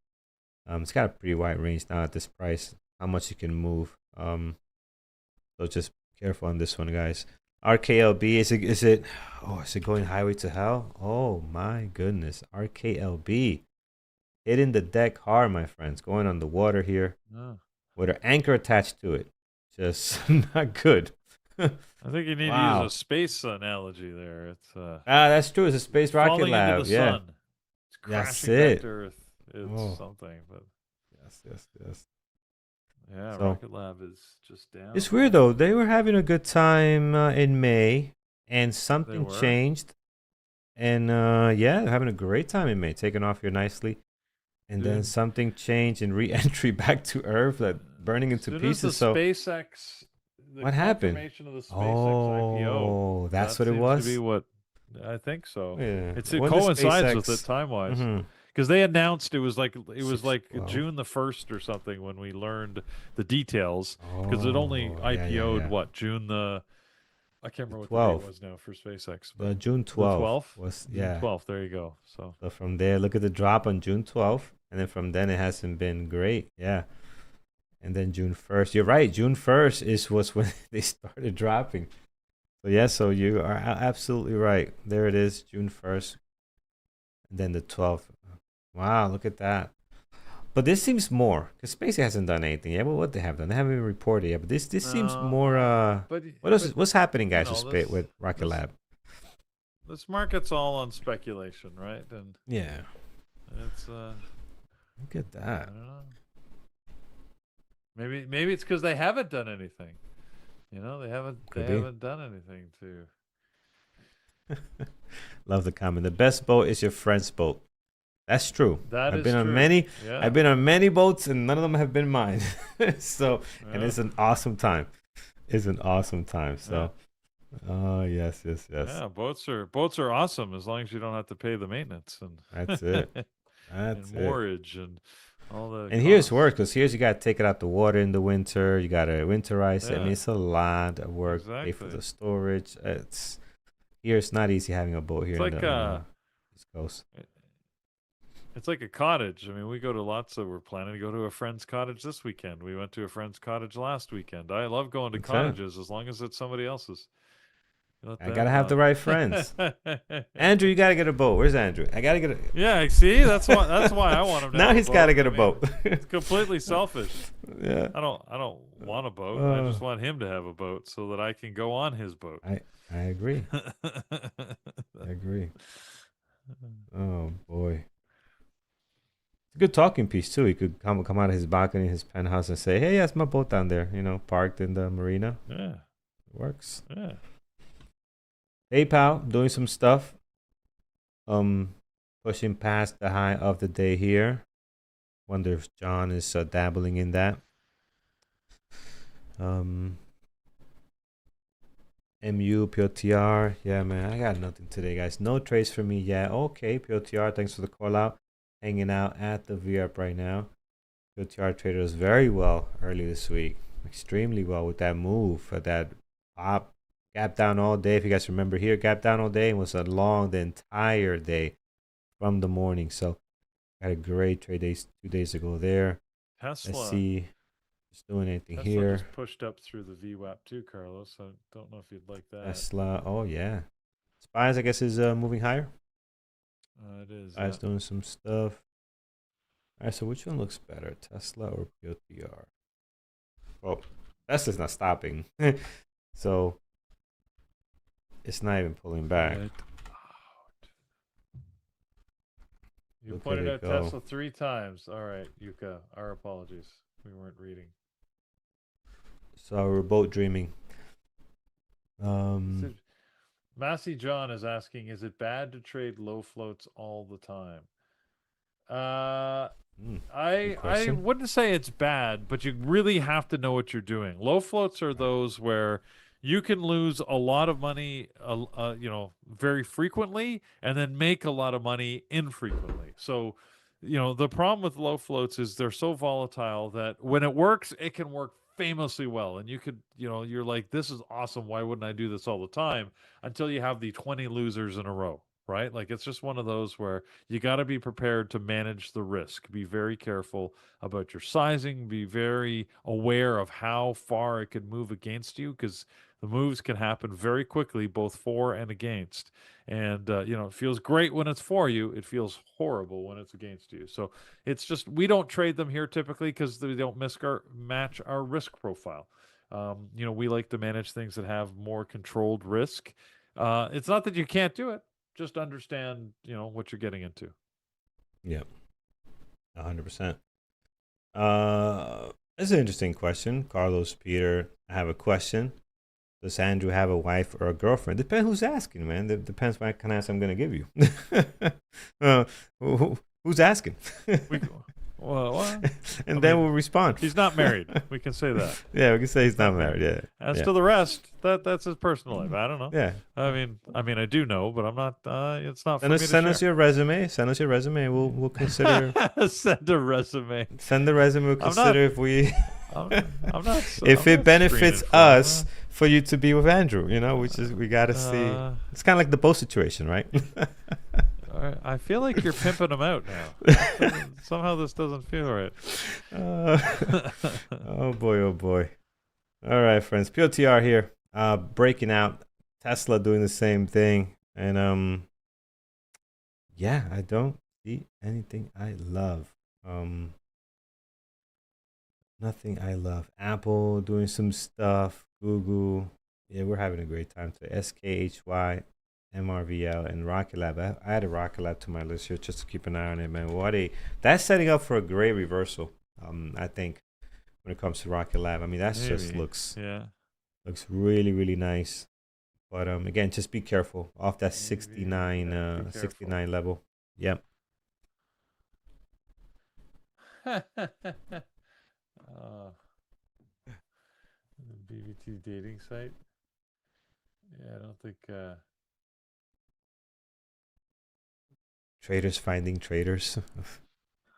It's got a pretty wide range now at this price. How much you can move. So just careful on this one, guys. RKLB, is it going highway to hell? Oh my goodness. RKLB hitting the deck hard, my friends. Going on the water here Oh. with an anchor attached to it. Just not good. I think you need to use Wow. a space analogy there. It's That's true. It's a space rocket falling into lab. the Yeah. sun. It's That's crashing back it. to Earth. It's Oh, something, but yes. yeah, So Rocket Lab is just down. it's weird though. They were having a good time in May, and They something were. changed. And yeah, they're having a great time in May, taking off here nicely. And then Dude, something changed in re-entry back to Earth, like burning as into soon as the pieces. So SpaceX, the what happened? confirmation of the SpaceX IPO, Oh, that's that what it seems to be was. what I think so. Yeah, It when the coincides with it SpaceX. time wise Mm-hmm. because they announced it was Six like twelve. June the 1st or something when we learned the details because it only Oh, IPO'd yeah. what June the I can't The remember what the date 12th. was now for SpaceX, but The June the 12th 12th, was, June yeah. 12th. There you go. So So from there, look at the drop on June 12th. And then from then, it hasn't been great. Yeah. And then June 1st. You're right. June 1st was when they started dropping. So, yeah, so you are absolutely right. There it is, June 1st. And then the 12th. Wow, look at that. But this seems more, because SpaceX hasn't done anything yet. Well, what they have done, they haven't even reported yet. But this seems more. but What else? but What's happening, you guys, know with Rocket this Lab? this market's all on speculation, right? And Yeah, it's look at I that. don't know. Maybe it's because they haven't done anything. You know, they Could be. haven't done anything to. Love the comment. The best boat is your friend's boat. That's true. That I've is been on true. many. Yeah. I've been on many boats, and none of them have been mine. So, and Yeah. it's an awesome time. It's an awesome time. Yeah. So, oh yes. Yeah, boats are awesome as long as you don't have to pay the maintenance and That's it. and That's it. mortgage and all the And here's costs. work because here's you got to take it out the water in the winter. You got to winterize it. I mean, Yeah, it's a lot of work. Pay for exactly. the storage. It's here. It's not easy having a boat It's here in like the East Coast. it's like a cottage. I mean, we go to lots of. We're planning to go to a friend's cottage this weekend. We went to a friend's cottage last weekend. I love going to That's it. cottages as long as it's somebody else's. Let I gotta them. have the right friends. Andrew, you gotta get a boat. Where's Andrew? I gotta get a. Yeah, see, that's why I want him to Now have a he's gotta boat. get I a mean, boat. it's completely selfish. Yeah. I don't want a boat. I Uh, just want him to have a boat so that I can go on his boat. I agree. I agree. Oh boy. It's a good talking piece too. He could come out of his balcony, his penthouse, and say, "Hey, that's my boat down there. You know, parked in the marina. Yeah, It works." yeah. PayPal doing some stuff. Pushing past the high of the day here. Wonder if John is dabbling in that. MU PLTR. Yeah, man, I got nothing today, guys. No trades for me yet. Okay, PLTR. Thanks for the call out. Hanging out at the VRP right now. PLTR traded very well early this week. Extremely well with that move for that pop. Gap down all day. If you guys remember here, gap down all day and was along the entire day from the morning. So got a great trade 2 days ago there. Tesla. Let's see. Just doing anything Tesla here. just pushed up through the VWAP too, Carlos. I don't know if you'd like that. Tesla. Oh yeah. Spies, I guess, is moving higher. It is. Spies doing some stuff. All right. So which one looks better, Tesla or PLTR? Well, Tesla's not stopping, so it's not even pulling back. You Look pointed at out it go. Tesla 3 times. All right, Yuka. Our apologies. We weren't reading. So we're both dreaming. Massey John is asking, is it bad to trade low floats all the time? I wouldn't say it's bad, but you really have to know what you're doing. Low floats are those where you can lose a lot of money, very frequently, and then make a lot of money infrequently. So, the problem with low floats is they're so volatile that when it works, it can work famously well. And you could, you're like, this is awesome. Why wouldn't I do this all the time? Until you have the 20 losers in a row, right? Like it's just one of those where you got to be prepared to manage the risk. Be very careful about your sizing. Be very aware of how far it could move against you because the moves can happen very quickly, both for and against. And, it feels great when it's for you. It feels horrible when it's against you. So it's just, we don't trade them here typically because they don't match our risk profile. We like to manage things that have more controlled risk. It's not that you can't do it. Just understand, what you're getting into. Yeah, 100%. That's an interesting question, Carlos. Peter, I have a question. Does Andrew have a wife or a girlfriend? Depends who's asking, man. Depends what kind of answer I'm gonna give you. Who's asking? And then we'll respond. He's not married. We can say that. Yeah, we can say he's not married. Yeah. As to the rest, that's his personal life. I don't know. Yeah. I mean, I do know, but I'm not. It's not. Send us your resume. Send us your resume. We'll consider. Send a resume. Send the resume. We'll consider if we. I'm not. If it benefits us for you to be with Andrew, which is we gotta see. It's kind of like the boat situation, right? I feel like you're pimping them out now. Somehow this doesn't feel right. Oh boy. All right, friends. PLTR here. Breaking out. Tesla doing the same thing. And I don't see anything I love. Nothing I love. Apple doing some stuff. Google. Yeah, we're having a great time today. SKHY. MRVL and Rocket Lab. I added Rocket Lab to my list here just to keep an eye on it, man. That's setting up for a great reversal. I think when it comes to Rocket Lab, I mean just looks really really nice. But again, just be careful off that 69 69 level. Yep. BBT dating site. Yeah, I don't think. Traders finding traders.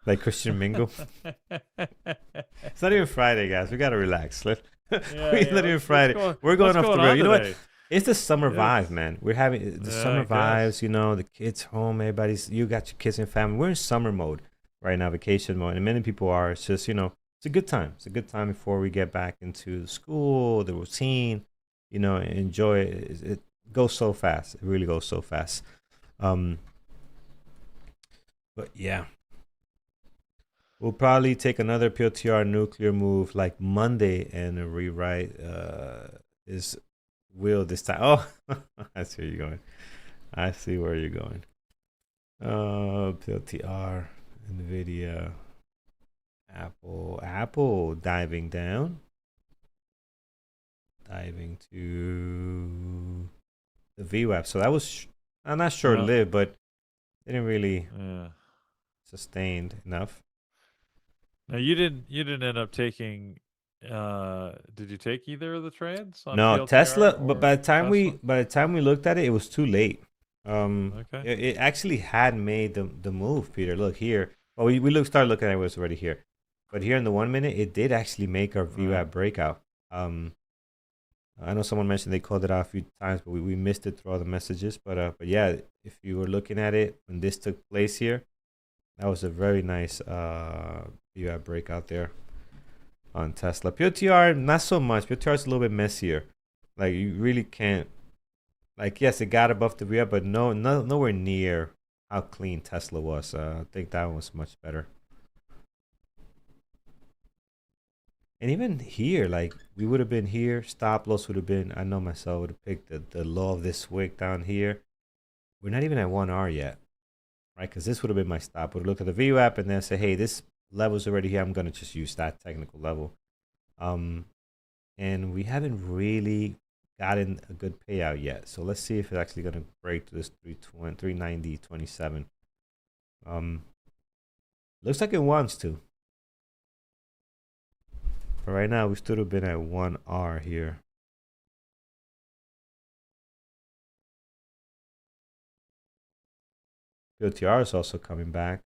like Christian Mingle. It's not even Friday, guys. We gotta relax. Yeah, It's yeah. not even Friday. We're going What's off the going rail. on You know what? today? It's the summer vibe, It's man. We're having the yeah, I summer guess. vibes. You know, the kids home. Everybody's. You got your kids and family. We're in summer mode right now, vacation mode, and many people are. It's just it's a good time. It's a good time before we get back into school, the routine. Enjoy it. It goes so fast. It really goes so fast. Um, but yeah, we'll probably take another PLTR nuclear move like Monday and rewrite his will this time. Oh, I see where you're going. I see where you're going. PLTR, NVDA, Apple diving down, diving to the VWAP. So that was, I'm not sure Yeah, lived, but didn't really yeah. sustained enough. Now you didn't end up taking. Did you take either of the trades on No, PLTR Tesla. But or Tesla? by the time we looked at it, it was too late. Okay. It actually had made the move, Peter. Look here. Well, started looking at it, it was already here, but here in the 1 minute, it did actually make our Right. VWAP breakout. I know someone mentioned they called it out a few times, but we missed it through all the messages. But yeah, if you were looking at it when this took place here, that was a very nice VWAP breakout there on Tesla. PLTR, not so much. PLTR is a little bit messier. Like you really can't. Like yes, it got above the VWAP, but nowhere near how clean Tesla was. I think that one was much better. And even here, like we would have been here, stop loss would have been. I know myself would have picked the low of this wick down here. We're not even at 1R yet, right? Because this would have been my stop. Would look at the VWAP and then say, hey, this level's already here. I'm gonna just use that technical level. And we haven't really gotten a good payout yet. So let's see if it's actually gonna break to this 390.27. Looks like it wants to. But right now, we still have been at 1R here. PLTR is also coming back.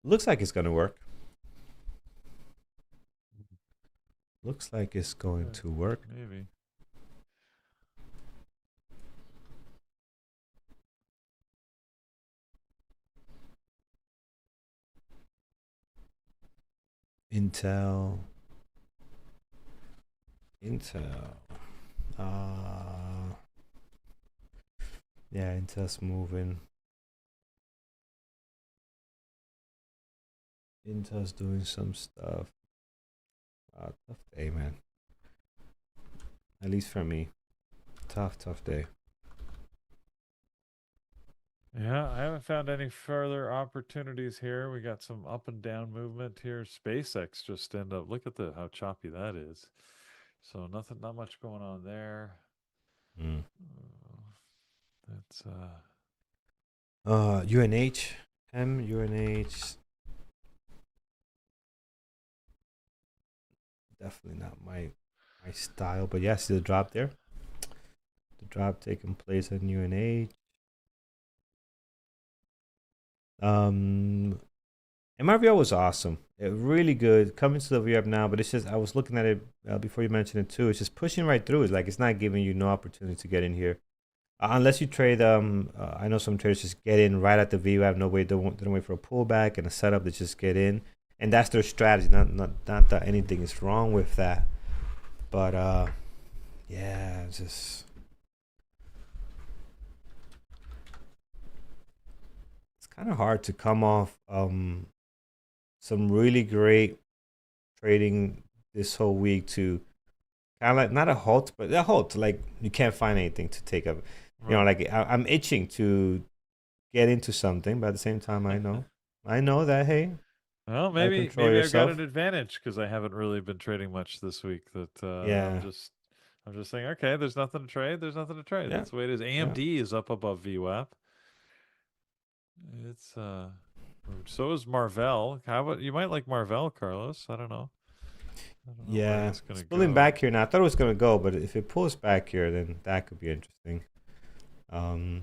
Looks like it's going to work. Looks like it's going to work. Maybe. Intel. Yeah, Intel's moving. Intel's doing some stuff. Tough day, man. At least for me. Tough day. Yeah, I haven't found any further opportunities here. We got some up and down movement here. SpaceX just end up. Look at how choppy that is. So not much going on there. Mm. That's UNH. UNH. Definitely not my style, but yes, the drop there. The drop taking place at UNH. MRVL was awesome. Really good. Coming to the VRAP now, but it's just I was looking at it before you mentioned it too. It's just pushing right through. It's like it's not giving you no opportunity to get in here, unless you trade. I know some traders just get in right at the VWAP. No way, don't wait for a pullback and a setup. They just get in, and that's their strategy. Not that anything is wrong with that, but yeah, it's just. It's kind of hard to come off some really great trading this whole week to kind of like not a halt, but a halt. Like you can't find anything to take up. Like I'm itching to get into something, but at the same time, I know that hey, well, gotta maybe control I've got an yourself. advantage because I haven't really been trading much this week. That Yeah, I'm just saying, okay, there's nothing to trade. There's nothing to trade. yeah, That's the way it is. yeah. AMD is up above VWAP. It's so is Marvell. How about you might like Marvell, Carlos? I don't know. I don't know where Yeah, it's it's gonna pulling go. back here now. I thought it was gonna go, but if it pulls back here, then that could be interesting. Because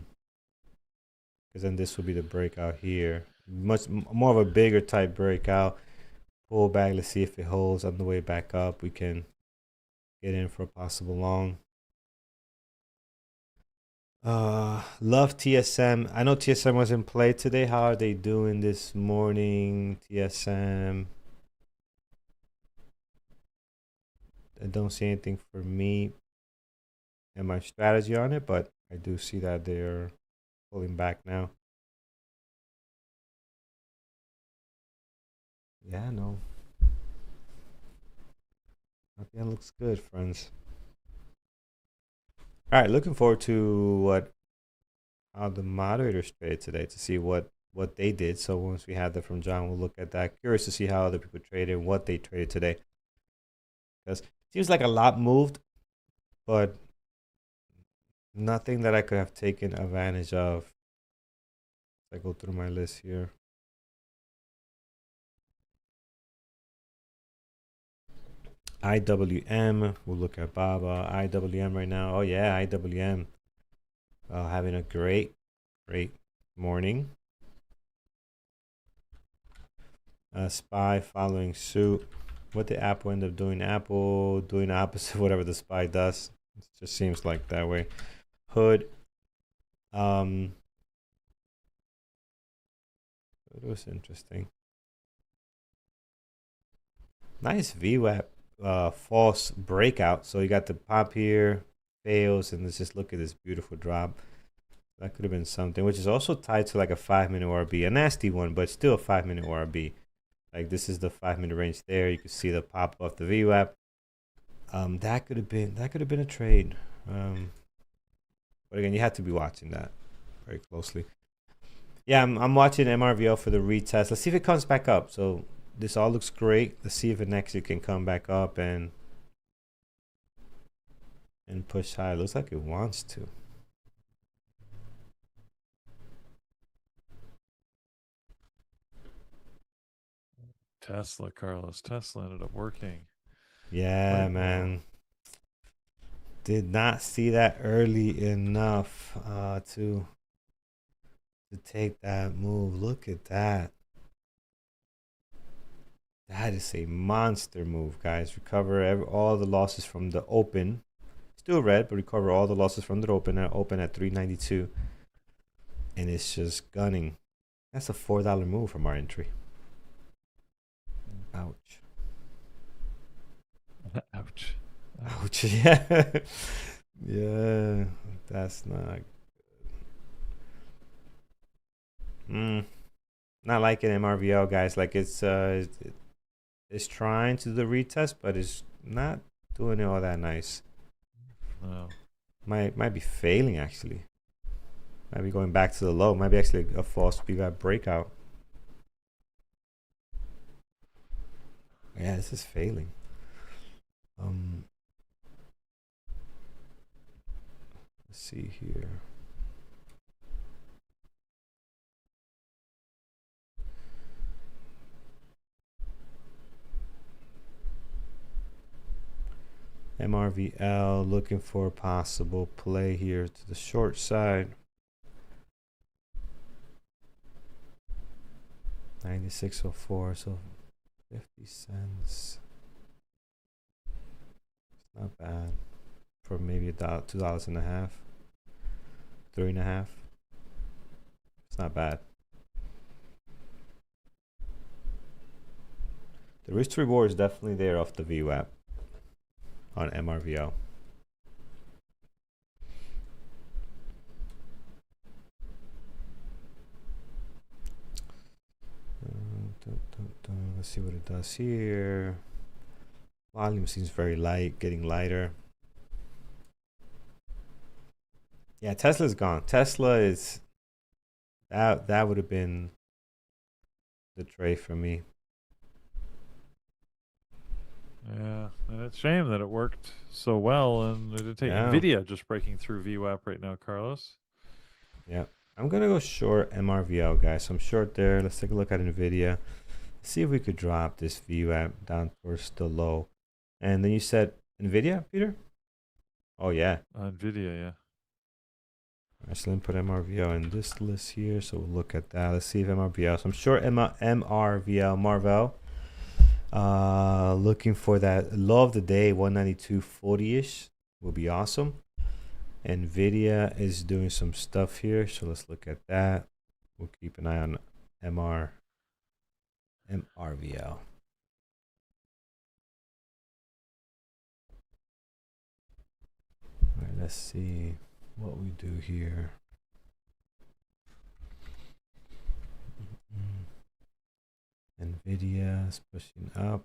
then this will be the breakout here. Much more of a bigger type breakout. Pull back. Let's see if it holds on the way back up. We can get in for a possible long. Love TSM. I know TSM was in play today. How are they doing this morning? TSM. I don't see anything for me and my strategy on it, but I do see that they're pulling back now. Yeah, no. That looks good, friends. All right, looking forward to how the moderators traded today to see what they did. So once we have that from John, we'll look at that. Curious to see how other people traded, what they traded today. Because it seems like a lot moved, but nothing that I could have taken advantage of. I go through my list here. IWM, we'll look at Baba. IWM right now. Oh yeah, IWM. Having a great morning. SPY following suit. What did Apple end up doing? Apple doing the opposite of whatever the SPY does. It just seems like that way. Hood. It was interesting. Nice VWAP false breakout. So you got the pop here, fails, and let's just look at this beautiful drop. That could have been something, which is also tied to like a 5-minute ORB, a nasty one, but still a 5-minute ORB. Like this is the 5-minute range there. You can see the pop off the VWAP. That could have been a trade. But again, you have to be watching that very closely. Yeah, I'm watching MRVL for the retest. Let's see if it comes back up. So this all looks great. Let's see if it next year can come back up and push high. It looks like it wants to. Tesla, Carlos. Tesla ended up working. Yeah, man. Did not see that early enough to take that move. Look at that. That is a monster move, guys. Recover all the losses from the open. Still red, but recover all the losses from the open at 392. And it's just gunning. That's a $4 move from our entry. Ouch. Ouch. Ouch. Yeah. Yeah. That's not good. Not liking MRVL, guys. Like it's trying to do the retest, but it's not doing it all that nice. No. Might be failing actually. Might be going back to the low. Might be actually a false VWAP breakout. Yeah, this is failing. Let's see here. MRVL looking for a possible play here to the short side. 96.04, so 50 cents. It's not bad for maybe $2.50, $3.50. It's not bad. The risk to reward is definitely there off the VWAP on MRVL. Let's see what it does here. Volume seems very light, getting lighter. Yeah, Tesla's gone. Tesla is that would have been the trade for me. Yeah, and it's a shame that it worked so well, and it did take NVIDIA just breaking through VWAP right now, Carlos. Yeah, I'm gonna go short MRVL, guys. So I'm short there. Let's take a look at NVIDIA. See if we could drop this VWAP down towards the low. And then you said NVIDIA, Peter? Oh, yeah. NVIDIA, yeah. All right, so let me put MRVL in this list here. So we'll look at that. Let's see if MRVL. So I'm sure MRVL, Marvell, looking for that low of the day, 192.40-ish will be awesome. NVIDIA is doing some stuff here. So let's look at that. We'll keep an eye on MRVL. All right, let's see what we do here. NVIDIA is pushing up.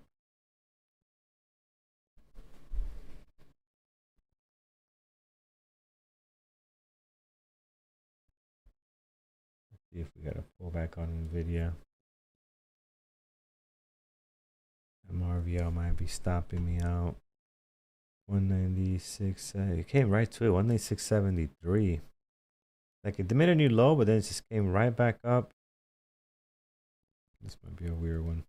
Let's see if we got a pullback on NVIDIA. MRVL might be stopping me out. 196. It came right to it. 196.73. Like it made a new low, but then it just came right back up. This might be a weird one.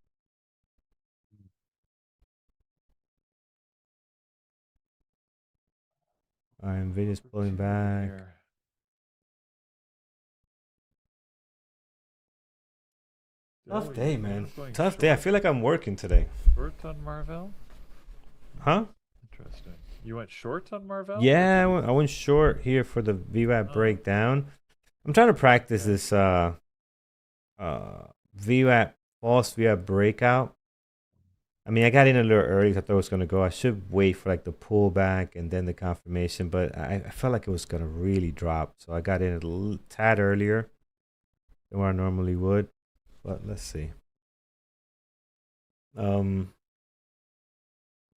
All right, NVIDIA's pulling back. Tough day, man. Tough day. I feel like I'm working today. Short on Marvell? Huh? Interesting. You went short on Marvell? Yeah, I went short here for the VWAP breakdown. I'm trying to practice this VWAP, false VWAP breakout. I mean, I got in a little early. I thought it was going to go. I should wait for like the pullback and then the confirmation, but I felt like it was going to really drop. So I got in a little tad earlier than where I normally would. But let's see.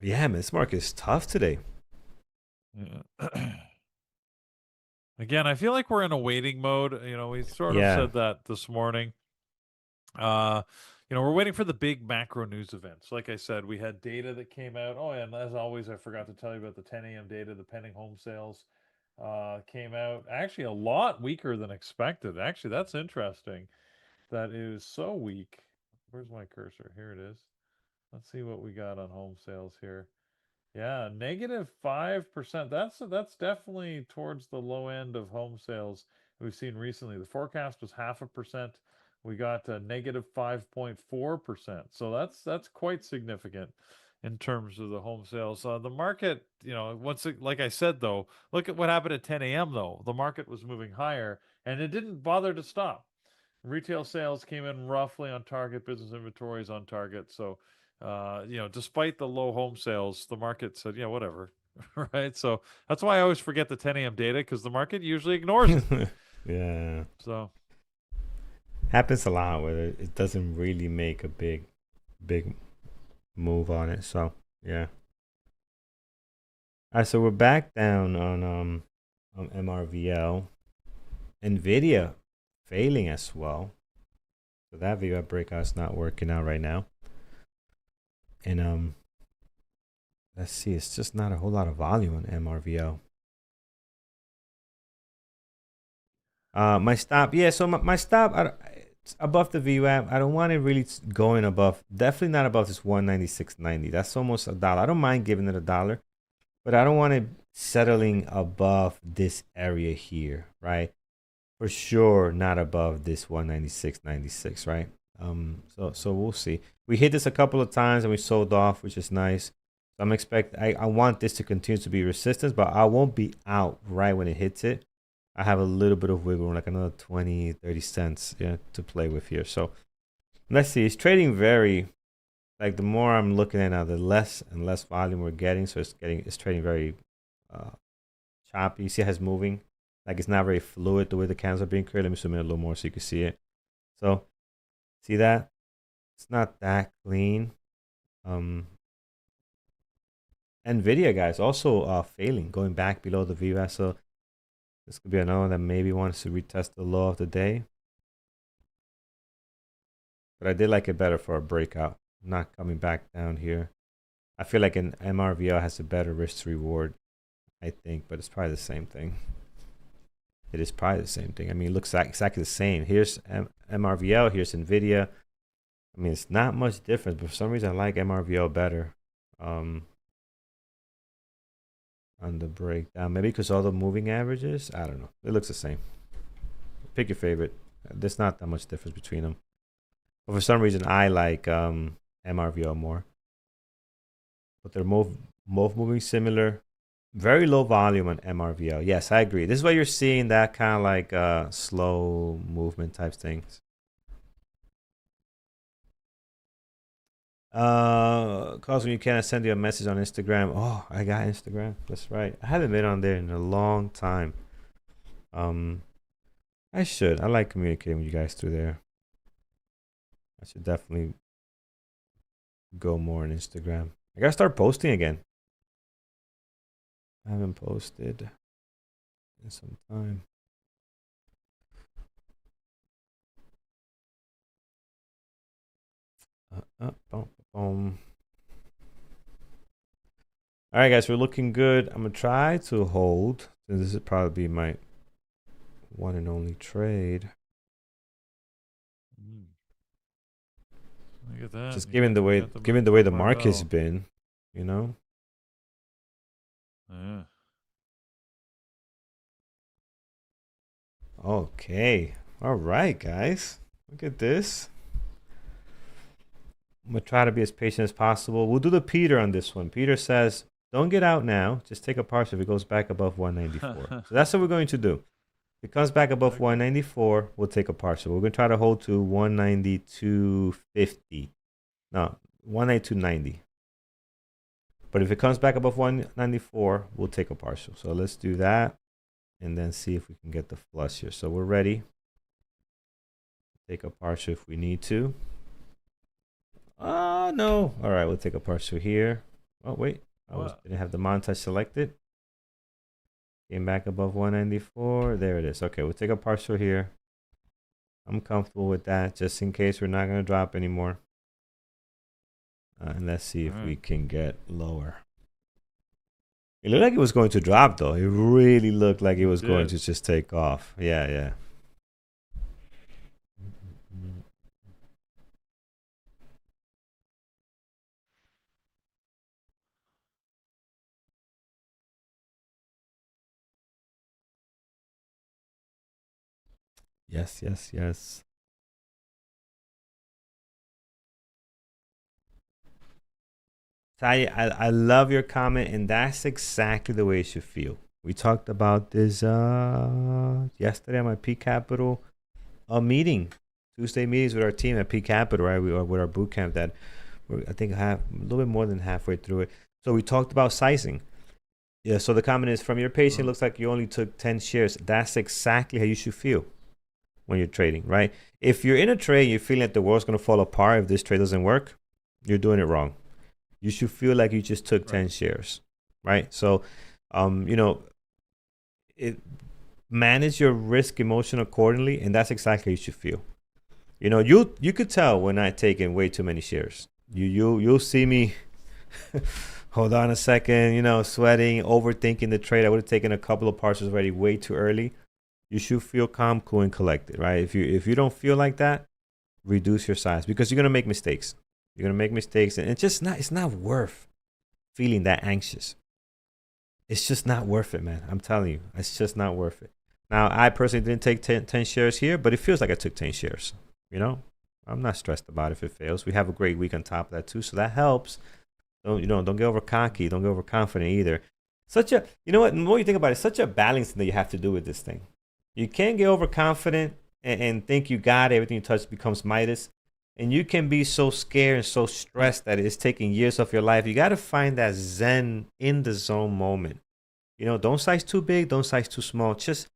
Yeah, man, this market is tough today. Yeah. Again, I feel like we're in a waiting mode. You know, we sort of said that this morning. You know, we're waiting for the big macro news events. Like I said, we had data that came out. Oh, and as always, I forgot to tell you about the 10 a.m. data. The pending home sales came out. Actually, a lot weaker than expected. Actually, that's interesting. That is so weak. Where's my cursor? Here it is. Let's see what we got on home sales here. Yeah, -5%. That's definitely towards the low end of home sales we've seen recently. The forecast was 0.5%. We got a -5.4%. So that's quite significant in terms of the home sales. The market, you know, like I said though, look at what happened at 10 a.m. though. The market was moving higher and it didn't bother to stop. Retail sales came in roughly on target. Business inventories on target. So, you know, despite the low home sales, the market said, yeah, whatever. Right. So that's why I always forget the 10 a.m. data because the market usually ignores it. Yeah. So happens a lot where it doesn't really make a big move on it. So yeah. All right, so we're back down on MRVL. NVIDIA failing as well. So that VWAP breakout's not working out right now. And let's see, it's just not a whole lot of volume on MRVL. My stop, yeah, so my stop it's above the VWAP. I don't want it really going above, definitely not above this 196.90. That's almost $1. I don't mind giving it $1, but I don't want it settling above this area here, right? For sure, not above this 196.96, right? So we'll see. We hit this a couple of times and we sold off, which is nice. So I want this to continue to be resistance, but I won't be out right when it hits it. I have a little bit of wiggle room, like another 20, 30 cents to play with here. So let's see. It's trading very, like the more I'm looking at now, the less and less volume we're getting. So it's trading very choppy. You see how it's moving? Like it's not very fluid the way the candles are being created. Let me zoom in a little more so you can see it. So see that? It's not that clean. NVIDIA, guys, also failing, going back below the VWAP. So this could be another one that maybe wants to retest the low of the day. But I did like it better for a breakout, not coming back down here. I feel like an MRVL has a better risk to reward, I think, but it's probably the same thing. It is probably the same thing. I mean, it looks like exactly the same. Here's MRVL, here's NVIDIA. I mean, it's not much difference, but for some reason I like MRVL better. on the breakdown. Maybe because all the moving averages. I don't know. It looks the same. Pick your favorite. There's not that much difference between them. But for some reason, I like MRVL more. But they're both moving similar. Very low volume on MRVL. Yes, I agree. This is why you're seeing that kind of like slow movement type things. Cause when you can, I send you a message on Instagram. Oh, I got Instagram. That's right. I haven't been on there in a long time. I should. I like communicating with you guys through there. I should definitely go more on Instagram. I gotta start posting again. I haven't posted in some time. Boom. All right, guys, we're looking good. I'm gonna try to hold. This would probably be my one and only trade. Look at that. Just given the way the market's been, you know. Yeah. Okay. All right, guys. Look at this. I'm gonna try to be as patient as possible. We'll do the Peter on this one. Peter says, "Don't get out now. Just take a partial if it goes back above 194." So that's what we're going to do. If it comes back above 194, we'll take a partial. We're gonna try to hold to 192.50. No, 192.90. But if it comes back above 194, we'll take a partial. So let's do that and then see if we can get the flush here. So we're ready. Take a partial if we need to. No. All right, we'll take a partial here. Oh, wait. Didn't have the montage selected. Came back above 194. There it is. Okay, we'll take a partial here. I'm comfortable with that, just in case we're not going to drop anymore. And let's see if we can get lower. It looked like it was going to drop, though. It really looked like it was going to just take off. Yeah. Yes. I love your comment, and that's exactly the way it should feel. We talked about this yesterday at my P Capital meeting, Tuesday meetings with our team at P Capital, right? We are with our boot camp that we're, I think, a little bit more than halfway through it. So we talked about sizing. Yeah. So the comment is, from your page, it looks like you only took 10 shares. That's exactly how you should feel when you're trading, right? If you're in a trade, you're feeling that the world's going to fall apart if this trade doesn't work, you're doing it wrong. You should feel like you just took 10 shares, right? So, manage your risk emotion accordingly, and that's exactly how you should feel. You could tell when I taken way too many shares. You'll see me. Hold on a second, sweating, overthinking the trade. I would have taken a couple of partials already way too early. You should feel calm, cool, and collected, right? If you don't feel like that, reduce your size, because you're gonna make mistakes. You're gonna make mistakes, and it's not worth feeling that anxious. It's just not worth it, man. I'm telling you, it's just not worth it. Now, I personally didn't take 10 shares here, but it feels like I took 10 shares. I'm not stressed about if it fails. We have a great week on top of that too, so that helps. Don't get over cocky. Don't get overconfident either. The more you think about it, it's such a balancing that you have to do with this thing. You can't get overconfident and think you got it. Everything you touch becomes Midas. And you can be so scared and so stressed that it's taking years of your life. You got to find that zen in the zone moment. Don't size too big, don't size too small. Just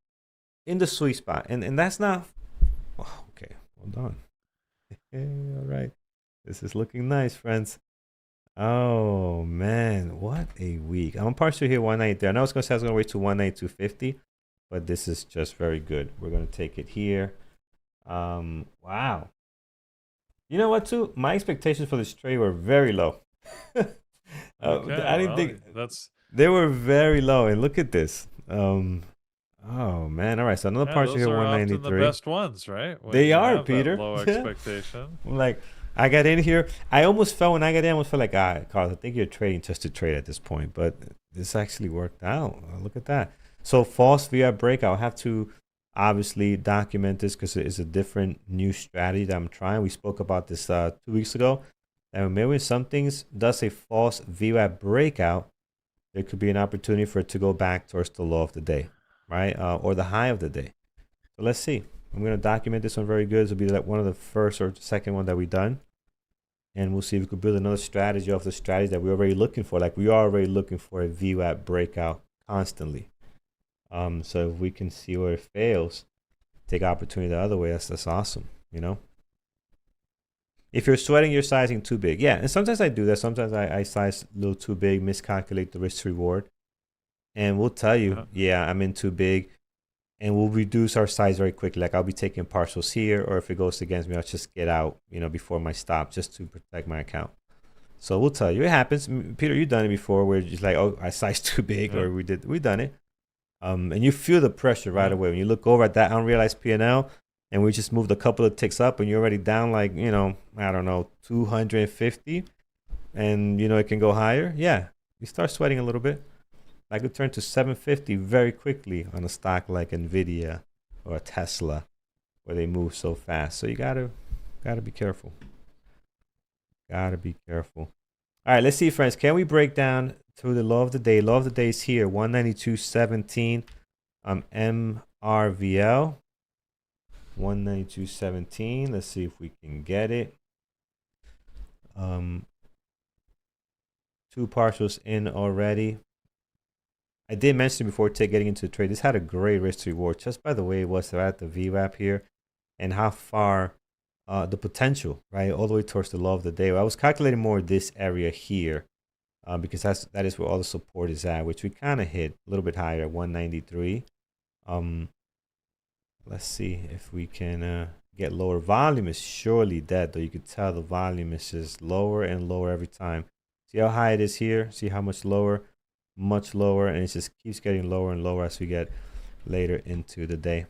in the sweet spot. And that's not... Oh, okay, hold on. All right. This is looking nice, friends. Oh, man. What a week. I'm partial here, 193. I know I was going to say I was going to wait to 192.50, but this is just very good. We're going to take it here. Wow. You know what, too? My expectations for this trade were very low. I didn't think they were very low. And look at this. Oh man! All right, so another partial here, 193. The best ones, right? They are, Peter. Low expectation. Like, I got in here. I almost felt like, Carlos, I think you're trading just to trade at this point. But this actually worked out. Look at that. So false VWAP breakout. I have to obviously document this because it is a different new strategy that I'm trying. We spoke about this 2 weeks ago. And maybe when some things does a false VWAP breakout, there could be an opportunity for it to go back towards the low of the day, right? Or the high of the day. So let's see. I'm going to document this one very good. This will be like one of the first or second one that we done. And we'll see if we could build another strategy off the strategy that we're already looking for. Like we are already looking for a VWAP breakout constantly. So if we can see where it fails, take opportunity the other way, that's awesome, you know? If you're sweating, you're sizing too big. Yeah, and sometimes I do that. Sometimes I size a little too big, miscalculate the risk to reward. And we'll tell you, yeah, I'm in too big. And we'll reduce our size very quickly. Like I'll be taking partials here, or if it goes against me, I'll just get out, you know, before my stop, just to protect my account. So we'll tell you, it happens. Peter, you've done it before, where it's just like, oh, I sized too big, or we've done it. And you feel the pressure right away when you look over at that unrealized P&L, and we just moved a couple of ticks up, and you're already down like, you know, I don't know, 250, and you know it can go higher. Yeah, you start sweating a little bit. I could turn to 750 very quickly on a stock like NVDA or a Tesla, where they move so fast. So you gotta be careful. Gotta be careful. All right, let's see, friends. Can we break down through the low of the day? Low of the day is here, 192.17. MRVL, 192.17. Let's see if we can get it. 2 partials in already. I did mention before getting into the trade, this had a great risk to reward just by the way it was at the VWAP here and how far the potential, right, all the way towards the low of the day. I was calculating more this area here because that is where all the support is at, which we kind of hit a little bit higher at 193. Let's see if we can get lower. Volume is surely dead, though. You could tell the volume is just lower and lower every time. See how high it is here? See how much lower? Much lower, and it just keeps getting lower and lower as we get later into the day.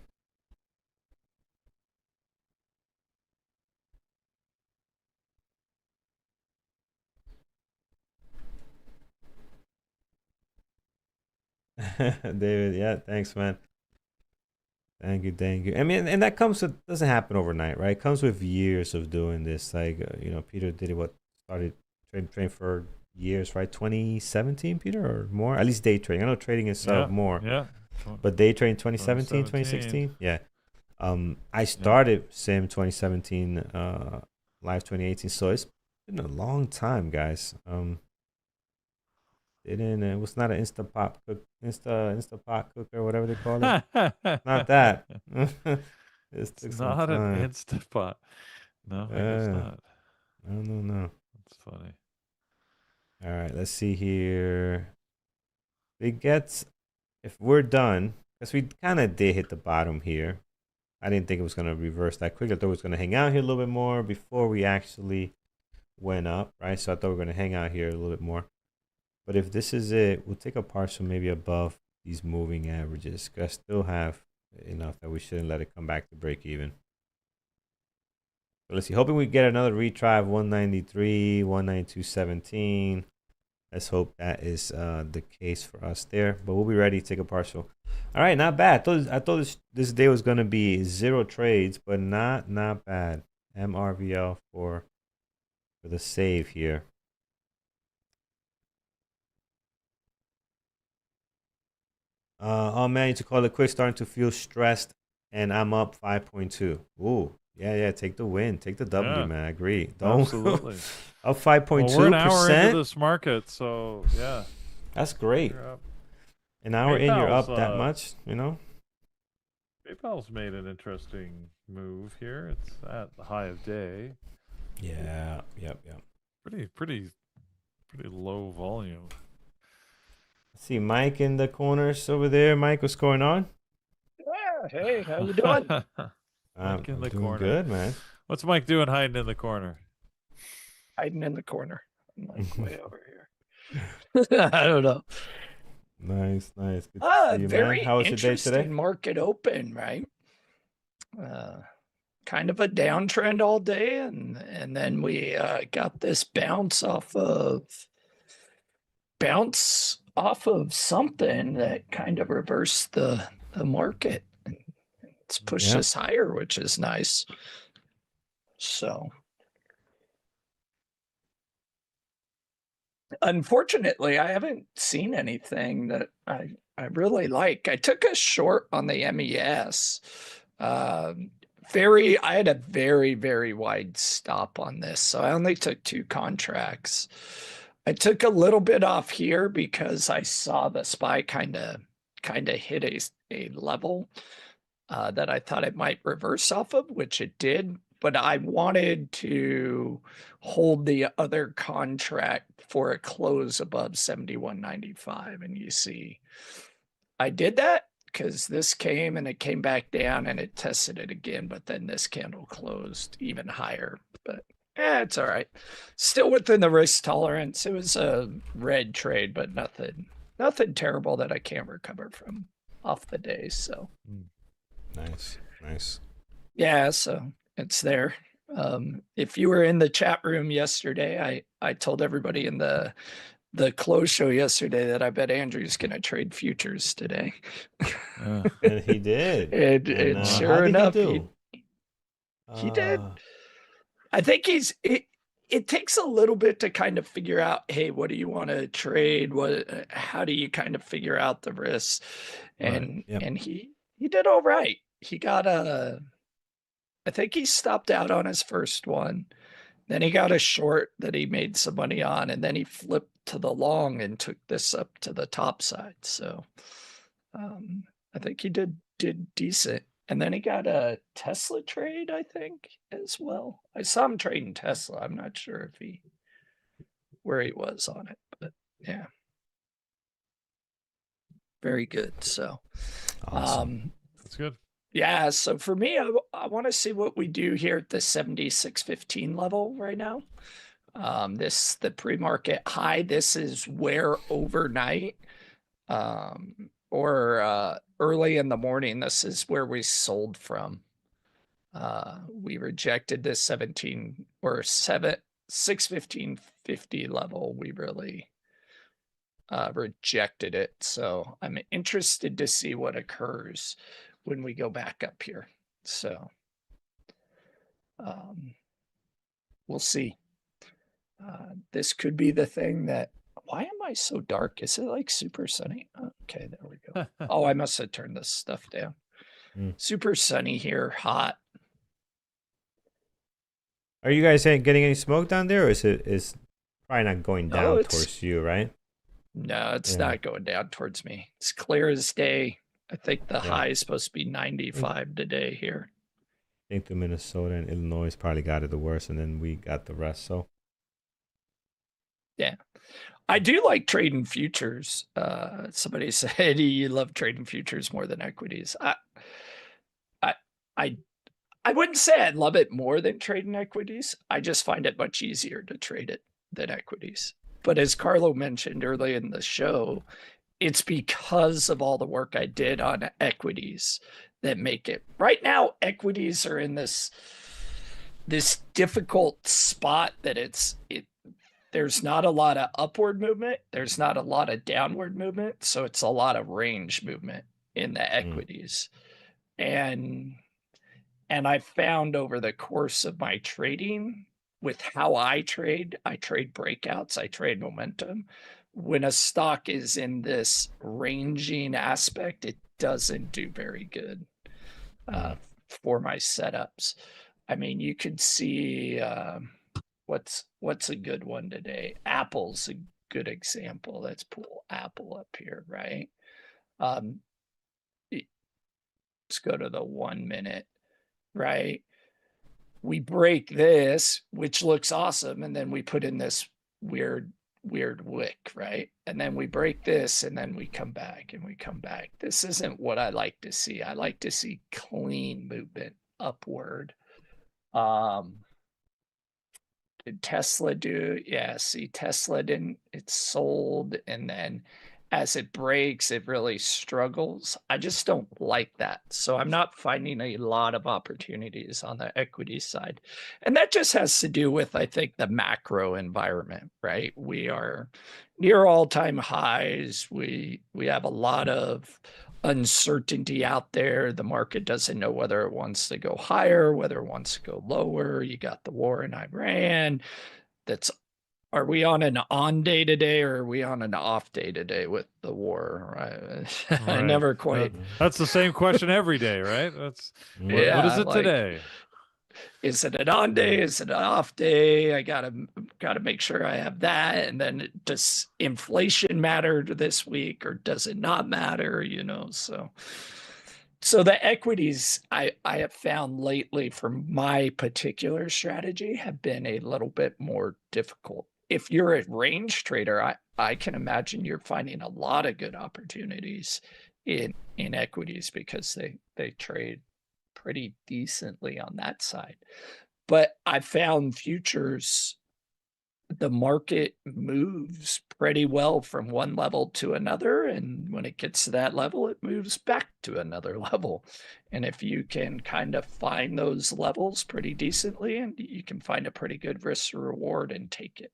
David, yeah, thanks, man. Thank you. I mean, and that doesn't happen overnight, right? It comes with years of doing this. Like, you know, Peter did it, started trading for years, right? 2017, Peter, or more? At least day trading. I know trading is more. Yeah. But day trading 2017, 2016? Yeah. I started Sim 2017, live 2018. So it's been a long time, guys. It was not an Instapot cooker, whatever they call it. Not that. It's not an Instapot. No, I guess not. No. That's funny. All right, let's see here. If we're done, because we kind of did hit the bottom here. I didn't think it was going to reverse that quickly. I thought it was going to hang out here a little bit more before we actually went up, right? So I thought we were going to hang out here a little bit more. But if this is it, we'll take a partial maybe above these moving averages. Because I still have enough that we shouldn't let it come back to break even. So let's see. Hoping we get another retry of 193, 192.17. Let's hope that is the case for us there. But we'll be ready to take a partial. All right, not bad. I thought this day was going to be 0 trades, but not bad. MRVL for the save here. Oh man, I need to call it quick. Starting to feel stressed, and I'm up 5.2. Ooh, yeah. Take the win, take the W, man. I agree. Absolutely. Up 5.2%. Well, we're an hour into this market, so yeah, that's great. An hour in, you're up that much, you know. PayPal's made an interesting move here. It's at the high of day. Yeah. Yep. Pretty low volume. See Mike in the corners over there. Mike, what's going on? Yeah, hey, how you doing? Mike in the doing corner. Good, man. What's Mike doing hiding in the corner? Hiding in the corner. I'm like way over here. I don't know. Nice. Good to see you, very man. How was your day today? interesting market open, right? Kind of a downtrend all day, and then we got this bounce off of something that kind of reversed the market. It's pushed Yep. us higher, which is nice. So unfortunately, I haven't seen anything that I really like. I took a short on the MES. I had a very wide stop on this, so I only took 2 contracts. I took a little bit off here because I saw the SPY kind of hit a level that I thought it might reverse off of, which it did. But I wanted to hold the other contract for a close above 71.95. And you see, I did that because this came and it came back down and it tested it again. But then this candle closed even higher. But it's all right. Still within the risk tolerance. It was a red trade, but nothing terrible that I can't recover from off the day. So Nice. yeah, so it's there. If you were in the chat room yesterday, I told everybody in the close show yesterday that I bet Andrew's going to trade futures today. And he did. And how sure did enough, he do? he did. I think it takes a little bit to kind of figure out, hey, what do you want to trade? How do you kind of figure out the risks? And he did all right. He got I think he stopped out on his first one. Then he got a short that he made some money on, and then he flipped to the long and took this up to the top side. So I think he did decent. And then he got a Tesla trade, I think, as well. I saw him trading Tesla. I'm not sure if where he was on it, but yeah. Very good. So Awesome. That's good. yeah, so for me, I want to see what we do here at the 76.15 level right now. The pre-market high, this is where overnight or early in the morning, this is where we sold from. We rejected this 615.50 level. We really rejected it. So I'm interested to see what occurs when we go back up here. So we'll see. This could be the thing that, why am I so dark? Is it like super sunny? Okay, there we go. Oh, I must have turned this stuff down. Super sunny here, hot. Are you guys getting any smoke down there, or is probably not going down towards you, right? No, it's not going down towards me. It's clear as day. I think the high is supposed to be 95 today here. I think the Minnesota and Illinois probably got it the worst, and then we got the rest. So yeah, I do like trading futures. Somebody said you love trading futures more than equities. I wouldn't say I love it more than trading equities. I just find it much easier to trade it than equities. But as Carlo mentioned early in the show, it's because of all the work I did on equities that make it. Right now, equities are in this difficult spot that there's not a lot of upward movement. There's not a lot of downward movement. So it's a lot of range movement in the equities. And I found over the course of my trading with how I trade breakouts, I trade momentum. When a stock is in this ranging aspect, it doesn't do very good for my setups. I mean, you could see what's a good one today? Apple's a good example. Let's pull Apple up here, right? Let's go to the 1 minute, right? We break this, which looks awesome, and then we put in this weird wick, right? And then we break this, and then we come back and we come back. This isn't what I like to see. I like to see clean movement upward. Did Tesla do? Yeah, see, Tesla didn't, it sold, and then as it breaks, it really struggles. I just don't like that. So I'm not finding a lot of opportunities on the equity side. And that just has to do with, I think, the macro environment, right? We are near all-time highs. We have a lot of uncertainty out there. The market doesn't know whether it wants to go higher, whether it wants to go lower. You got the war in Iran. Are we on an on day today, or are we on an off day today with the war? I Right. never quite. That's the same question every day, right? That's what is Yeah, it like, today? is it an on day? Is it an off day? I gotta make sure I have that. And then does inflation matter to this week, or does it not matter? You know, so the equities I have found lately for my particular strategy have been a little bit more difficult. If you're a range trader, I can imagine you're finding a lot of good opportunities in equities because they trade pretty decently on that side. But I found futures, the market moves pretty well from one level to another, and when it gets to that level, it moves back to another level. And if you can kind of find those levels pretty decently, and you can find a pretty good risk to reward and take it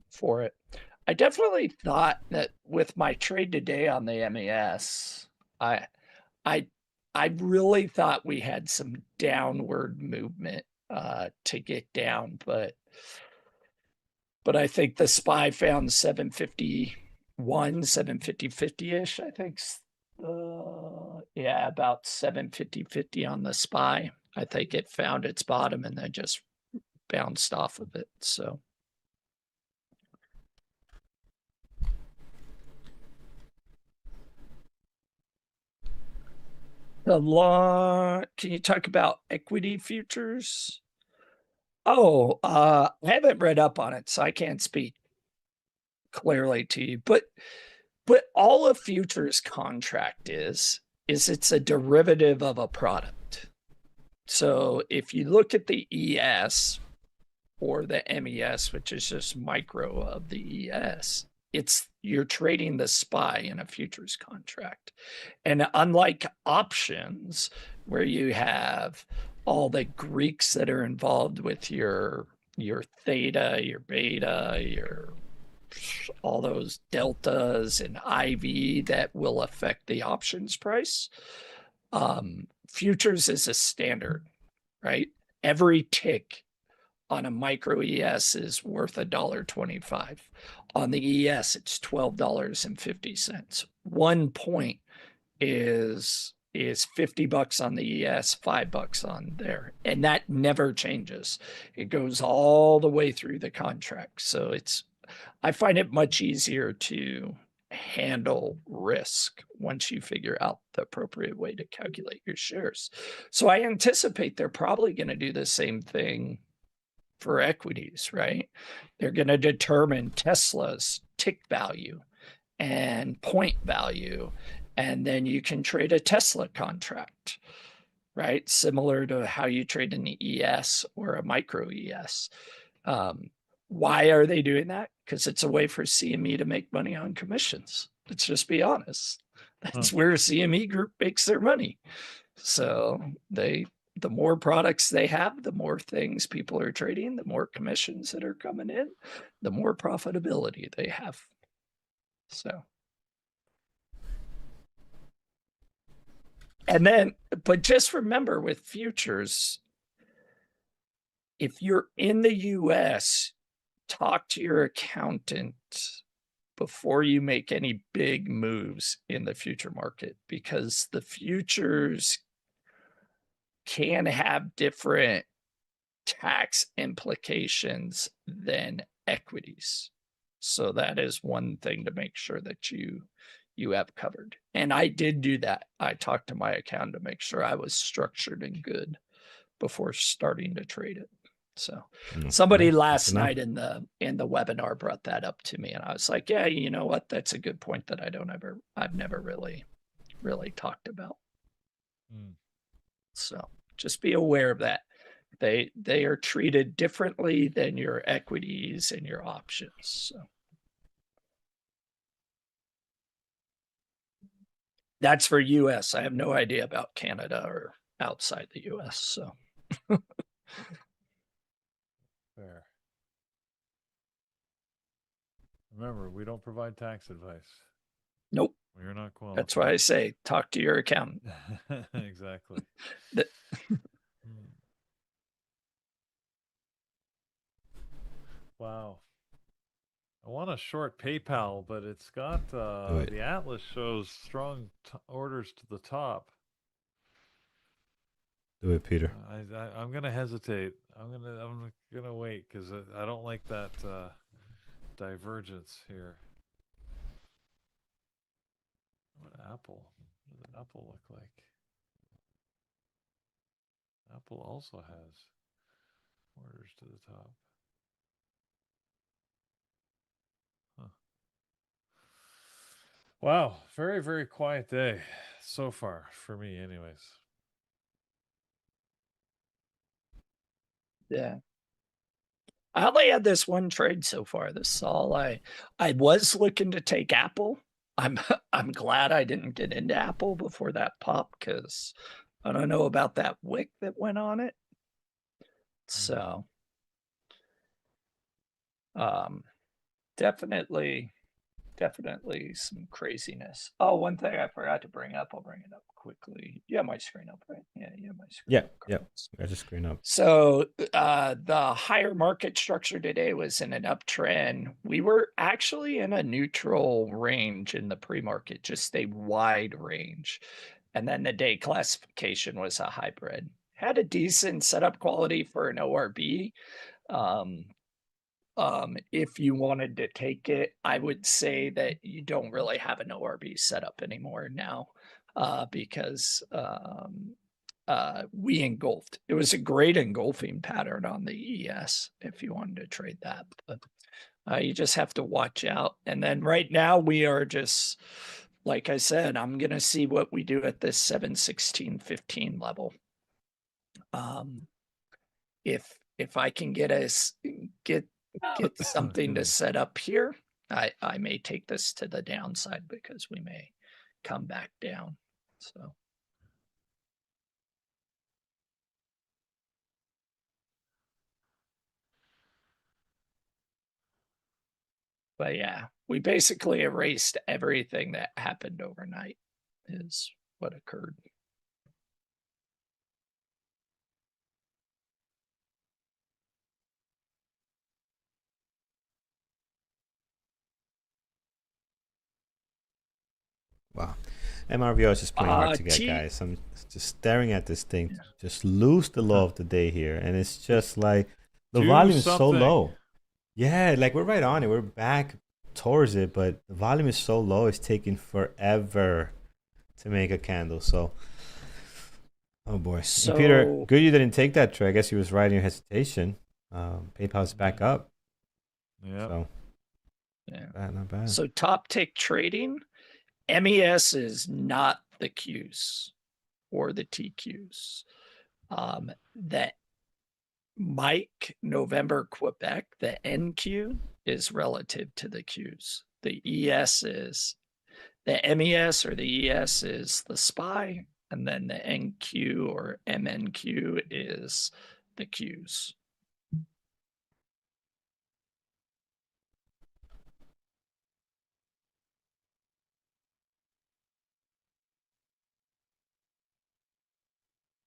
for it. I definitely thought that with my trade today on the MES, I really thought we had some downward movement to get down, but I think the SPY found 751, 750-ish, I think. Yeah, about 750 on the SPY. I think it found its bottom and then just bounced off of it. So the law, can you talk about equity futures? Oh, I haven't read up on it, so I can't speak clearly to you. But all a futures contract is it's a derivative of a product. So if you look at the ES or the MES, which is just micro of the ES, you're trading the SPY in a futures contract. And unlike options, where you have all the Greeks that are involved with your theta, your beta, your all those deltas and IV that will affect the options price. Futures is a standard, right? Every tick on a micro ES is worth $1.25. On the ES, it's $12.50. 1 point is $50 on the ES, $5 on there, and that never changes. It goes all the way through the contract. So I find it much easier to handle risk once you figure out the appropriate way to calculate your shares. So I anticipate they're probably going to do the same thing for equities, right? They're going to determine Tesla's tick value and point value, and then you can trade a Tesla contract, right? Similar to how you trade an ES or a micro ES. Why are they doing that? Because it's a way for CME to make money on commissions. Let's just be honest. That's where CME Group makes their money. So the more products they have, the more things people are trading, the more commissions that are coming in, the more profitability they have. So, and then, but just remember with futures, if you're in the US, talk to your accountant before you make any big moves in the future market, because the futures can have different tax implications than equities. So that is one thing to make sure that you have covered. And I did do that. I talked to my accountant to make sure I was structured and good before starting to trade it. So somebody last night in the webinar brought that up to me, and I was like, yeah, you know what? That's a good point that I've never really talked about. So just be aware of that. They are treated differently than your equities and your options. So That's for US. I have no idea about Canada or outside the US. So Fair. Remember, we don't provide tax advice. nope. We're not qualified. That's why I say talk to your accountant. Exactly. The- Wow. I want to short PayPal, but it's got the Atlas shows strong orders to the top. Do it, Peter. I'm gonna hesitate. I'm gonna wait because I don't like that divergence here. What Apple? What does Apple look like? Apple also has orders to the top. Huh. Wow, very, very quiet day so far for me, anyways. yeah. I only had this one trade so far. This is all I was looking to take Apple. I'm glad I didn't get into Apple before that pop because I don't know about that wick that went on it. So definitely some craziness. Oh, one thing I forgot to bring up, I'll bring it up quickly. You have my screen up, right? Yeah, you have my screen up. Yeah. Got your screen up. So the higher market structure today was in an uptrend. We were actually in a neutral range in the pre-market, just a wide range. And then the day classification was a hybrid. Had a decent setup quality for an ORB. If you wanted to take it, I would say that you don't really have an ORB setup anymore now because we engulfed. It was a great engulfing pattern on the ES if you wanted to trade that, but you just have to watch out. And then right now we are just, like I said, I'm going to see what we do at this 716.15 level. If I can get us get something to set up here, I may take this to the downside because we may come back down. So but yeah, we basically erased everything that happened overnight is what occurred. Wow. MRVO is just playing hard to get, guys. I'm just staring at this thing. Yeah. Just lose the law of the day here. And it's just like the volume is so low. Yeah, like we're right on it. We're back towards it, but the volume is so low. It's taking forever to make a candle. So, oh boy. So, and Peter, good you didn't take that trade. I guess he was right in your hesitation. PayPal's back up. Yeah. So, yeah, not bad. So top tick trading, MES is not the Qs or the TQs. That Mike November Quebec, the NQ is relative to the Qs. The ES is the MES or the ES is the SPY, and then the NQ or MNQ is the Qs.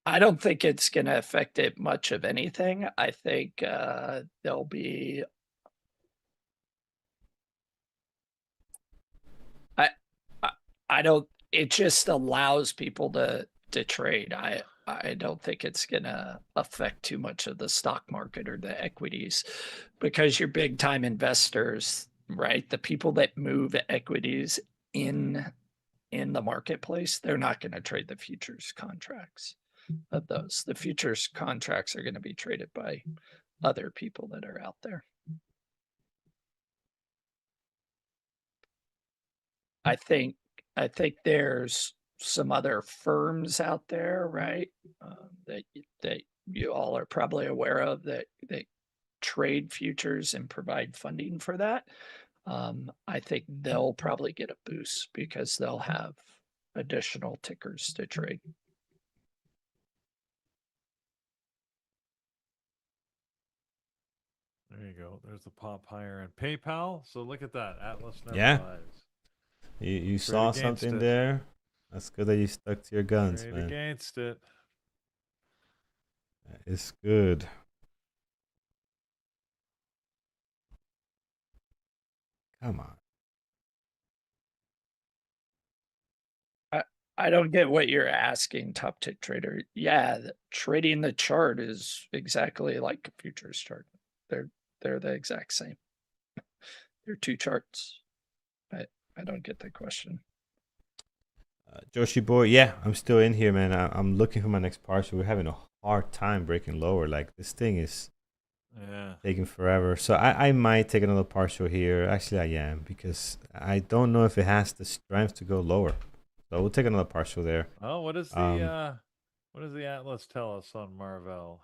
I don't think it's going to affect it much of anything. I think there'll be. I don't. It just allows people to trade. I don't think it's going to affect too much of the stock market or the equities because you're big time investors, right? The people that move equities in the marketplace, they're not going to trade the futures contracts of those. The futures contracts are going to be traded by other people that are out there. I think there's some other firms out there, right? That you all are probably aware of that trade futures and provide funding for that. I think they'll probably get a boost because they'll have additional tickers to trade. There you go. There's the pop higher and PayPal. So look at that. Atlas never Yeah. buys. You saw against something it. there. That's good that you stuck to your guns, Trade man. against it. It's good. Come on. I don't get what you're asking, top tick trader. Yeah, trading the chart is exactly like a futures chart. They're the exact same. They're two charts. I don't get the question. Joshi boy, yeah, I'm still in here, man. I'm looking for my next partial. We're having a hard time breaking lower. Like this thing is taking forever. So I might take another partial here. Actually, I am because I don't know if it has the strength to go lower. So we'll take another partial there. Oh, what does the Atlas tell us on Marvell?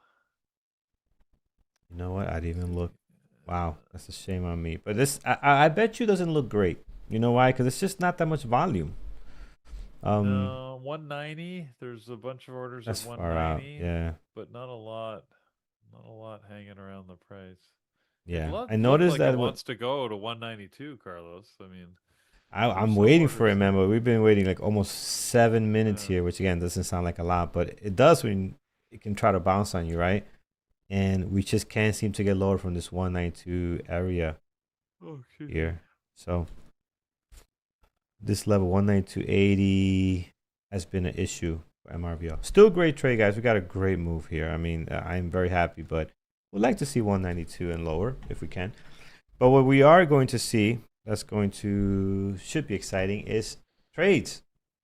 You know what? I didn't even look. Wow, that's a shame on me. But this, I bet you, doesn't look great. You know why? Because it's just not that much volume. No, 190. There's a bunch of orders That's at far out. 190. Yeah. But not a lot. Not a lot hanging around the price. Yeah. I It noticed like that it wants to go to 192, Carlos. I mean, I'm some waiting for it, orders man. But we've been waiting like almost 7 minutes here, which again doesn't sound like a lot, but it does when it can try to bounce on you, right? And we just can't seem to get lower from this 192 area here. So this level 192.80 has been an issue for MRVL. Still great trade, guys. We got a great move here. I mean, I'm very happy, but we'd like to see 192 and lower if we can. But what we are going to see that's should be exciting is trades.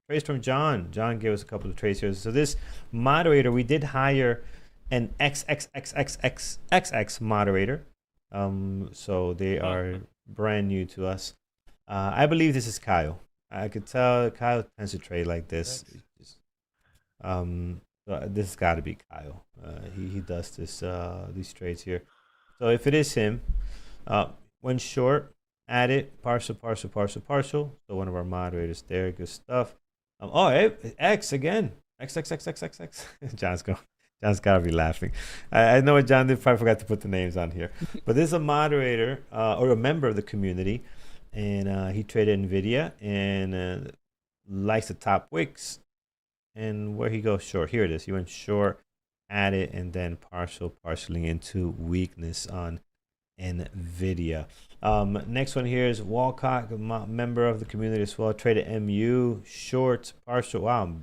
Trades from John. John gave us a couple of trades here. So this moderator, we did hire an XXXXXXX moderator. So they are brand new to us. I believe this is Kyle. I could tell Kyle tends to trade like this. So this has got to be Kyle. He does this these trades here. So if it is him, when short, add it, partial. So one of our moderators there, good stuff. X again. XXXXXX. John's got to be laughing. I know what John did. Probably forgot to put the names on here. But this is a moderator or a member of the community. And he traded NVIDIA and likes the top wicks. And where he goes short. Here it is. He went short, added, and then partialing into weakness on NVIDIA. Next one here is Walcott, a member of the community as well. Traded MU, short, partial. Wow,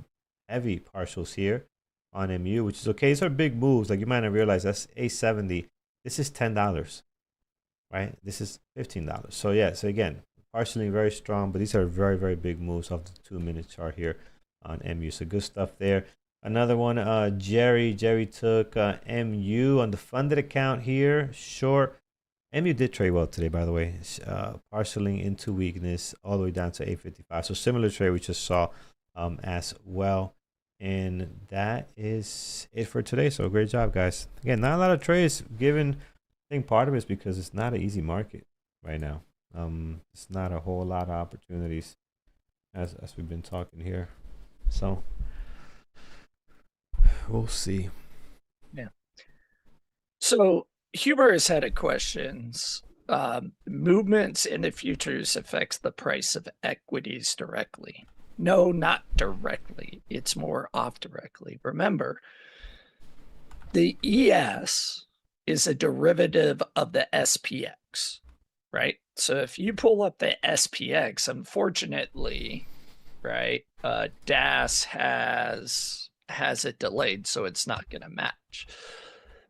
heavy partials here on MU, which is okay. These are big moves. Like you might not realize that's $870. This is $10, right? This is $15. So yeah, so again, partially very strong, but these are very, very big moves off the 2-minute chart here on MU. So good stuff there. Another one, Jerry took MU on the funded account here, short. MU did trade well today, by the way, partialing into weakness all the way down to 855. So similar trade we just saw as well. And that is it for today. So great job, guys. Again, not a lot of trades given. I think part of it is because it's not an easy market right now. It's not a whole lot of opportunities as we've been talking here. So we'll see. Yeah. So Huber has had a questions. Movements in the futures affects the price of equities directly. No, not directly. It's more off directly. Remember, the ES is a derivative of the SPX, right? So if you pull up the SPX, unfortunately, right, DAS has it delayed, so it's not going to match.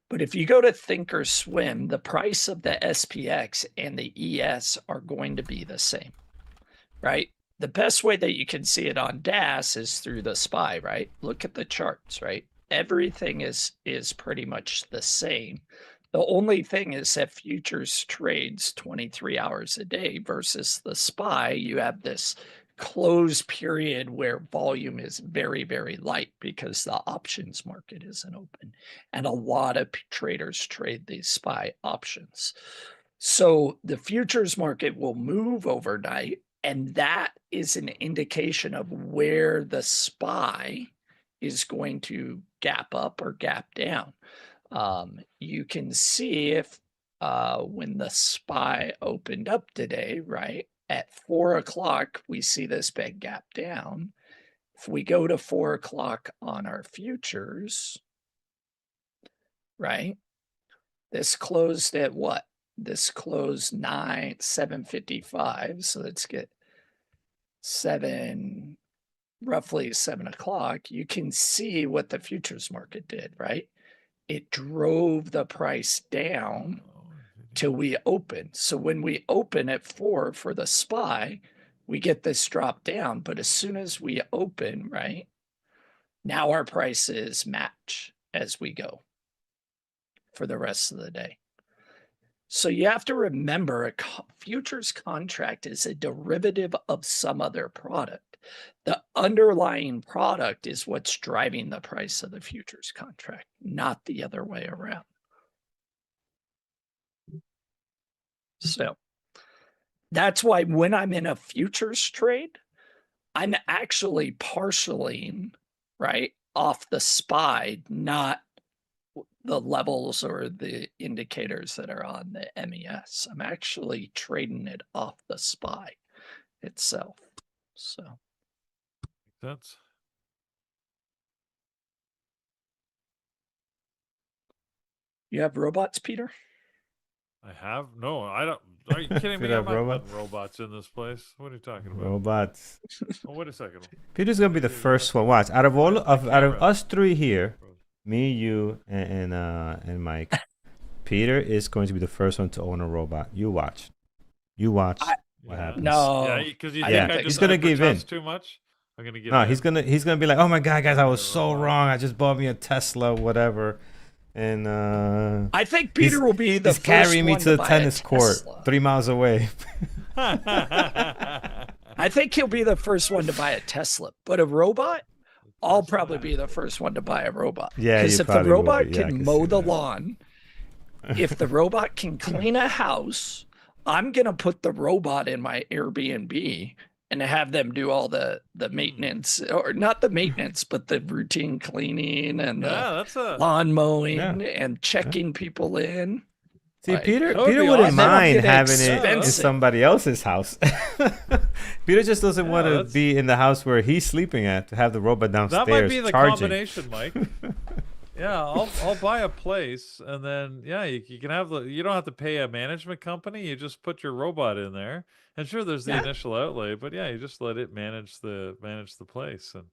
But if you go to Thinkorswim, the price of the SPX and the ES are going to be the same, right? The best way that you can see it on DAS is through the SPY, right? Look at the charts, right? Everything is pretty much the same. The only thing is that futures trades 23 hours a day versus the SPY. You have this closed period where volume is very, very light because the options market isn't open. And a lot of traders trade these SPY options. So the futures market will move overnight And that is an indication of where the SPY is going to gap up or gap down. You can see if when the SPY opened up today, right, at 4 o'clock, we see this big gap down. If we go to 4 o'clock on our futures, right, this closed at what? This closed 7:55. So let's get roughly 7 o'clock. You can see what the futures market did, right? It drove the price down till we open. So when we open at 4 for the SPY, we get this drop down. But as soon as we open, right, now our prices match as we go for the rest of the day. So you have to remember a futures contract is a derivative of some other product. The underlying product is what's driving the price of the futures contract, not the other way around. So that's why when I'm in a futures trade, I'm actually partialing, right, off the SPY, not the levels or the indicators that are on the MES. I'm actually trading it off the SPY itself. So That's you have robots, Peter? I have no. I don't. Are you kidding me? Could I'm have not putting robots in this place. What are you talking about? Robots. Oh, wait a second. Peter's gonna be the first one. Watch. Out of us three here, me, you, and Mike, Peter is going to be the first one to own a robot. You watch. You watch what happens. No. Yeah, because you Yeah, think I he's just gonna give in. protest too much. I'm gonna give No, in. he's gonna be like, oh my god, guys, I was so Robot. wrong. I just bought me a Tesla, whatever, and I think Peter will be the he's first carrying me one to the buy a tennis court Tesla. 3 miles away. I think he'll be the first one to buy a Tesla, but a robot, I'll probably be the first one to buy a robot. Yeah, because you if the probably will robot be. Yeah, I can can mow see the that. lawn, if the robot can clean a house, I'm gonna put the robot in my Airbnb and have them do all the maintenance, or not the maintenance, but the routine cleaning and Yeah, that's a. lawn mowing Yeah. and checking people in. See, Like, Peter that would be wouldn't awesome. mind And then I'll having get it in expensive. somebody else's house. Peter just doesn't want to that's- be in the house where he's sleeping at to have the robot downstairs That might be the charging. combination, Mike. Yeah, I'll buy a place, and then you can have you don't have to pay a management company. You just put your robot in there, and sure, there's the Yeah. initial outlay, but yeah, you just let it manage the place, and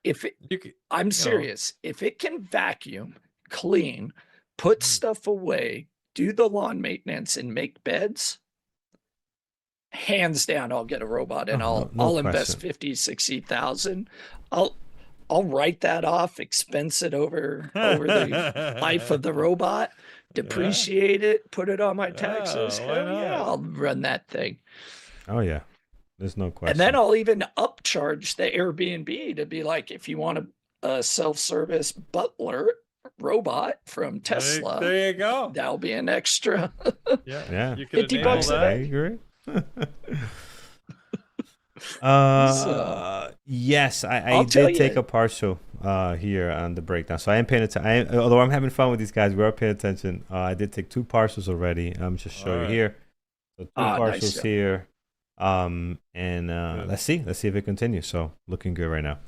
If it, you can. I'm serious, if it can vacuum, clean, put stuff away, do the lawn maintenance, and make beds, hands down, I'll get a robot and Oh, no I'll invest question. 50, 60,000. I'll write that off, expense it over the life of the robot, depreciate it, put it on my taxes. Yeah, why Hell yeah, not? I'll run that thing. Oh yeah, there's no question. And then I'll even upcharge the Airbnb to be like, if you want a self-service butler robot from Tesla, There you go. that'll be an extra. Yeah. You can 50 enable bucks a that. I agree. Yes, I I'll tell did take you. a partial here on the breakdown. So I am paying attention. Although I'm having fun with these guys, we are paying attention. I did take 2 partials already. I'm just show you Alright. here. So 2 partials nice. here. And let's see if it continues. So looking good right now.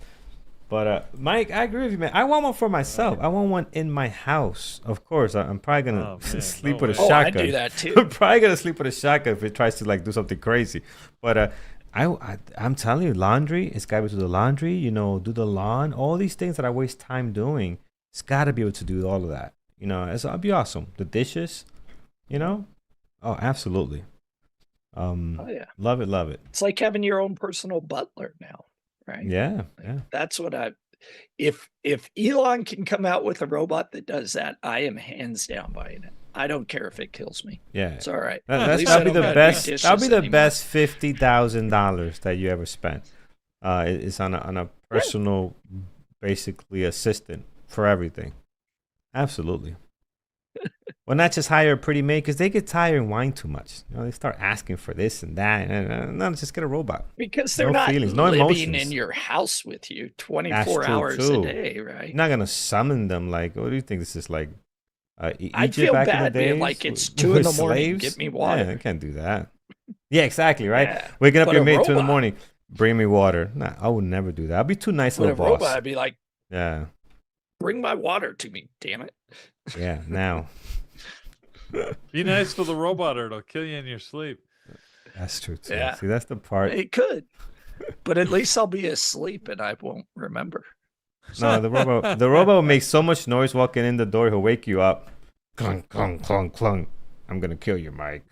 But Mike, I agree with you, man. I want one for myself. I want one in my house. Of course, I'm probably gonna Oh, man, sleep no with a way. Oh, I shotgun. do that too. I'm probably gonna sleep with a shotgun if it tries to like do something crazy. But I'm telling you, laundry. It's got to do the laundry. You know, do the lawn. All these things that I waste time doing. It's got to be able to do all of that. You know, that'd be awesome. The dishes. You know, oh, absolutely. Oh yeah, Love it. it's like having your own personal butler now, right? Yeah. That's what if Elon can come out with a robot that does that, I am hands down buying it. I don't care if it kills me. Yeah. It's all right. That, At that's least that'll I be don't the gotta do best. dishes That'll be the anymore. best $50,000 that you ever spent. It's on a personal, basically assistant for everything. Absolutely. Well, not just hire a pretty maid, because they get tired and whine too much. You know, they start asking for this and that. No, just get a robot. Because they're No not feelings, no living emotions. in your house with you That's 24 true hours a too. day, You're right? not gonna summon them like, what do you think this is like? I'd Egypt feel back in the bad being days like, it's with 2 in the morning, slaves? get me Yeah, water. I can't do that. Yeah, exactly, right? Yeah. Waking up But your a maid 2 in the robot- morning, bring me water. Nah, I would never do that. I'd be too nice of With a a boss. robot, I'd be like, Yeah, bring my water to me, damn it. yeah. Now Be nice to the robot, or it'll kill you in your sleep. that's true too. Yeah. See, that's the part. It could. But at least I'll be asleep and I won't remember. No, the robot will make so much noise walking in the door. He'll wake you up. Clunk, clunk, clunk, clunk. I'm gonna kill you, Mike.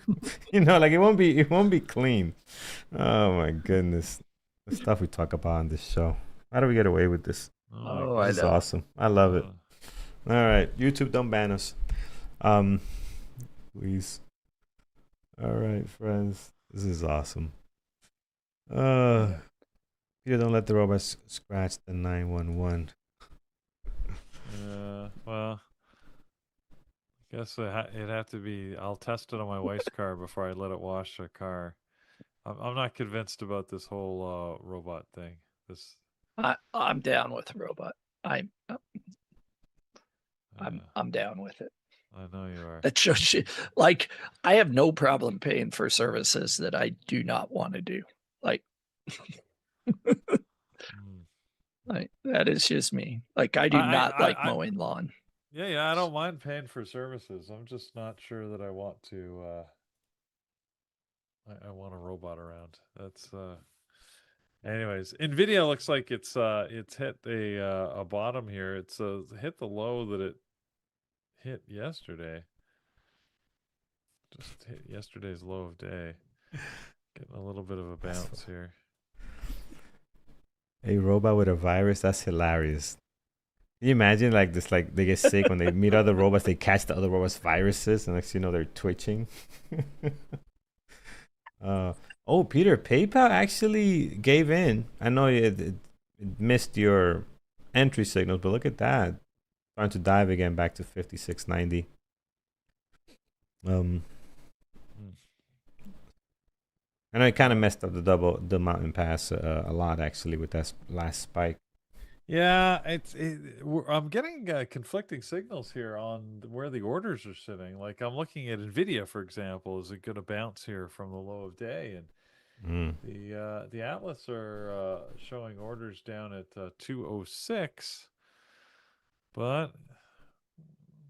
You know, like it won't be clean. Oh my goodness, the stuff we talk about on this show. How do we get away with this? Oh, my I This is know. awesome. I love it. God. All right, YouTube, don't ban us. Please. All right, friends. This is awesome. Peter, don't let the robots scratch the 911. Yeah, well, I guess it'd have to be. I'll test it on my wife's car before I let it wash her car. I'm not convinced about this whole robot thing. This. I'm down with the robot. I'm down with it. I know you are. That shows you, like, I have no problem paying for services that I do not want to do. Like, Mm. like that is just me. Like, I do not like mowing lawn. Yeah, I don't mind paying for services. I'm just not sure that I want to. I want a robot around. That's. Anyways, NVIDIA looks like it's hit a bottom here. It's hit the low that it hit yesterday. Just hit yesterday's low of day. Getting a little bit of a bounce here. A robot with a virus, that's hilarious. Can you imagine like this, like they get sick when they meet other robots, they catch the other robots' viruses, and next thing you know they're twitching. Oh, Peter, PayPal actually gave in. I know it missed your entry signals, but look at that. Trying to dive again back to 56.90. I know it kind of messed up the mountain pass a lot actually with that last spike. Yeah, I'm getting conflicting signals here on where the orders are sitting. Like I'm looking at NVIDIA, for example, is it going to bounce here from the low of day? And the Atlas are showing orders down at 206, but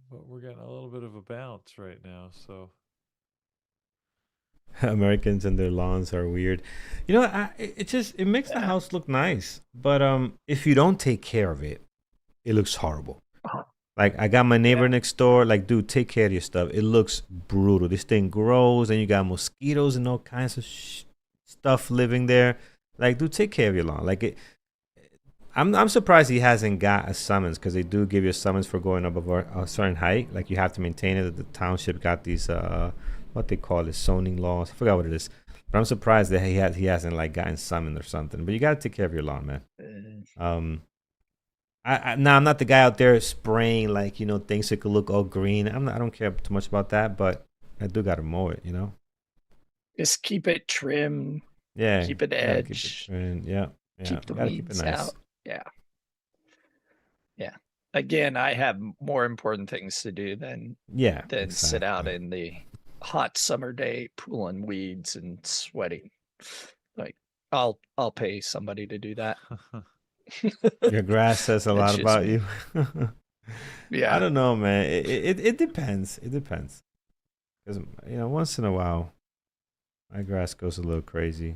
we're getting a little bit of a bounce right now. So Americans and their lawns are weird. You know, it makes the house look nice, but if you don't take care of it, it looks horrible. Like I got my neighbor next door. Like, dude, take care of your stuff. It looks brutal. This thing grows, and you got mosquitoes and all kinds of stuff living there. Like, dude, take care of your lawn. Like I'm surprised he hasn't got a summons, because they do give you a summons for going above a certain height. Like you have to maintain it. The township got these what they call it, zoning laws. I forgot what it is. But I'm surprised that he hasn't like gotten summoned or something. But you gotta take care of your lawn, man. I'm not the guy out there spraying like, you know, things that could look all green. I don't care too much about that, but I do gotta mow it, you know. Just keep it trim. Yeah. Keep it edge. Keep it yeah. Keep the gotta weeds keep it nice. out. Yeah. Again, I have more important things to do than sit out in the hot summer day pulling weeds and sweating. Like I'll pay somebody to do that. Your grass says a lot about you. Yeah. I don't know, man. It depends. It depends. Because, you know, once in a while, my grass goes a little crazy.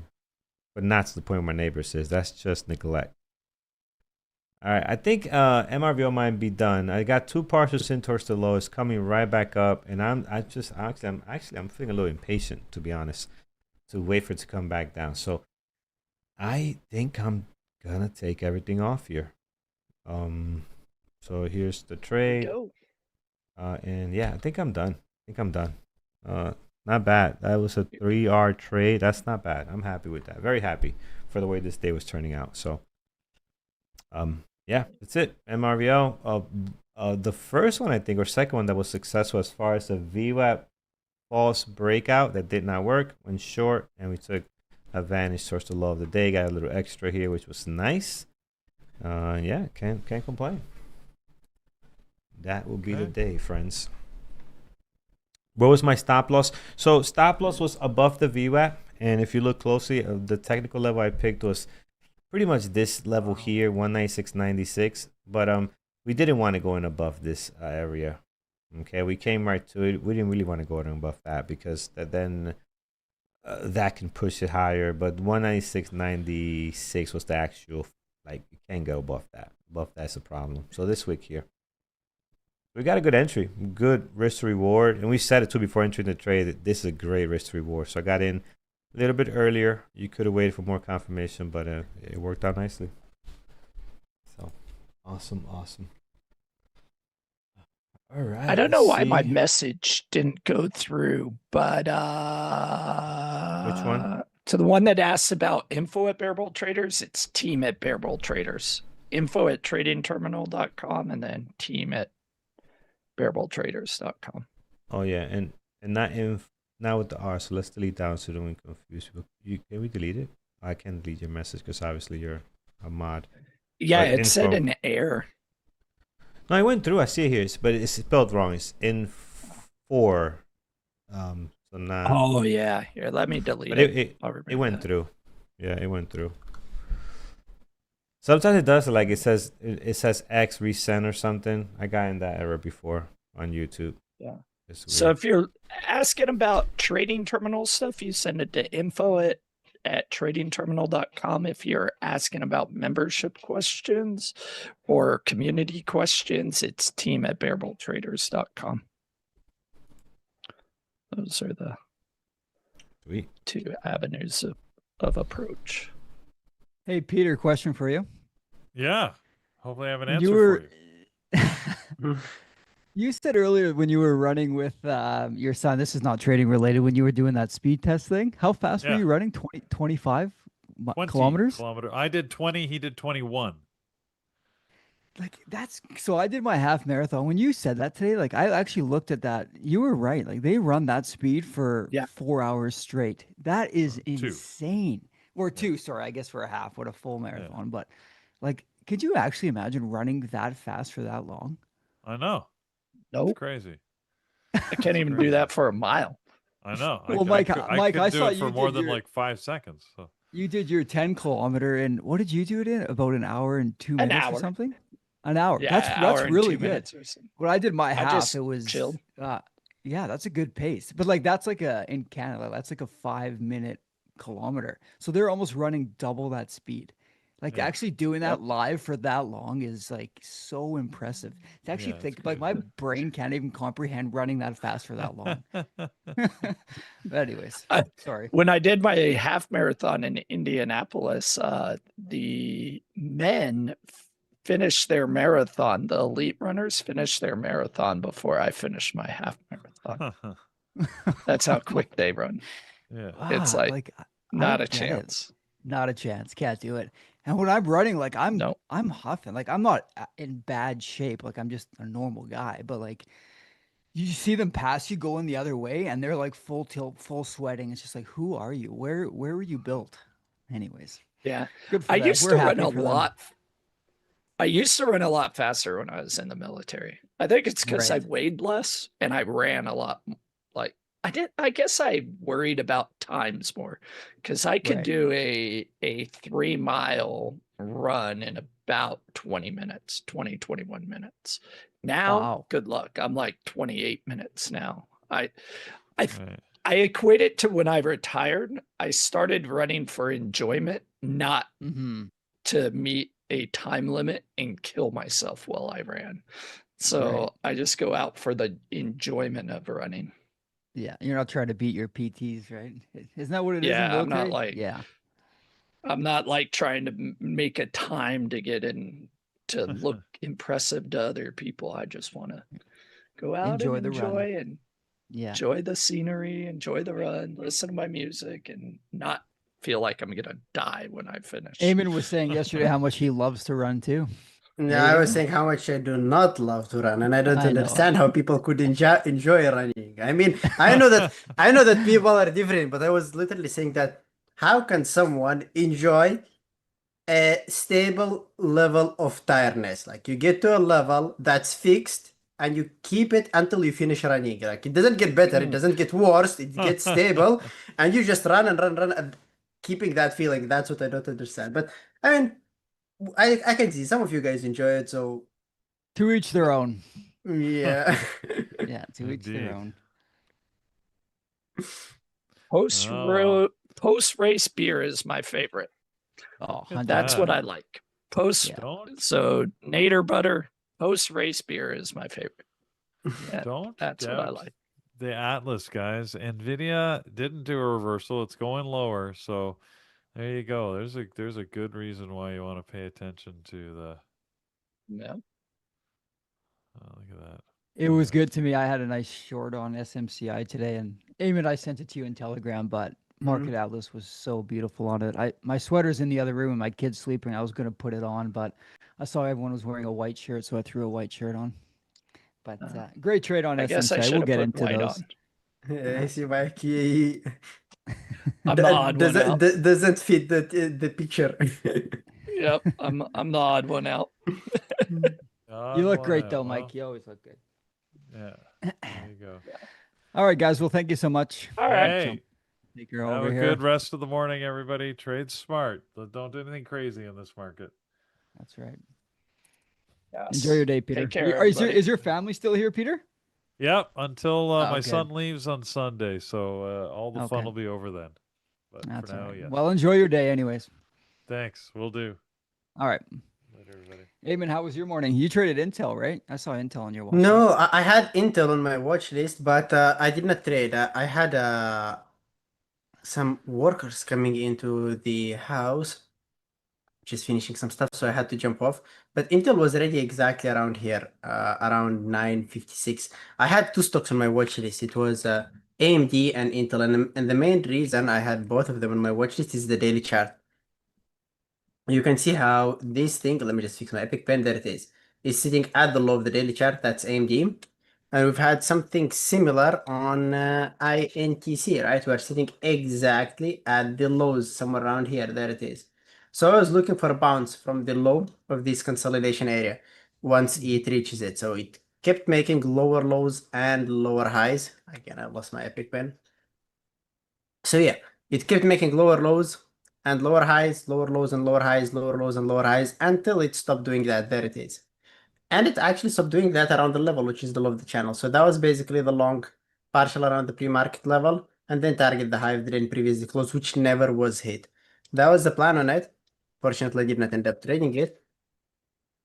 But not to the point where my neighbor says. That's just neglect. All right. I think MRVO might be done. I got 2 partials in towards the low. It's coming right back up. And I'm feeling a little impatient, to be honest, to wait for it to come back down. So I think I'm gonna take everything off here. So here's the trade. And yeah, I think I'm done. Not bad. That was a 3R trade. That's not bad. I'm happy with that. Very happy for the way this day was turning out. So yeah, that's it. MRVO. The first one, I think, or second one that was successful as far as the VWAP false breakout that did not work, went short, and we took advantage towards the low of the day. Got a little extra here, which was nice. Yeah, can't complain. That will be the day, friends. What was my stop loss? So stop loss was above the VWAP, and if you look closely, the technical level I picked was pretty much this level here, 196.96. But we didn't want to go in above this area. Okay, we came right to it. We didn't really want to go in above that because then that can push it higher. But 196.96 was the actual, like, you can't go above that. Above that's a problem. So this week here, we got a good entry, good risk to reward. And we said it too before entering the trade that this is a great risk to reward. So I got in a little bit earlier. You could have waited for more confirmation, but it worked out nicely. So awesome. All right. I don't know why my message didn't go through, but Which one? to the one that asks about info at Bear Bull Traders, it's team at Bear Bull Traders. Info at tradingterminal.com and then team at bearbulltraders.com. Oh yeah, and not with the R. So let's delete down so don't confuse people. Can we delete it? I can't delete your message because obviously you're a mod. Yeah, But it said an error. No, I went through. I see it here, but it's spelled wrong. It's in 4. So not. Oh yeah, here, let me delete But it. it went through. Yeah, it went through. Sometimes it does, like it says X resend or something. I got in that error before on YouTube. Yeah. So if you're asking about trading terminal stuff, you send it to info at tradingterminal.com. If you're asking about membership questions or community questions, it's team at bearbulltraders.com. Those are the Sweet. 2 avenues of approach. Hey, Peter, question for you. Yeah. Hopefully I have an answer for you. You said earlier when you were running with your son, this is not trading related, when you were doing that speed test thing, how fast were you running? 25 kilometers? I did 20, he did 21. Like so I did my half marathon. When you said that today, like I actually looked at that. You were right. Like they run that speed for 4 hours straight. That is insane. Or 2, sorry, I guess for a half, what a full marathon. Yeah. But like, could you actually imagine running that fast for that long? I know. Nope. It's crazy. I can't even do that for a mile. I know. Well, Mike, I do saw it for you more did than your, like 5 seconds. So. You did your 10-kilometer, and what did you do it in? About an hour and 2 minutes or something? An hour. Yeah, that's really good. When I did my half, just it was chilled. Yeah, that's a good pace. But like that's like in Canada, that's like a 5-minute kilometer. So they're almost running double that speed. Like actually doing that live for that long is like so impressive. To actually think like my brain can't even comprehend running that fast for that long. But anyways, sorry. When I did my half marathon in Indianapolis, the men finished their marathon. The elite runners finished their marathon before I finished my half marathon. That's how quick they run. Yeah. It's like not a chance. Not a chance. Can't do it. And when I'm running, like I'm huffing. Like I'm not in bad shape. Like I'm just a normal guy. But like you see them pass you going the other way, and they're like full tilt, full sweating. It's just like, who are you? Where were you built? Anyways. Yeah. Good for I them. used to run a lot. I used to run a lot faster when I was in the military. I think it's because I weighed less and I ran a lot. Like I guess I worried about times more because I could do a 3-mile run in about 20 minutes, 21 minutes. Now, good luck. I'm like 28 minutes now. I equate it to when I retired. I started running for enjoyment, not to meet a time limit and kill myself while I ran. So I just go out for the enjoyment of running. Yeah, you're not trying to beat your PTs, right? Isn't that what it is? Yeah, I'm not like I'm not like trying to make a time to get in to look impressive to other people. I just want to go out enjoy and the enjoy run. And enjoy the scenery, enjoy the run, listen to my music, and not feel like I'm gonna die when I finish. Eamon was saying yesterday how much he loves to run too. Yeah, There I you was go. saying how much I do not love to run, and I don't I know. understand how people could enjoy running. I mean, I know that people are different, but I was literally saying that how can someone enjoy a stable level of tiredness? Like you get to a level that's fixed and you keep it until you finish running. Like it doesn't get better, it doesn't get worse, it gets stable, and you just run and run, run, and keeping that feeling. That's what I don't understand. But I mean, I can see some of you guys enjoy it, so To each their own. yeah. Yeah, to each their Indeed. own. Post Oh, well. post race beer is my favorite. Oh, Look at 100%. That's what I like. Post Yeah. so Nader butter post race beer is my favorite. Yeah, Don't that's what I doubt like. the Atlas, guys. NVIDIA didn't do a reversal. It's going lower. So there you go. There's a good reason why you want to pay attention to the. Yeah. Oh, look at that. It was good to me. I had a nice short on SMCI today, and Eamon, I sent it to you in Telegram, but Market Mhm. Atlas was so beautiful on it. My sweater's in the other room, and my kid's sleeping. I was gonna put it on, but I saw everyone was wearing a white shirt, so I threw a white shirt on. But great trade on I guess I SMCI. should We'll have get put into white those. on. I see Mike. He I'm the odd one out. doesn't fit the picture. Yep, I'm the odd one out. You Odd look one great out. though, Well, Mike. You always look good. yeah. There you go. All right, guys. Well, thank you so much. All right. Hey, Take her have over a here. good rest of the morning, everybody. Trade smart. Don't do anything crazy in this market. That's right. Yes. Enjoy your day, Peter. Take care, Is everybody. your family still here, Peter? Yep, until Oh, my good. son leaves on Sunday. So all the fun Okay. will be over then. But That's for all now, right. yes. Well, enjoy your day, anyways. Thanks. We'll do. All right. Later, everybody. Eamon, how was your morning? You traded Intel, right? I saw Intel on your watch No, list. I had Intel on my watch list, but I did not trade. I had some workers coming into the house, just finishing some stuff, so I had to jump off. But Intel was already exactly around here, around 9:56. I had two stocks on my watch list. It was AMD and Intel, and the main reason I had both of them on my watch list is the daily chart. You can see how this thing, let me just fix my Epic Pen, there it is sitting at the low of the daily chart, that's AMD. And we've had something similar on INTC, right? We're sitting exactly at the lows, somewhere around here, there it is. So I was looking for a bounce from the low of this consolidation area once it reaches it. So it kept making lower lows and lower highs. Again, I lost my Epic Pen. So yeah, it kept making lower lows and lower highs, lower lows and lower highs, lower lows and lower highs until it stopped doing that. There it is. And it actually stopped doing that around the level, which is the low of the channel. So that was basically the long partial around the pre-market level and then target the high of the day previously closed, which never was hit. That was the plan on it. Fortunately, I did not end up trading it.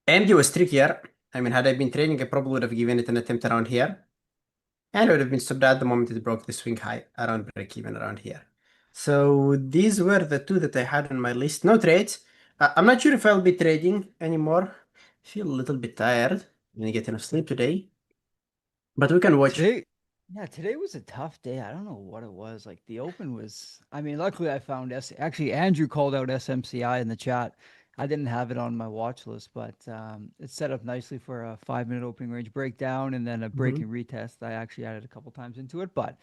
AMD was trickier. I mean, had I been trading, I probably would have given it an attempt around here. And it would have been stopped at the moment it broke the swing high around break even around here. So these were the two that I had on my list. No trades. I'm not sure if I'll be trading anymore. I feel a little bit tired. I'm gonna get enough sleep today. But we can watch. Today was a tough day. I don't know what it was. Like the open was, I mean, luckily I found actually Andrew called out SMCI in the chat. I didn't have it on my watch list, but it's set up nicely for a 5-minute opening range breakdown and then a breaking retest. I actually added a couple times into it, but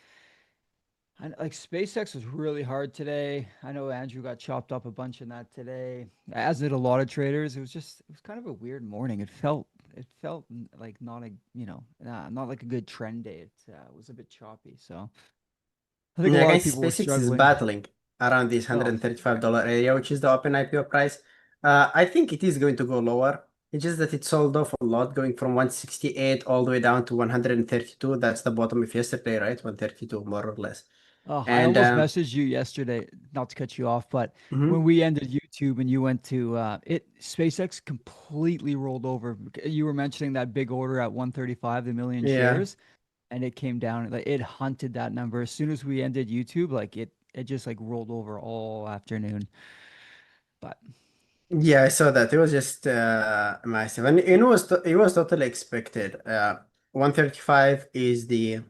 like SpaceX was really hard today. I know Andrew got chopped up a bunch in that today, as did a lot of traders. It was kind of a weird morning. It felt like not a not like a good trend day. It was a bit choppy. So I think a Yeah, lot of against people were SpaceX is struggling. battling around this Oh, $135 area, which is the open IPO price. I think it is going to go lower. It's just that it sold off a lot, going from 168 all the way down to 132. That's the bottom of yesterday, right? 132, more or less. I And almost messaged you yesterday, not to cut you off, but when we ended YouTube and you went to SpaceX completely rolled over. You were mentioning that big order at 135, the million yeah. shares, and it came down. Like it hunted that number as soon as we ended YouTube. Like it just like rolled over all afternoon. But Yeah, I saw that. It was just massive, and it was totally expected. 135 is the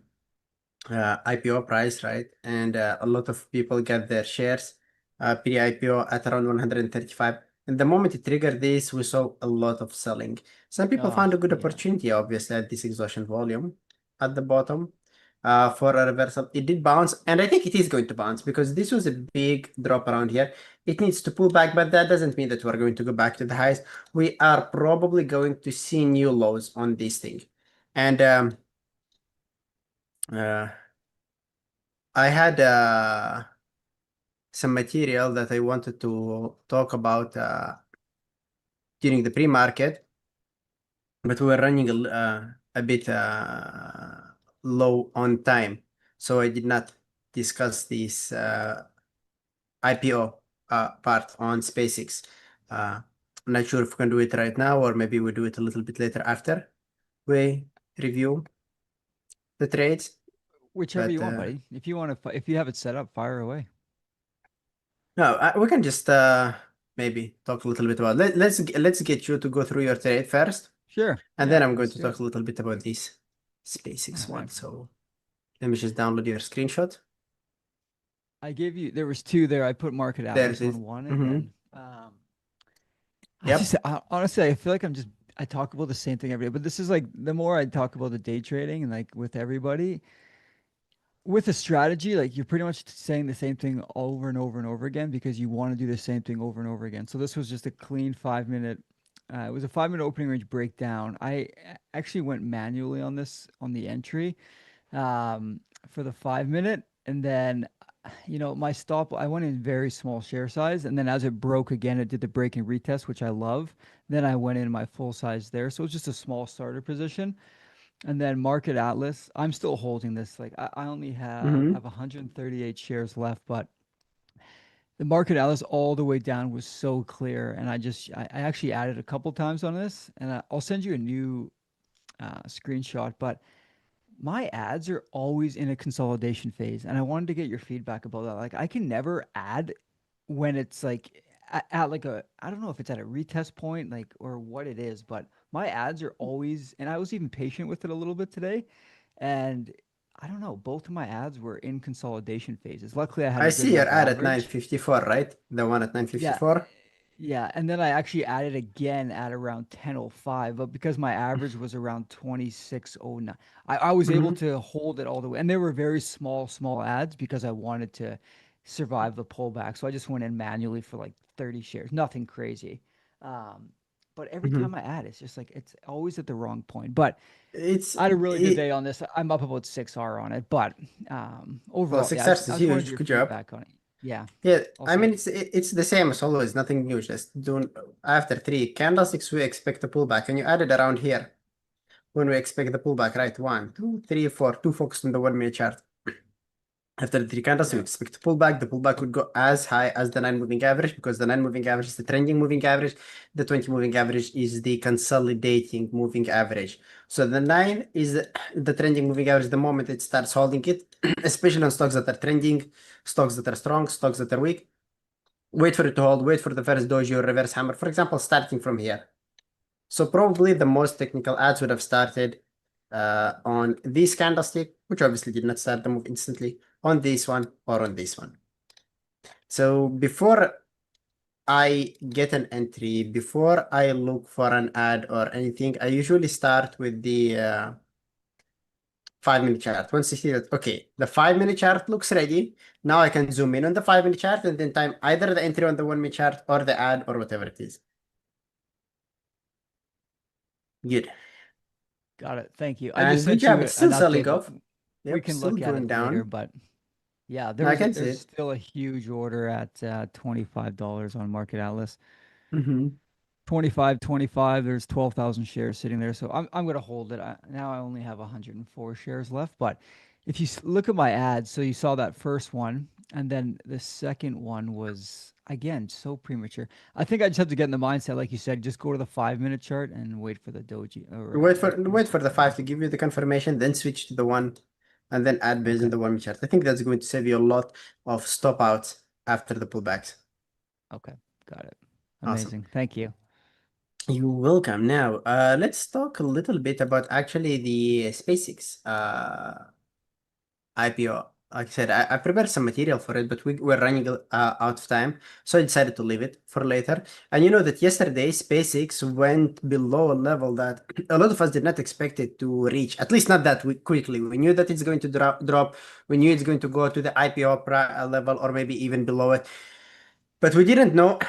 IPO price, right? And a lot of people get their shares pre-IPO at around 135. And the moment it triggered this, we saw a lot of selling. Some people found a good yeah. opportunity, obviously, at this exhaustion volume at the bottom for a reversal. It did bounce, and I think it is going to bounce because this was a big drop around here. It needs to pull back, but that doesn't mean that we're going to go back to the highs. We are probably going to see new lows on this thing. And I had some material that I wanted to talk about during the pre-market, but we were running a bit low on time, so I did not discuss this IPO part on SpaceX. I'm not sure if we can do it right now, or maybe we do it a little bit later after we review the trades. Whichever But you want, buddy. If you want to, if you have it set up, fire away. no, we can just maybe talk a little bit about. Let's get you to go through your trade first, Sure. and Yeah, then I'm going let's to do talk it. a little bit about this SpaceX one. Alright. So let me just download your screenshot. I gave you. There was two there. I put Market There Atlas it is. on one, and Mhm. then Yep. honestly, I feel like I talk about the same thing every day. But this is like the more I talk about the day trading and like with everybody, with a strategy, like you're pretty much saying the same thing over and over and over again because you want to do the same thing over and over again. So this was just a clean 5 minute. It was a 5 minute opening range breakdown. I actually went manually on this on the entry for the 5 minute, and then my stop. I went in very small share size, and then as it broke again, it did the break and retest, which I love. Then I went in my full size there, so it's just a small starter position. And then Market Atlas, I'm still holding this. Like I only have Mhm. 138 shares left, but the Market Atlas all the way down was so clear. And I actually added a couple times on this, and I'll send you a new screenshot. But my ads are always in a consolidation phase, and I wanted to get your feedback about that. Like I can never add when it's like at like a I don't know if it's at a retest point like or what it is, but my ads are always, and I was even patient with it a little bit today, and I don't know, both of my ads were in consolidation phases. Luckily, I had I a good see your enough ad at average. 954, right? The one at Yeah, 954. yeah, and then I actually added again at around 10:05, but because my average was around 26:09, I was able Mm-hmm. to hold it all the way. And they were very small ads because I wanted to survive the pullback. So I just went in manually for like 30 shares, nothing crazy. Um, but every Mm-hmm. time I add, it's just like it's always at the wrong point. But It's I had a really good day it. on this. I'm up about 6R on it, but Well, overall, yeah, 6 hours I is just wanted huge. your Good job. feedback on it. Yeah, Yeah, I'll I mean send. it's the same as always. Nothing new. Just doing after 3 candlesticks, we expect a pullback, and you added around here when we expect the pullback. Right, 1, 2, 3, 4. Too focused on the 1 minute chart. After the 3 candles, we Yeah. expect to pull back. The pullback would go as high as the 9 moving average because the 9 moving average is the trending moving average. The 20 moving average is the consolidating moving average. So the 9 is the trending moving average the moment it starts holding it, especially on stocks that are trending, stocks that are strong, stocks that are weak. Wait for it to hold, wait for the first doji or reverse hammer, for example, starting from here. So probably the most technical ads would have started on this candlestick, which obviously did not start the move instantly, on this one or on this one. So before I get an entry, before I look for an ad or anything, I usually start with the 5 minute chart. Once I see that, okay, the 5 minute chart looks ready, now I can zoom in on the 5 minute chart and then time either the entry on the 1 minute chart or the ad or whatever it is. Good. Got it. Thank you. I just And good sent job. you It's an still selling update, but off. we Yep, can still look at going it later. down. But yeah, No, I can see there's it. still a huge order at $25 on Market Atlas. Mm-hmm. 25. There's 12,000 shares sitting there, so I'm gonna hold it. Now I only have 104 shares left. But if you look at my ads, so you saw that first one, and then the second one was again so premature. I think I just have to get in the mindset, like you said, just go to the 5 minute chart and wait for the doji or Wait for the 5 to give you the confirmation, then switch to the 1 and then add based on okay. the 1 minute chart. I think that's going to save you a lot of stop outs after the pullbacks. Okay, got it. Awesome. Amazing. Thank you. You're welcome. Now, let's talk a little bit about actually the SpaceX IPO. like I said, I prepared some material for it, but we were running out of time, so I decided to leave it for later. And you know that yesterday SpaceX went below a level that a lot of us did not expect it to reach, at least not that quickly. We knew that it's going to drop. We knew it's going to go to the IPO level or maybe even below it, but we didn't know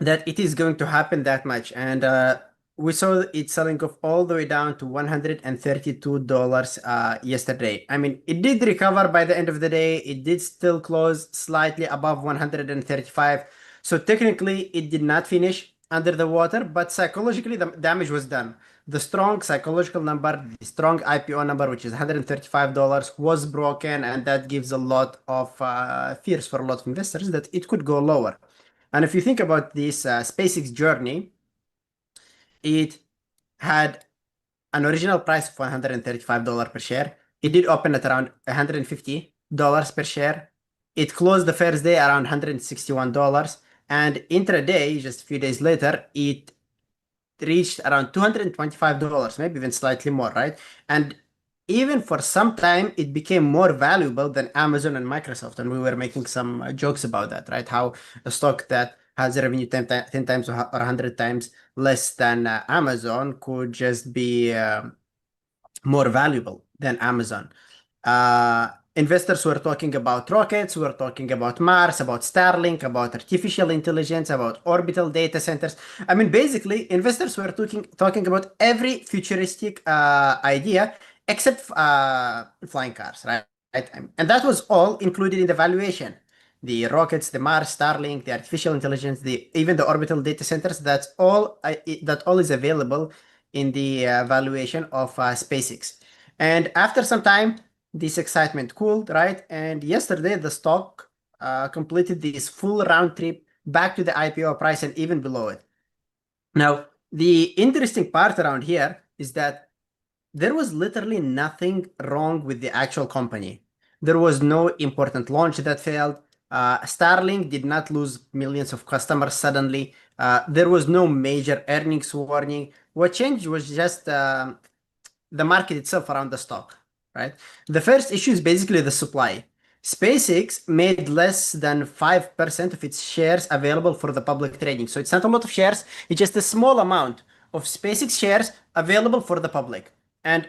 that it is going to happen that much. And we saw it selling off all the way down to $132 yesterday. I mean, it did recover by the end of the day. It did still close slightly above 135. So technically, it did not finish under the water, but psychologically, the damage was done. The strong psychological number, the strong IPO number, which is $135, was broken, and that gives a lot of fears for a lot of investors that it could go lower. And if you think about this SpaceX journey, it had an original price of $135 per share. It did open at around $150 per share. It closed the first day around $161. And intraday, just a few days later, it reached around $225, maybe even slightly more, right? And even for some time, it became more valuable than Amazon and Microsoft. And we were making some jokes about that, right? How a stock that has a revenue 10 times or 100 times less than Amazon could just be more valuable than Amazon. Investors were talking about rockets, we were talking about Mars, about Starlink, about artificial intelligence, about orbital data centers. I mean, basically, investors were talking about every futuristic idea except flying cars, right? And that was all included in the valuation. The rockets, the Mars, Starlink, the artificial intelligence, even the orbital data centers, that all is available in the valuation of SpaceX. And after some time, this excitement cooled, right? And yesterday, the stock completed this full round trip back to the IPO price and even below it. Now, the interesting part around here is that there was literally nothing wrong with the actual company. There was no important launch that failed. Starlink did not lose millions of customers suddenly. There was no major earnings warning. What changed was just the market itself around the stock, right? The first issue is basically the supply. SpaceX made less than 5% of its shares available for the public trading. So it's not a lot of shares, it's just a small amount of SpaceX shares available for the public. And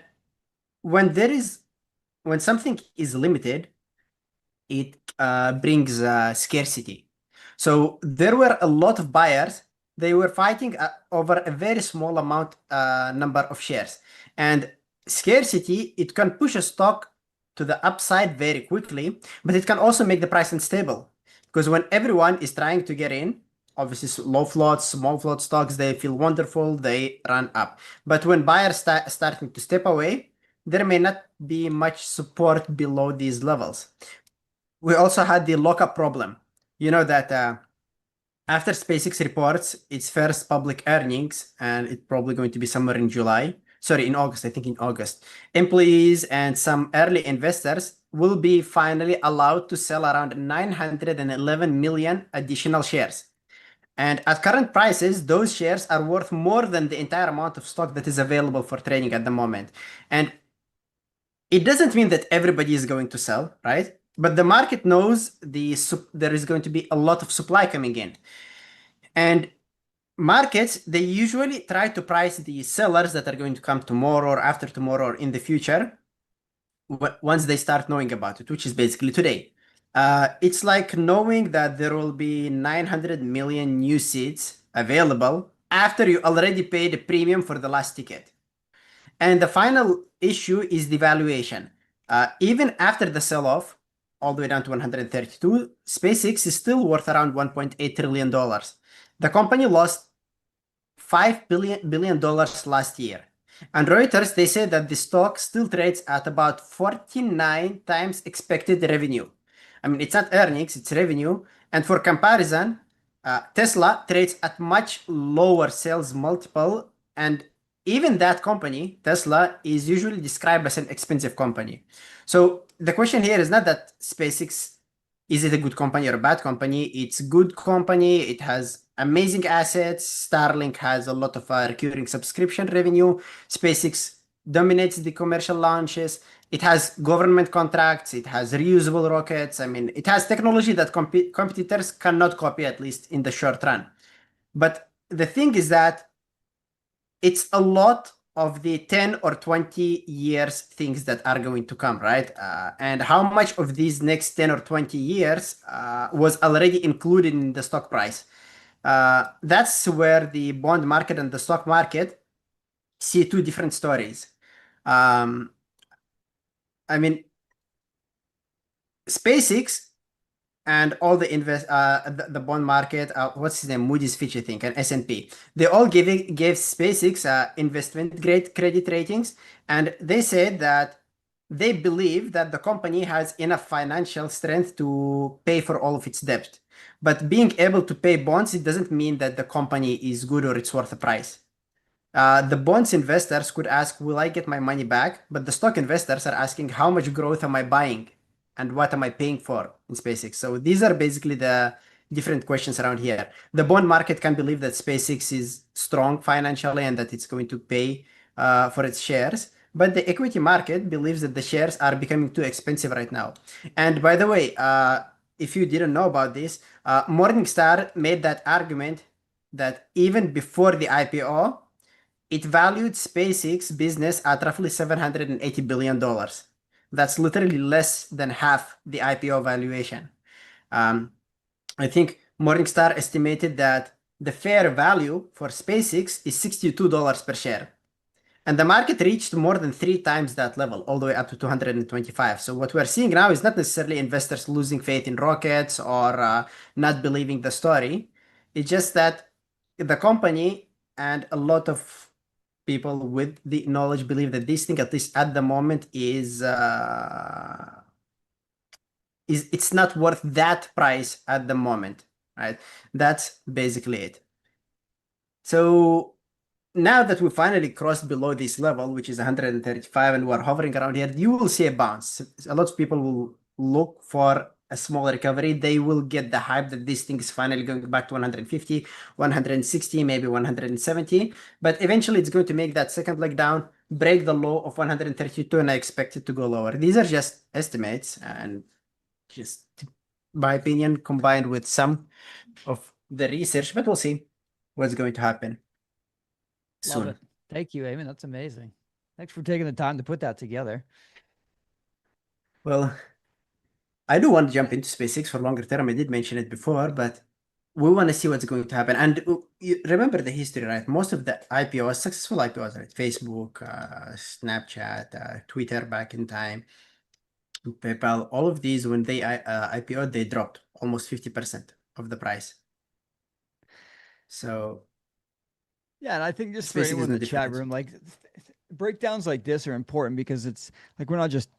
when something is limited, it brings scarcity. So there were a lot of buyers. They were fighting over a very small number of shares. And scarcity, it can push a stock to the upside very quickly, but it can also make the price unstable. Because when everyone is trying to get in, obviously low floats, small float stocks, they feel wonderful, they run up. But when buyers starting to step away, there may not be much support below these levels. We also had the lockup problem. You know that after SpaceX reports its first public earnings, and it's probably going to be somewhere in August, I think in August, employees and some early investors will be finally allowed to sell around 911 million additional shares. And at current prices, those shares are worth more than the entire amount of stock that is available for trading at the moment. And it doesn't mean that everybody is going to sell, right? But the market knows there is going to be a lot of supply coming in. And markets, they usually try to price the sellers that are going to come tomorrow or after tomorrow or in the future once they start knowing about it, which is basically today. It's like knowing that there will be 900 million new seats available after you already paid a premium for the last ticket. And the final issue is the valuation. Even after the sell-off, all the way down to 132, SpaceX is still worth around $1.8 trillion. The company lost $5 billion last year. And Reuters, they say that the stock still trades at about 49 times expected revenue. I mean, it's not earnings, it's revenue. And for comparison, Tesla trades at much lower sales multiple. And even that company, Tesla, is usually described as an expensive company. So the question here is not that SpaceX, is it a good company or a bad company? It's a good company. It has amazing assets. Starlink has a lot of recurring subscription revenue. SpaceX dominates the commercial launches. It has government contracts. It has reusable rockets. I mean, it has technology that competitors cannot copy, at least in the short run. But the thing is that it's a lot of the 10 or 20 years things that are going to come, right? And how much of these next 10 or 20 years was already included in the stock price? That's where the bond market and the stock market see two different stories. I mean, SpaceX and all the the bond market, what's his name, Moody's, Fitch, I think, and S&P, they all gave SpaceX investment grade credit ratings, and they said that they believe that the company has enough financial strength to pay for all of its debt. But being able to pay bonds, it doesn't mean that the company is good or it's worth a price. The bonds investors could ask, will I get my money back? But the stock investors are asking, how much growth am I buying? And what am I paying for in SpaceX? So these are basically the different questions around here. The bond market can believe that SpaceX is strong financially and that it's going to pay for its shares. But the equity market believes that the shares are becoming too expensive right now. And by the way, if you didn't know about this, Morningstar made that argument that even before the IPO, it valued SpaceX business at roughly $780 billion. That's literally less than half the IPO valuation. I think Morningstar estimated that the fair value for SpaceX is $62 per share. And the market reached more than 3 times that level, all the way up to 225. So what we're seeing now is not necessarily investors losing faith in rockets or not believing the story. It's just that the company and a lot of people with the knowledge believe that this thing, at least at the moment, is it's not worth that price at the moment, right? That's basically it. So now that we finally crossed below this level, which is 135, and we're hovering around here, you will see a bounce. A lot of people will look for a small recovery. They will get the hype that this thing is finally going back to 150, 160, maybe 170. But eventually it's going to make that second leg down, break the low of 132, and I expect it to go lower. These are just estimates and just my opinion combined with some of the research, but we'll see what's going to happen soon. Love it. Thank you, Eamon. That's amazing. Thanks for taking the time to put that together. Well, I do want to jump into SpaceX for longer term. I did mention it before, but we want to see what's going to happen. And you remember the history, right? Most of the IPOs, successful IPOs, right? Facebook, Snapchat, Twitter back in time, PayPal, all of these, when they IPO'd, they dropped almost 50% of the price. So yeah, and I think just for SpaceX anyone is in no the chat different. room, like breakdowns like this are important because it's like we're not just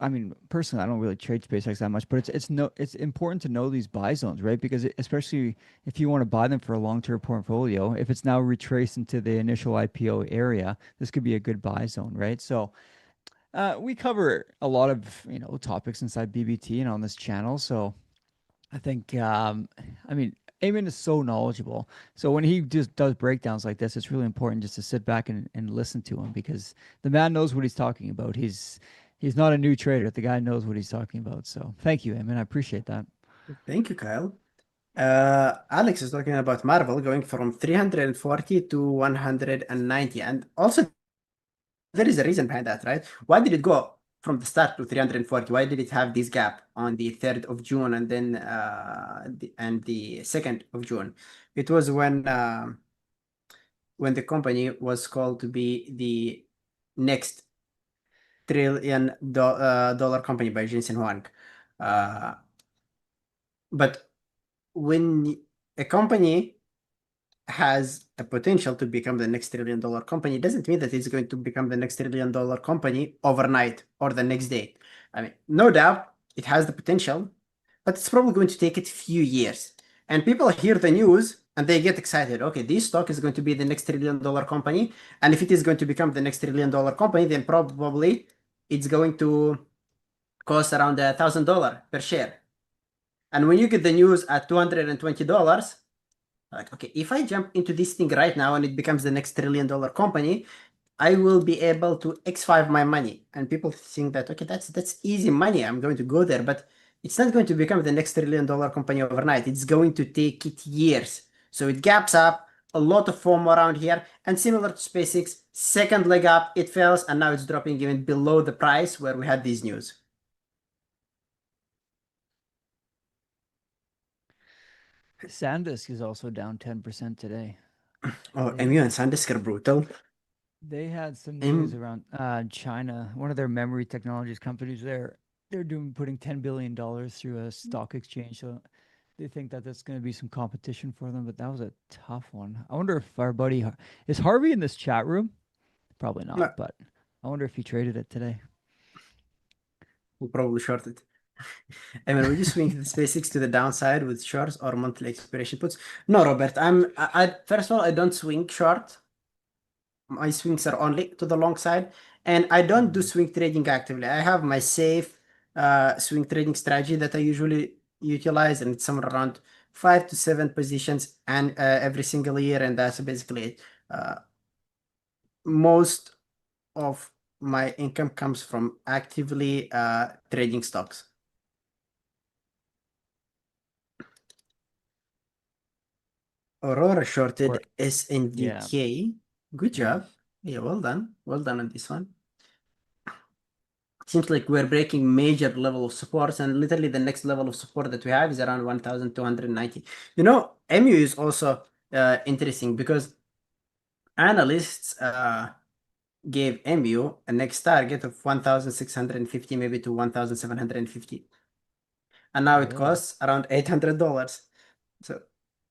I mean, personally, I don't really trade SpaceX that much, but it's important to know these buy zones, right? Because especially if you want to buy them for a long-term portfolio, if it's now retraced into the initial IPO area, this could be a good buy zone, right? So we cover a lot of topics inside BBT and on this channel, so I think I mean, Eamon is so knowledgeable. So when he just does breakdowns like this, it's really important just to sit back and listen to him because the man knows what he's talking about. He's not a new trader. The guy knows what he's talking about. So thank you, Eamon. I appreciate that. Thank you, Kyle. Alex is talking about Marvel going from 340 to 190. And also, there is a reason behind that, right? Why did it go from the start to 340? Why did it have this gap on the 3rd of June and then the 2nd of June? It was when the company was called to be the next $1 trillion company by Jensen Huang. But when a company has a potential to become the next $1 trillion company, it doesn't mean that it's going to become the next $1 trillion company overnight or the next day. I mean, no doubt it has the potential, but it's probably going to take it a few years. And people hear the news and they get excited. Okay, this stock is going to be the next $1 trillion company. And if it is going to become the next $1 trillion company, then probably it's going to cost around $1,000 per share. And when you get the news at $220, like, okay, if I jump into this thing right now and it becomes the next $1 trillion company, I will be able to X5 my money. And people think that, okay, that's easy money. I'm going to go there, but it's not going to become the next $1 trillion company overnight. It's going to take it years. So it gaps up, a lot of FOMO around here, and similar to SpaceX, second leg up, it fails, and now it's dropping even below the price where we had these news. SanDisk is also down 10% today. Oh, They- MU and SanDisk are brutal. They had some M- news around China. One of their memory putting $10 billion through a stock exchange. So they think that that's going to be some competition for them. But that was a tough one. I wonder if our buddy is Harvey in this chat room. Probably not. No. But I wonder if he traded it today. We'll probably short it. I mean, would you swing the SpaceX to the downside with shorts or monthly expiration puts? No, Robert. First of all, I don't swing short. My swings are only to the long side, and I don't do swing trading actively. I have my safe swing trading strategy that I usually utilize, and it's somewhere around 5 to 7 positions and every single year, and that's basically it. Most of my income comes from actively trading stocks. Aurora shorted Or- SNDK. Good job. Yeah, well done. Well done on this one. Seems like we're breaking major level of supports, and literally the next level of support that we have is around 1,290. You know, MU is also interesting because analysts gave MU a next target of 1,650, maybe to 1,750. And now it Really? costs around $800. So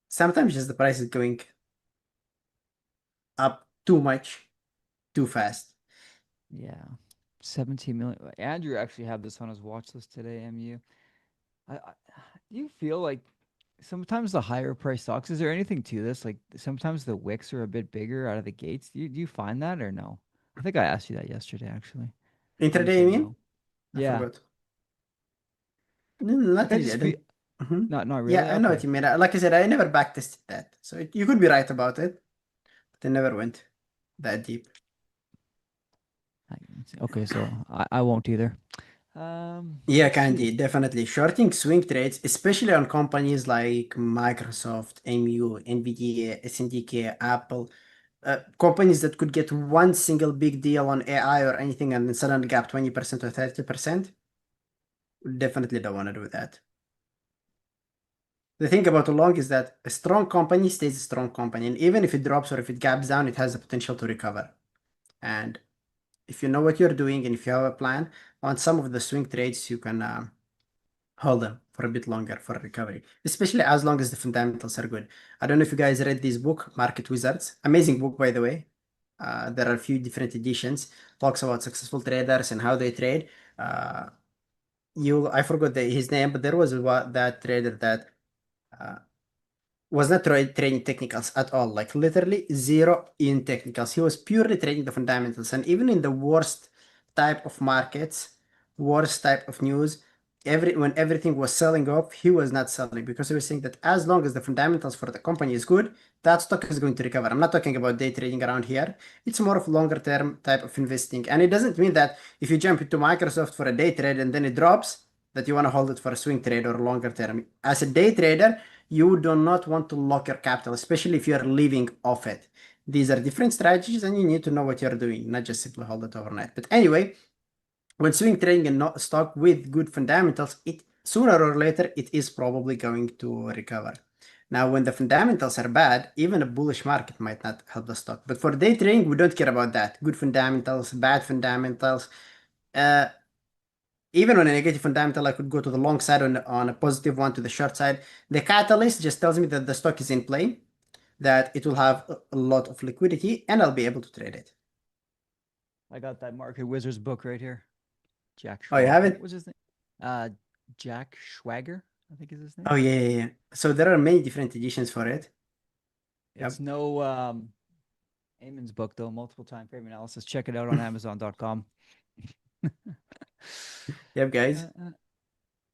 sometimes just the price is going up too much, too fast. Yeah. 17 million. Andrew actually had this on his watch list today, MU. Do you feel like sometimes the higher price stocks, is there anything to this? Like sometimes the wicks are a bit bigger out of the gates. Do you find that or no? I think I asked you that yesterday, actually. And you Intraday, said you mean? no. I Yeah. forgot. No, not Like I really. I just feel don't. Mhm. not really. Yeah, I know what Okay. you mean. Like I said, I never backtested that. So you could be right about it, but I never went that deep. Okay, so I won't either. Yeah, Let's Candy, see. definitely. Shorting swing trades, especially on companies like Microsoft, MU, NVDA, SNDK, Apple, companies that could get one single big deal on AI or anything and then suddenly gap 20% or 30%, definitely don't want to do that. The thing about a long is that a strong company stays a strong company, and even if it drops or if it gaps down, it has the potential to recover. And if you know what you're doing and if you have a plan on some of the swing trades, you can hold them for a bit longer for a recovery, especially as long as the fundamentals are good. I don't know if you guys read this book, Market Wizards. Amazing book, by the way. There are a few different editions. Talks about successful traders and how they trade. I forgot his name, but there was that trader that uh, was not trading technicals at all, like literally zero in technicals. He was purely trading the fundamentals. And even in the worst type of markets, worst type of news, when everything was selling off, he was not selling because he was saying that as long as the fundamentals for the company is good, that stock is going to recover. I'm not talking about day trading around here. It's more of longer term type of investing. And it doesn't mean that if you jump into Microsoft for a day trade and then it drops, that you want to hold it for a swing trade or longer term. As a day trader, you do not want to lock your capital, especially if you're living off it. These are different strategies and you need to know what you're doing, not just simply hold it overnight. But anyway, when swing trading a stock with good fundamentals, it sooner or later it is probably going to recover. Now, when the fundamentals are bad, even a bullish market might not help the stock. But for day trading, we don't care about that. Good fundamentals, bad fundamentals. Even on a negative fundamental, I could go to the long side, on a positive one to the short side. The catalyst just tells me that the stock is in play, that it will have a lot of liquidity, and I'll be able to trade it. I got that Market Wizards book right here. Jack Oh, you Schwab. have it? What's his name? Jack Schwager, I think is his name. Oh, yeah. So there are many different editions for it. It's no Eamon's book though, multiple time frame analysis. Check it out on Amazon.com. Yep, guys.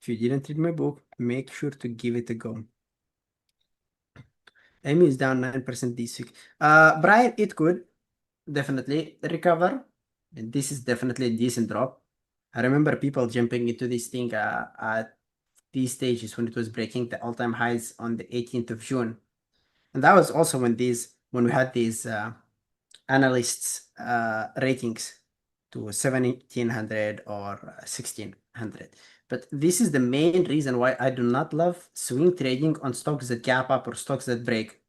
If you didn't read my book, make sure to give it a go. Amy is down 9% this week. Brian, it could. definitely recover. And this is definitely a decent drop. I remember people jumping into this thing at these stages when it was breaking the all-time highs on the 18th of June. And that was also when we had these analysts ratings to 1700 or 1600. But this is the main reason why I do not love swing trading on stocks that gap up or stocks that break.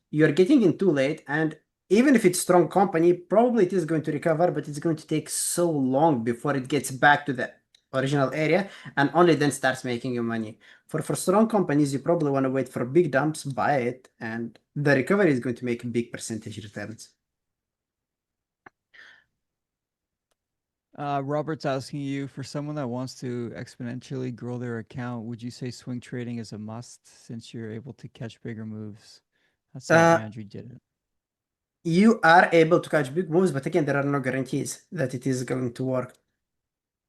You're getting in too late, and even if it's strong company, probably it is going to recover, but it's going to take so long before it gets back to the original area and only then starts making you money. For strong companies, you probably want to wait for big dumps, buy it, and the recovery is going to make big percentage returns. Robert's asking you, for someone that wants to exponentially grow their account, would you say swing trading is a must since you're able to catch bigger moves? That's how Uh, Andrew did it. you are able to catch big moves, but again, there are no guarantees that it is going to work.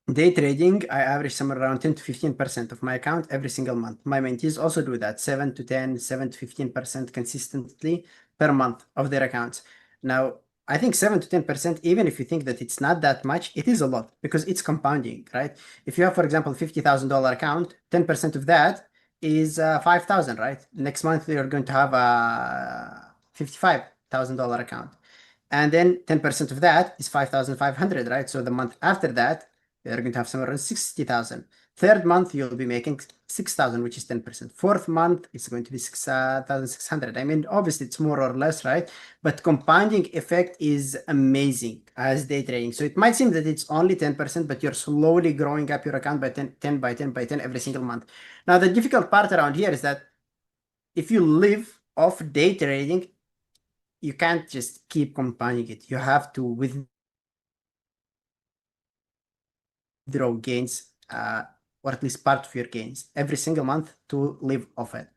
Day trading, I average somewhere around 10 to 15% of my account every single month. My mentees also do that, 7 to 10, 7 to 15% consistently per month of their accounts. Now, I think 7 to 10%, even if you think that it's not that much, it is a lot because it's compounding, right? If you have, for example, $50,000 account, 10% of that is 5,000, right? Next month, you're going to have a $55,000 account. And then 10% of that is 5,500, right? So the month after that, you're going to have somewhere around 60,000. Third month, you'll be making 6,000, which is 10%. Fourth month, it's going to be 6,600. I mean, obviously, it's more or less, right? But compounding effect is amazing as day trading. So it might seem that it's only 10%, but you're slowly growing up your account by 10 by 10 by 10 every single month. Now, the difficult part around here is that if you live off day trading, you can't just keep compounding it. You have to withdraw gains, or at least part of your gains every single month to live off it.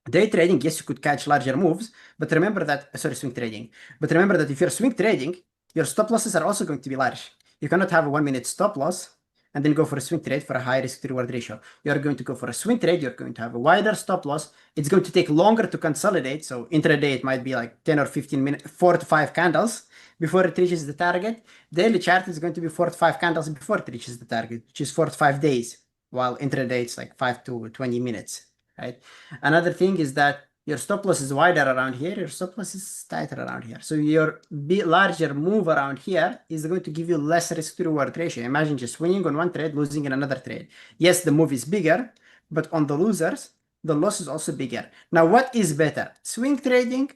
Day trading, yes, you could catch larger moves, but remember that, sorry, swing trading. But remember that if you're swing trading, your stop losses are also going to be large. You cannot have a 1 minute stop loss and then go for a swing trade for a high risk to reward ratio. You're going to go for a swing trade, you're going to have a wider stop loss. It's going to take longer to consolidate. So intraday, it might be like 10 or 15 minutes, 4 to 5 candles before it reaches the target. Daily chart is going to be 4 to 5 candles before it reaches the target, which is 4 to 5 days, while intraday it's like 5 to 20 minutes, right? Another thing is that your stop loss is wider around here, your stop loss is tighter around here. So your larger move around here is going to give you less risk to reward ratio. Imagine just winning on one trade, losing in another trade. Yes, the move is bigger, but on the losers, the loss is also bigger. Now, what is better, swing trading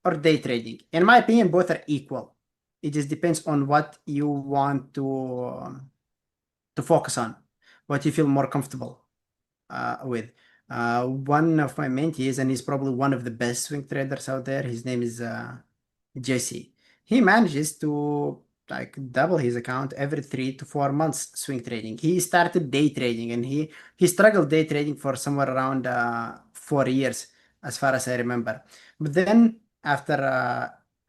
or day trading? In my opinion, both are equal. It just depends on what you want to focus on, what you feel more comfortable with. One of my mentees, and he's probably one of the best swing traders out there. His name is Jesse. He manages to like double his account every 3 to 4 months swing trading. He started day trading, and he struggled day trading for somewhere around 4 years, as far as I remember. But then after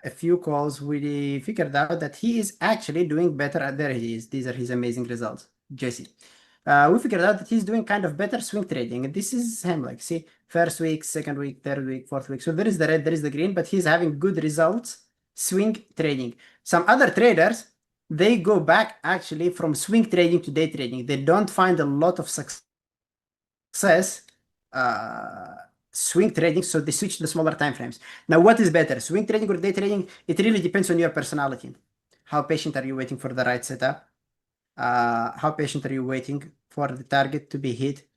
a few calls, we figured out that he is actually doing better. There he is. These are his amazing results, Jesse. We figured out that he's doing kind of better swing trading. And this is him, like, see, first week, second week, third week, fourth week. So there is the red, there is the green, but he's having good results swing trading. Some other traders, they go back actually from swing trading to day trading. They don't find a lot of success swing trading, so they switch to the smaller time frames. Now, what is better, swing trading or day trading? It really depends on your personality. How patient are you waiting for the right setup? How patient are you waiting for the target to be hit?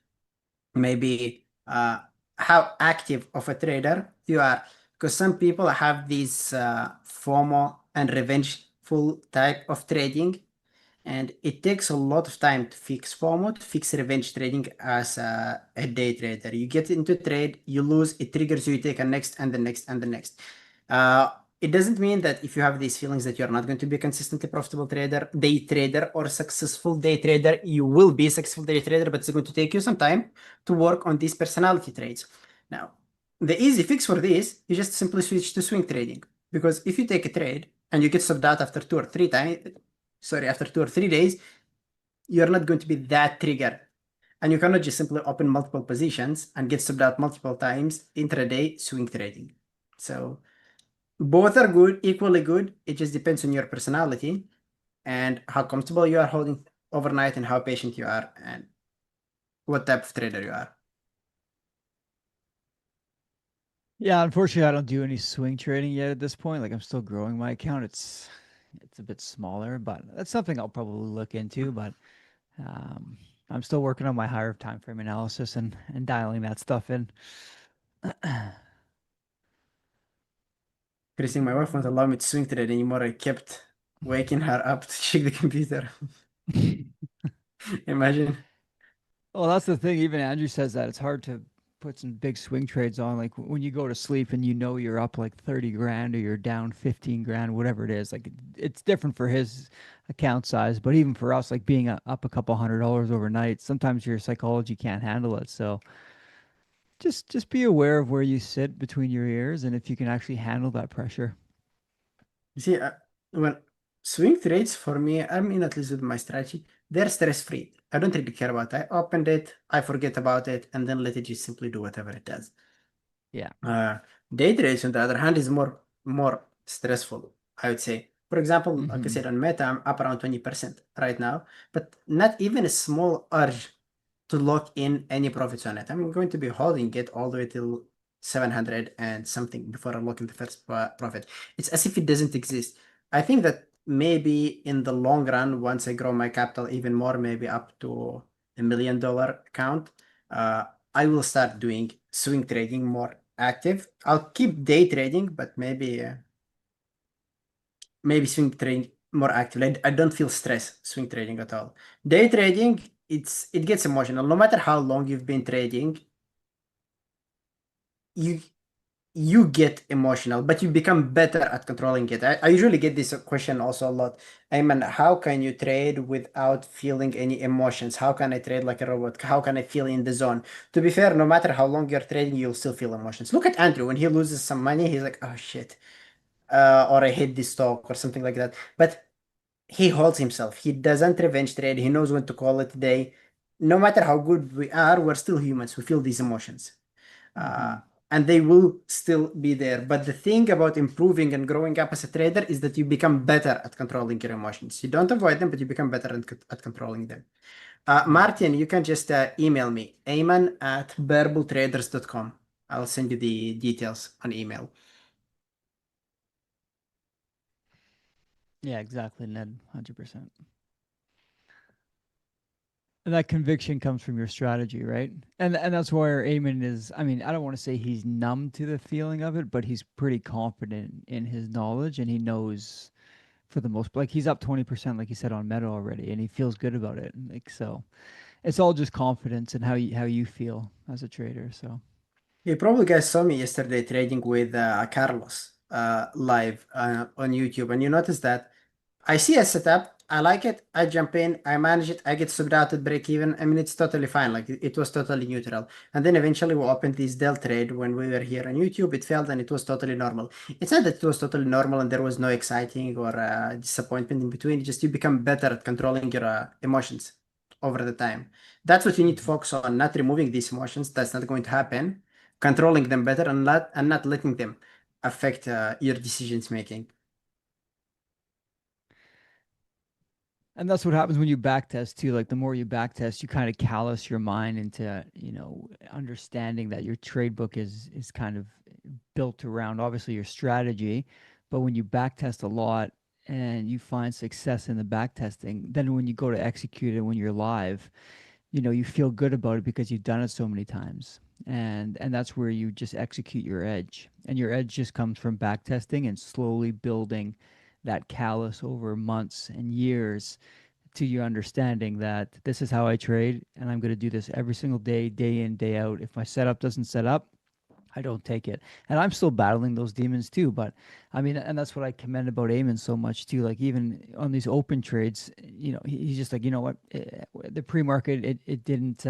Maybe how active of a trader you are, because some people have this FOMO and revengeful type of trading, and it takes a lot of time to fix FOMO, to fix revenge trading as a day trader. You get into trade, you lose, it triggers you, you take a next and the next and the next. It doesn't mean that if you have these feelings that you're not going to be a consistently profitable trader, day trader, or successful day trader. You will be a successful day trader, but it's going to take you some time to work on these personality traits. Now, the easy fix for this is just simply switch to swing trading. Because if you take a trade and you get stopped out after 2 or 3 times, after 2 or 3 days, you're not going to be that triggered. And you cannot just simply open multiple positions and get stopped out multiple times intraday swing trading. So Both are good, equally good. It just depends on your personality and how comfortable you are holding overnight and how patient you are and what type of trader you are. Yeah, unfortunately, I don't do any swing trading yet at this point. Like I'm still growing my account. It's a bit smaller, but that's something I'll probably look into. But um, I'm still working on my higher time frame analysis and dialing that stuff in. Christine, my wife won't allow me to swing trade anymore. I kept waking her up to check the computer. Imagine. Well, that's the thing. Even Andrew says that it's hard to put some big swing trades on. Like when you go to sleep and you know you're up like 30 grand or you're down 15 grand, whatever it is. Like it's different for his account size, but even for us, like being up a couple $100 overnight, sometimes your psychology can't handle it. So just be aware of where you sit between your ears and if you can actually handle that pressure. You see, when swing trades for me, I mean, at least with my strategy, they're stress free. I don't really care about it. I opened it, I forget about it, and then let it just simply do whatever it does. Yeah. Uh, Day trades, on the other hand, is more stressful, I would say. For example, like I Hmm. said, on Meta, I'm up around 20% right now, but not even a small urge to lock in any profits on it. I'm going to be holding it all the way till 700 and something before I lock in the first profit. It's as if it doesn't exist. I think that maybe in the long run, once I grow my capital even more, maybe up to $1 million account, uh, I will start doing swing trading more active. I'll keep day trading, but maybe swing trading more active. I don't feel stress swing trading at all. Day trading, it gets emotional. No matter how long you've been trading, you you get emotional, but you become better at controlling it. I usually get this question also a lot. Ayman, how can you trade without feeling any emotions? How can I trade like a robot? How can I feel in the zone? To be fair, no matter how long you're trading, you'll still feel emotions. Look at Andrew. When he loses some money, he's like, oh shit. Or I hate this stock or something like that. But he holds himself. He doesn't revenge trade. He knows when to call it a day. No matter how good we are, we're still humans. We feel these emotions. Uh, Hmm. and they will still be there. But the thing about improving and growing up as a trader is that you become better at controlling your emotions. You don't avoid them, but you become better at controlling them. Yeah. Martin, you can just email me, ayman@bearbletraders.com. I'll send you the details on email. Yeah, exactly, Ned. 100%. And that conviction comes from your strategy, right? And that's where Eamon is. I mean, I don't want to say he's numb to the feeling of it, but he's pretty confident in his knowledge, and he knows for the most. Like he's up 20%, like you said on Meta already, and he feels good about it. Like so, it's all just confidence and how you feel as a trader. So You probably guys saw me yesterday trading with Carlos live on YouTube, and you noticed that I see a setup. I like it. I jump in. I manage it. I get subbed out at break even. I mean, it's totally fine. Like it was totally neutral. And then eventually we opened this Dell trade when we were here on YouTube. It failed and it was totally normal. It's not that it was totally normal and there was no exciting or disappointment in between. It's just you become better at controlling your emotions over the time. That's what you need to mhm. focus on. Not removing these emotions. That's not going to happen. Controlling them better and not letting them affect your decisions making. And that's what happens when you backtest too. Like the more you backtest, you kind of callous your mind into, understanding that your trade book is kind of built around obviously your strategy. But when you backtest a lot and you find success in the backtesting, then when you go to execute it when you're live, you feel good about it because you've done it so many times. And that's where you just execute your edge. And your edge just comes from backtesting and slowly building that callus over months and years to your understanding that this is how I trade and I'm going to do this every single day, day in, day out. If my setup doesn't set up, I don't take it. And I'm still battling those demons too. But I mean, and that's what I commend about Eamon so much too. Like even on these open trades, he's just like, you know what, the pre-market, it didn't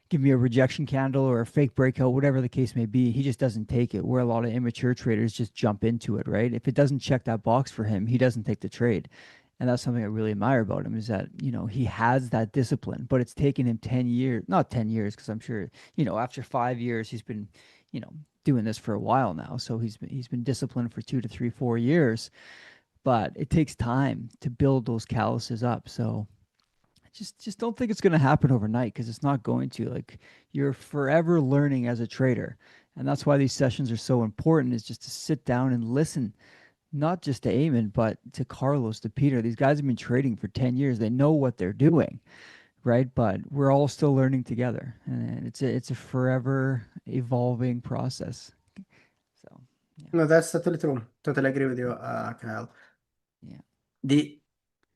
give me a rejection candle or a fake breakout, whatever the case may be. He just doesn't take it. Where a lot of immature traders just jump into it, right? If it doesn't check that box for him, he doesn't take the trade. And that's something I really admire about him is that, he has that discipline, but it's taken him 10 years, not 10 years, because I'm sure, after 5 years, he's been, you know, doing this for a while now, so he's been disciplined for 2 to 3, 4 years. But it takes time to build those calluses up. So I just don't think it's going to happen overnight, because it's not going to. Like, you're forever learning as a trader, and that's why these sessions are so important. Is just to sit down and listen, not just to Eamon, but to Carlos, to Peter. These guys have been trading for 10 years. They know what they're doing, right? But we're all still learning together, and it's a forever evolving process. So yeah. No, that's totally true. Totally agree with you, Kyle. Yeah.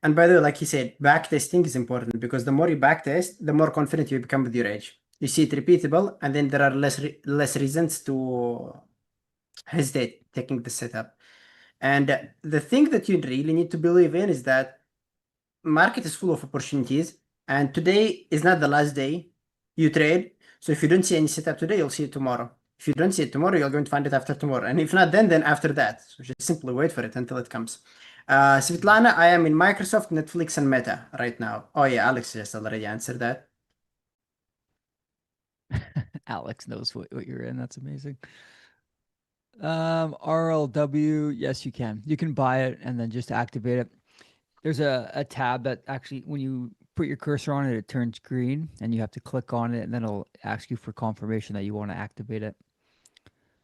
And by the way, like he said, backtesting is important, because the more you backtest, the more confident you become with your edge. You see it repeatable, and then there are less reasons to hesitate taking the setup. And the thing that you really need to believe in is that market is full of opportunities, and today is not the last day you trade. So if you don't see any setup today, you'll see it tomorrow. If you don't see it tomorrow, you're going to find it after tomorrow. And if not, then after that. So just simply wait for it until it comes. Svetlana, I am in Microsoft, Netflix, and Meta right now. Oh yeah, Alex just already answered that. Alex knows what you're in. That's amazing. RLW, yes, you can. You can buy it and then just activate it. There's a tab that actually, when you put your cursor on it, it turns green, and you have to click on it, and then it'll ask you for confirmation that you want to activate it.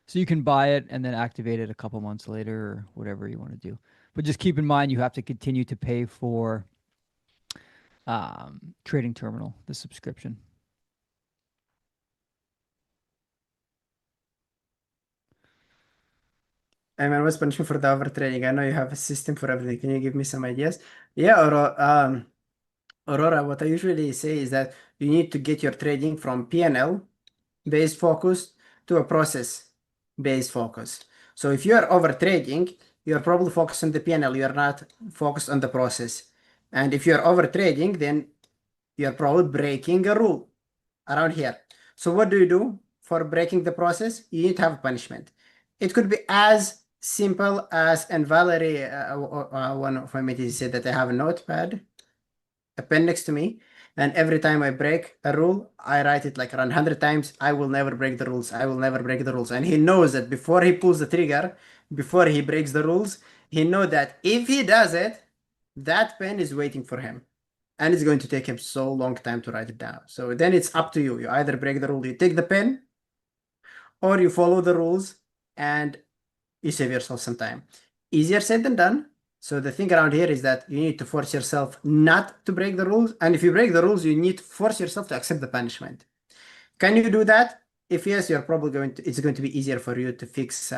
So you can buy it and then activate it a couple months later, or whatever you want to do. But just keep in mind, you have to continue to pay for Trading Terminal, the subscription. I mean, what's punishment for the overtrading? I know you have a system for everything. Can you give me some ideas? Yeah, Aurora, what I usually say is that you need to get your trading from PNL based focus to a process based focus. So if you are over trading, you're probably focused on the PNL, you're not focused on the process. And if you're over trading, then you're probably breaking a rule around here. So what do you do for breaking the process? You need to have a punishment. It could be as simple as, and Valerie, one of my mates said that I have a notepad, a pen next to me, and every time I break a rule, I write it like around 100 times. I will never break the rules. I will never break the rules. And he knows that before he pulls the trigger, before he breaks the rules, he knows that if he does it, that pen is waiting for him. And it's going to take him so long time to write it down. So then it's up to you. You either break the rule, you take the pen, or you follow the rules and you save yourself some time. Easier said than done. So the thing around here is that you need to force yourself not to break the rules. And if you break the rules, you need to force yourself to accept the punishment. Can you do that? If yes, you're probably it's going to be easier for you to fix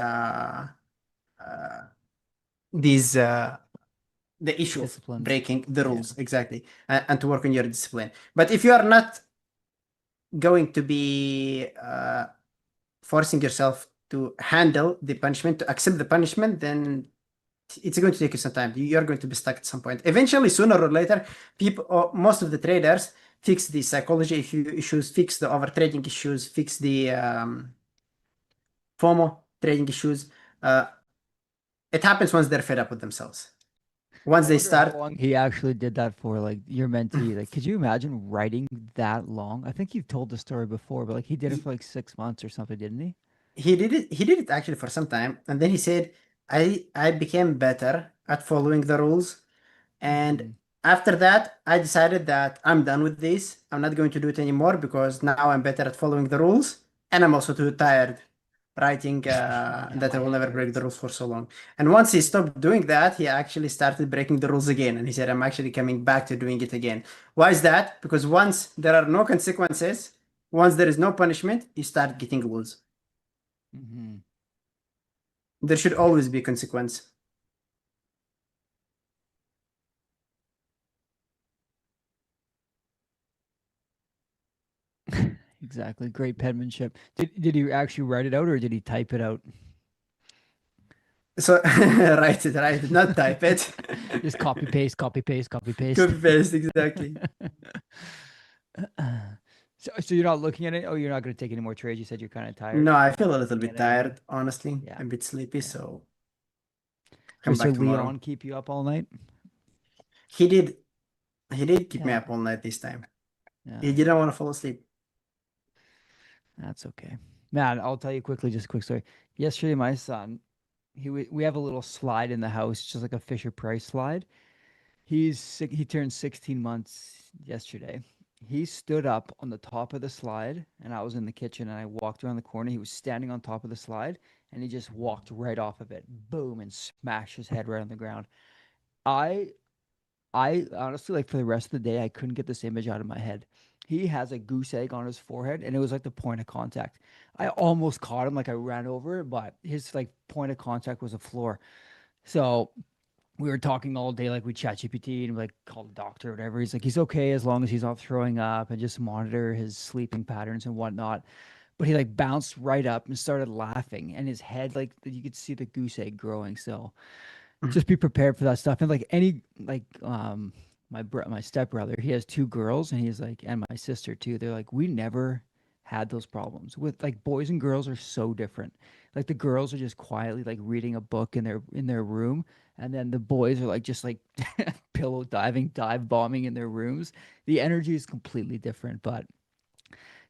these the issue of Disciplines. breaking the rules. Exactly, and to work on your discipline. But if you are not going to be forcing yourself to handle the punishment, to accept the punishment, then it's going to take you some time. You're going to be stuck at some point. Eventually, sooner or later, people, or most of the traders, fix the psychology issues, fix the overtrading issues, fix the FOMO trading issues. It happens once they're fed up with themselves. Once they start. How long he actually did that for, like, your mentee. Like, could you imagine writing that long? I think you've told the story before, but like, he did it for like 6 months or something, didn't he? He did it actually for some time, and then he said, I became better at following the rules, and after that I decided that I'm done with this. I'm not going to do it anymore, because now I'm better at following the rules, and I'm also too tired writing that I will never break the rules for so long. And once he stopped doing that, he actually started breaking the rules again, and he said, I'm actually coming back to doing it again. Why is that? Because once there are no consequences, once there is no punishment, you start getting rules. There should always be consequence. Exactly. Great penmanship. Did he actually write it out, or did he type it out? So write it, not type it. Just copy paste, copy paste, copy paste. Copy paste, exactly. So you're not looking at it? Oh, you're not going to take any more trades? You said you're kind of tired? No, I feel a little bit tired, honestly. Yeah. I'm a bit sleepy, so Come come back tomorrow. Leon keep you up all night? He did keep me up all night this time. Yeah. He didn't want to fall asleep. That's okay. Man, I'll tell you quickly, just a quick story. Yesterday, my son, we have a little slide in the house, just like a Fisher Price slide. He turned 16 months yesterday. He stood up on the top of the slide, and I was in the kitchen, and I walked around the corner. He was standing on top of the slide, and he just walked right off of it, boom, and smashed his head right on the ground. I I honestly, like, for the rest of the day, I couldn't get this image out of my head. He has a goose egg on his forehead, and it was like the point of contact. I almost caught him, like I ran over it, but his like point of contact was a floor. So we were talking all day, like we chat GPT and like called the doctor or whatever. He's like, he's okay as long as he's not throwing up, and just monitor his sleeping patterns and whatnot. But he like bounced right up and started laughing, and his head, like, you could see the goose egg growing. So just be prepared for that stuff. And like any like my stepbrother, he has two girls, and he's like, and my sister too. They're like, we never had those problems with, like, boys and girls are so different. Like the girls are just quietly like reading a book in their room, and then the boys are like just like pillow diving, dive bombing in their rooms. The energy is completely different, but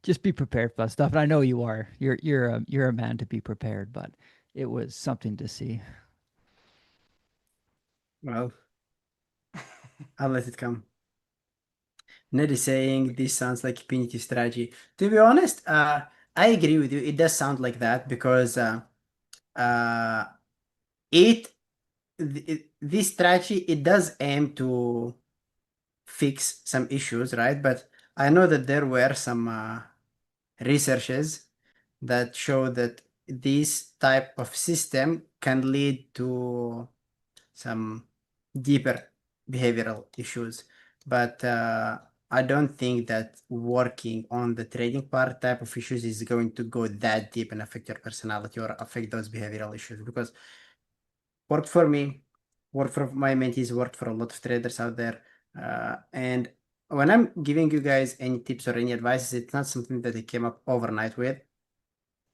just be prepared for that stuff. And I know you are. You're a man to be prepared, but it was something to see. Well, I'll let it come. Ned is saying this sounds like punitive strategy. To be honest, I agree with you. It does sound like that because uh, it this strategy, it does aim to fix some issues, right? But I know that there were some researches that show that this type of system can lead to some deeper behavioral issues. But I don't think that working on the trading part type of issues is going to go that deep and affect your personality or affect those behavioral issues, because worked for me, worked for my mentees, worked for a lot of traders out there. And when I'm giving you guys any tips or any advice, it's not something that I came up overnight with.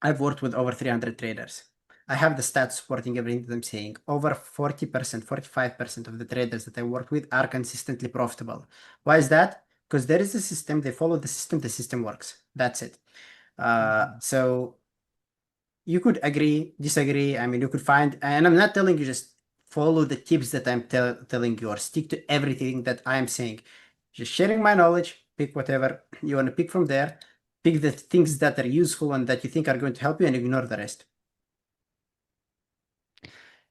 I've worked with over 300 traders. I have the stats supporting everything that I'm saying. Over 40%, 45% of the traders that I work with are consistently profitable. Why is that? Because there is a system, they follow the system works. That's it. So you could agree, disagree. I mean, you could find, and I'm not telling you just follow the tips that I'm telling you or stick to everything that I'm saying. Just sharing my knowledge, pick whatever you want to pick from there, pick the things that are useful and that you think are going to help you, and ignore the rest.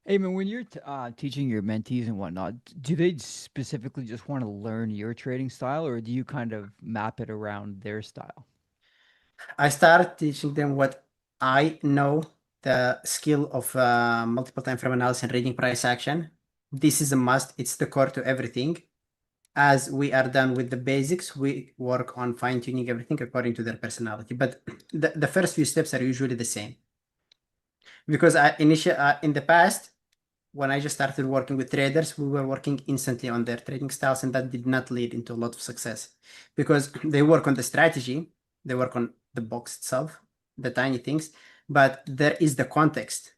Hey man, when you're teaching your mentees and whatnot, do they specifically just want to learn your trading style, or do you kind of map it around their style? I start teaching them what I know, the skill of multiple time frame analysis and reading price action. This is a must. It's the core to everything. As we are done with the basics, we work on fine tuning everything according to their personality. But the first few steps are usually the same. Because in the past, when I just started working with traders, we were working instantly on their trading styles, and that did not lead into a lot of success because they work on the strategy, they work on the box itself, the tiny things, but there is the context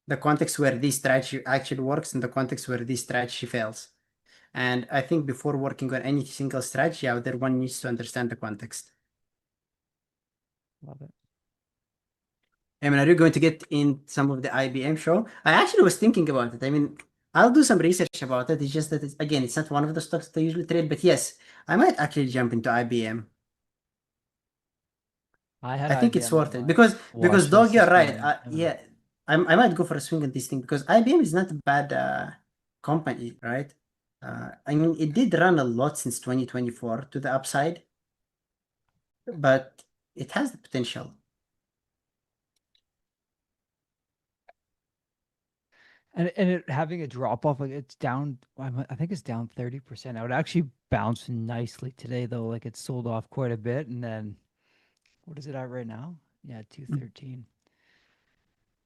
where this strategy actually works and the context where this strategy fails. And I think before working on any single strategy out there, one needs to understand the context. Love it. I mean, are you going to get in some of the IBM show? I actually was thinking about it. I mean, I'll do some research about it. It's just that again, it's not one of the stocks that I usually trade, but yes, I might actually jump into IBM. I had I think it's IBM on worth it my because watch dog, list you're this right. morning. Yeah, I might go for a swing at this thing because IBM is not a bad company, right? I mean, it did run a lot since 2024 to the upside, but it has the potential. And it having a drop off, like it's down. I think it's down 30%. I would actually bounce nicely today though. Like it sold off quite a bit, and then what is it at right now? Yeah, 213.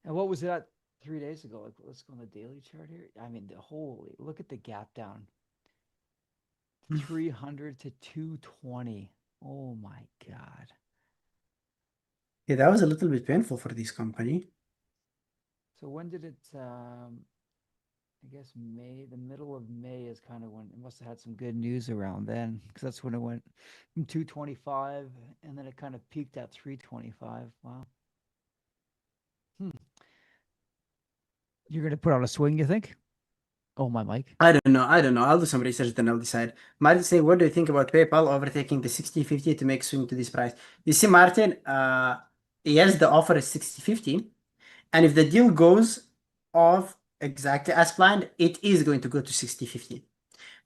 And what was it at 3 days ago? Like, let's go on the daily chart here. I mean, the holy, look at the gap down. 300 to 220. Oh my God. Yeah, that was a little bit painful for this company. So when did it I guess May, the middle of May is kind of when it must have had some good news around then, because that's when it went from 225 and then it kind of peaked at 325. Wow. You're gonna put on a swing, you think? Oh, my mic. I don't know. I don't know. I'll do some research, then I'll decide. Martin saying, what do you think about PayPal overtaking the 60.50 to make swing to this price? You see, Martin, yes, the offer is 60.50. And if the deal goes off exactly as planned, it is going to go to 60.50.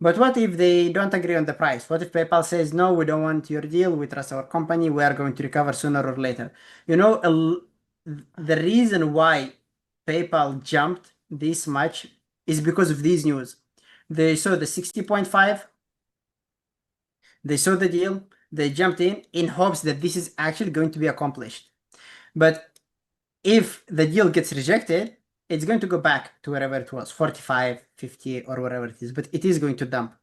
But what if they don't agree on the price? What if PayPal says, no, we don't want your deal, we trust our company, we are going to recover sooner or later? You know, the reason why PayPal jumped this much is because of these news. They saw the 60.5, they saw the deal, they jumped in hopes that this is actually going to be accomplished. But if the deal gets rejected, it's going to go back to wherever it was, 45, 50, or whatever it is, but it is going to dump.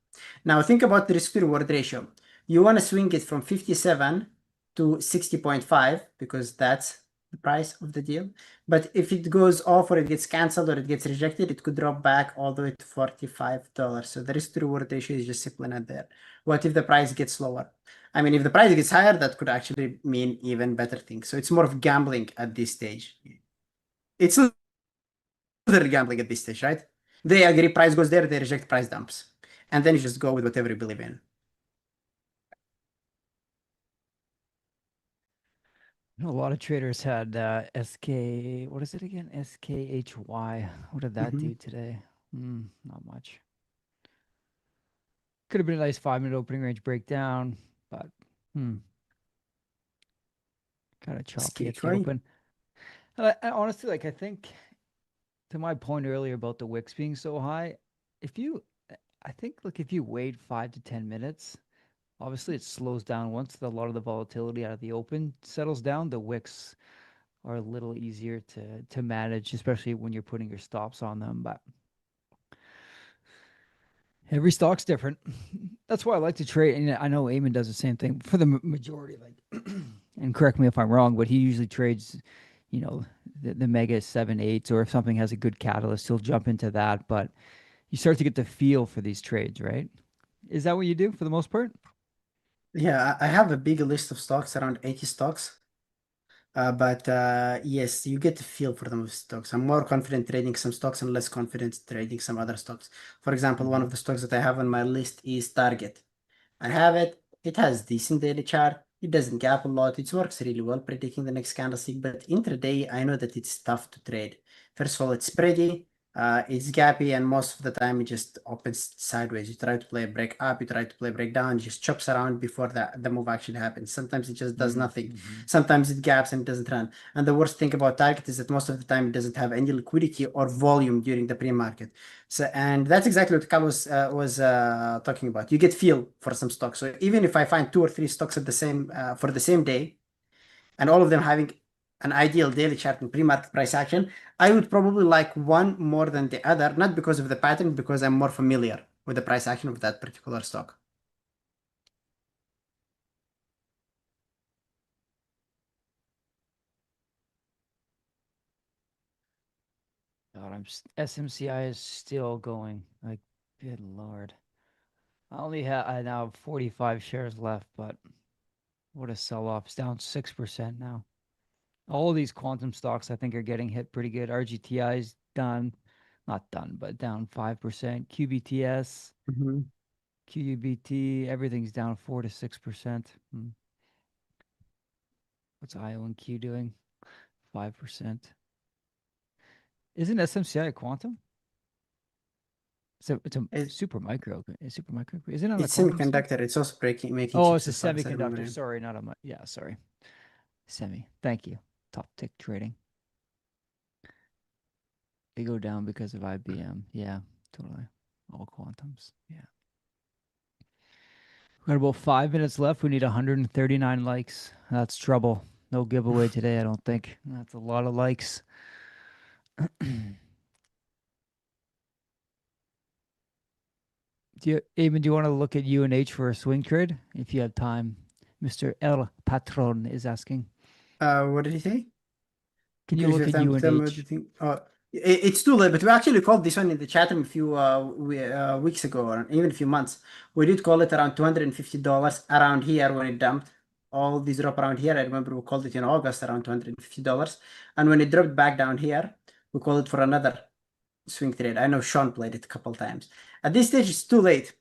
Now think about the risk to reward ratio. You want to swing it from 57 to 60.5 because that's the price of the deal. But if it goes off or it gets canceled or it gets rejected, it could drop back all the way to $45. So the risk to reward ratio is just simply not there. What if the price gets lower? I mean, if the price gets higher, that could actually mean even better things. So it's more of gambling at this stage. It's literally gambling at this stage, right? They agree price goes there, they reject price dumps. And then you just go with whatever you believe in. A lot of traders had SK, what is it again? SKHY. What did that do today? Not much. Could have been a nice 5-minute opening range breakdown, but kind of choppy at the SKHY? open. I honestly, like, I think to my point earlier about the wicks being so high, I think, look, if you wait 5 to 10 minutes, obviously it slows down once a lot of the volatility out of the open settles down. The wicks are a little easier to manage, especially when you're putting your stops on them. But every stock's different. That's why I like to trade. And I know Eamon does the same thing for the majority. Like, and correct me if I'm wrong, but he usually trades, the mega 7/8s, or if something has a good catalyst, he'll jump into that. But you start to get the feel for these trades, right? Is that what you do for the most part? Yeah, I have a big list of stocks, around 80 stocks. But yes, you get a feel for the stocks. I'm more confident trading some stocks and less confident trading some other stocks. For example, one of the stocks that I have on my list is Target. I have it. It has decent daily chart. It doesn't gap a lot. It works really well predicting the next candlestick, but intraday, I know that it's tough to trade. First of all, it's spready, it's gappy, and most of the time it just opens sideways. You try to play a break up, you try to play a break down, it just chops around before the move actually happens. Sometimes it just does nothing. Sometimes it gaps and it doesn't run. And the worst thing about Target is that most of the time it doesn't have any liquidity or volume during the pre-market. So, and that's exactly what Carlos was talking about. You get feel for some stocks. So even if I find 2 or 3 stocks at the same for the same day, and all of them having an ideal daily chart and pre-market price action, I would probably like one more than the other, not because of the pattern, because I'm more familiar with the price action of that particular stock. God, SMCI is still going. Like, good lord. I now have 45 shares left, but what a sell-off. It's down 6% now. All of these quantum stocks, I think, are getting hit pretty good. RGTI is done. Not done, but down 5%. QBTS, QUBT, everything's down 4 to 6%. What's IONQ doing? 5%. Isn't SMCI a quantum? So it's a super micro. Super micro. Isn't it on a It's quantum stock? semiconductor. It's also making Oh, chips it's a as far as I semiconductor. remember. Sorry, not a yeah, sorry. Semi. Thank you. Top tick trading. They go down because of IBM. Yeah, totally. All quantums. Yeah. We've got about 5 minutes left. We need 139 likes. That's trouble. No giveaway today, I don't think. That's a lot of likes. Do you want to look at UNH for a swing trade if you have time? Mr. El Patron is asking. What did he say? Can you Because look your at time to tell me what UNH? you think. Oh, It's too late, but we actually called this one in the chat room a few weeks ago, or even a few months. We did call it around $250 around here when it dumped. All these drop around here. I remember we called it in August around $250. And when it dropped back down here, we called it for another swing trade. I know Sean played it a couple times. At this stage, it's too late.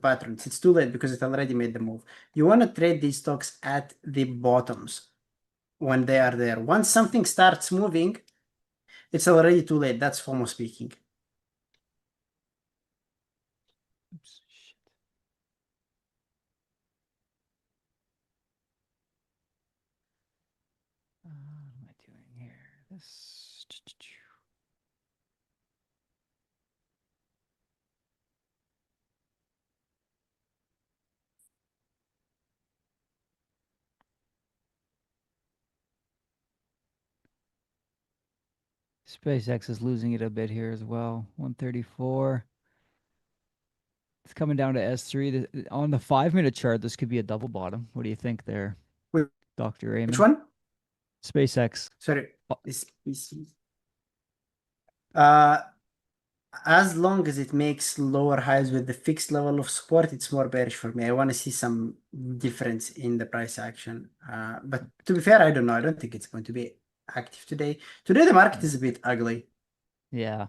Patrons, it's too late because it already made the move. You want to trade these stocks at the bottoms when they are there. Once something starts moving, it's already too late. That's FOMO speaking. Oops, shit. What am I doing here? This. SpaceX is losing it a bit here as well. 134. It's coming down to S3. On the 5-minute chart, this could be a double bottom. What do you think there, Wait, Dr. Raymond? which one? SpaceX. Sorry. Oh. This PC. As long as it makes lower highs with the fixed level of support, it's more bearish for me. I want to see some difference in the price action. But to be fair, I don't know. I don't think it's going to be active today. Today, the market is a bit ugly. Yeah.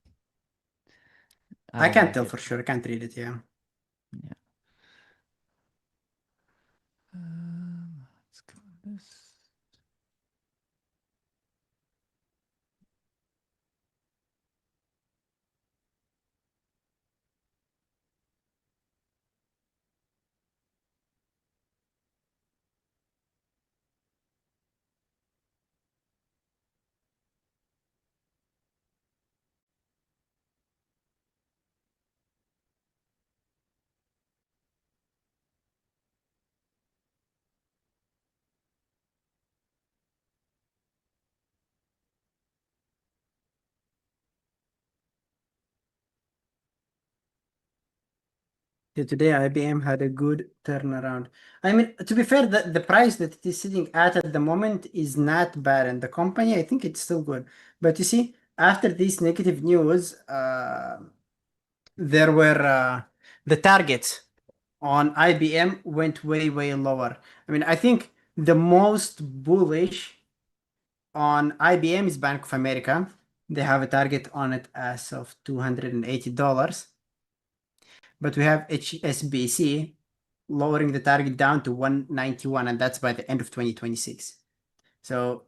I don't can't like tell it. for sure. I can't read it. Yeah. Yeah. Let's go with this. Today, IBM had a good turnaround. I mean, to be fair, the price that it is sitting at the moment is not bad, and the company, I think it's still good. But you see, after this negative news, there were the targets on IBM went way, way lower. I mean, I think the most bullish on IBM is Bank of America. They have a target on it as of $280. But we have HSBC lowering the target down to 191, and that's by the end of 2026. So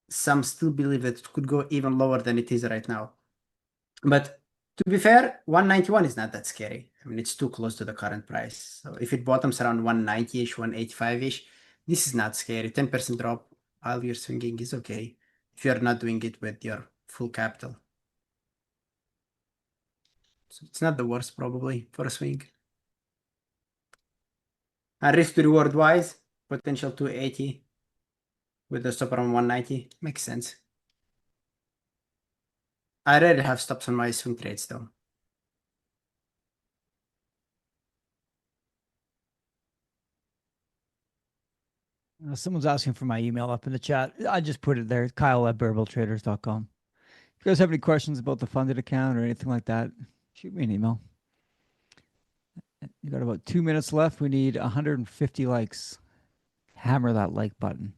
some still believe that it could go even lower than it is right now. But to be fair, 191 is not that scary. I mean, it's too close to the current price. So if it bottoms around 190-ish, 185-ish, this is not scary. 10% drop while you're swinging is okay if you're not doing it with your full capital. So it's not the worst probably for a swing. And risk to reward wise, potential 280 with the stop around 190 makes sense. I rarely have stops on my swing trades though. Someone's asking for my email up in the chat. I just put it there, Kyle@bearabletraders.com. If you guys have any questions about the funded account or anything like that, shoot me an email. You got about 2 minutes left. We need 150 likes. Hammer that like button.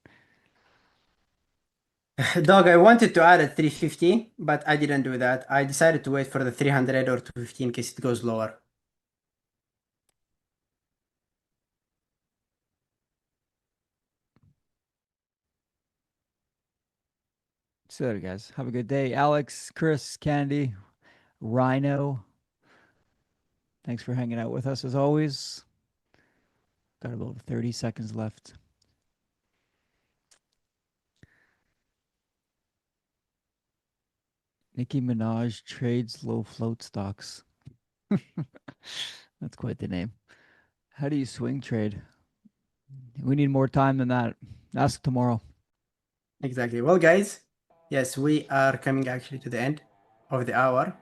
Dog, I wanted to add a 350, but I didn't do that. I decided to wait for the 300 or 250 in case it goes lower. See you later, guys. Have a good day. Alex, Chris, Candy, Rhino. Thanks for hanging out with us as always. Got about 30 seconds left. Nicki Minaj trades low float stocks. That's quite the name. How do you swing trade? We need more time than that. Ask tomorrow. Exactly. Well, guys, yes, we are coming actually to the end of the hour.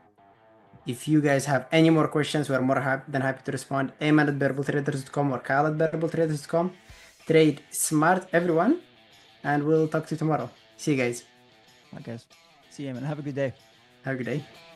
If you guys have any more questions, we're more than happy to respond. Ayman@bearabletraders.com or Kyle@bearabletraders.com. Trade smart, everyone, and we'll talk to you tomorrow. See you guys. Bye, guys. See you, man. Have a good day. Have a good day.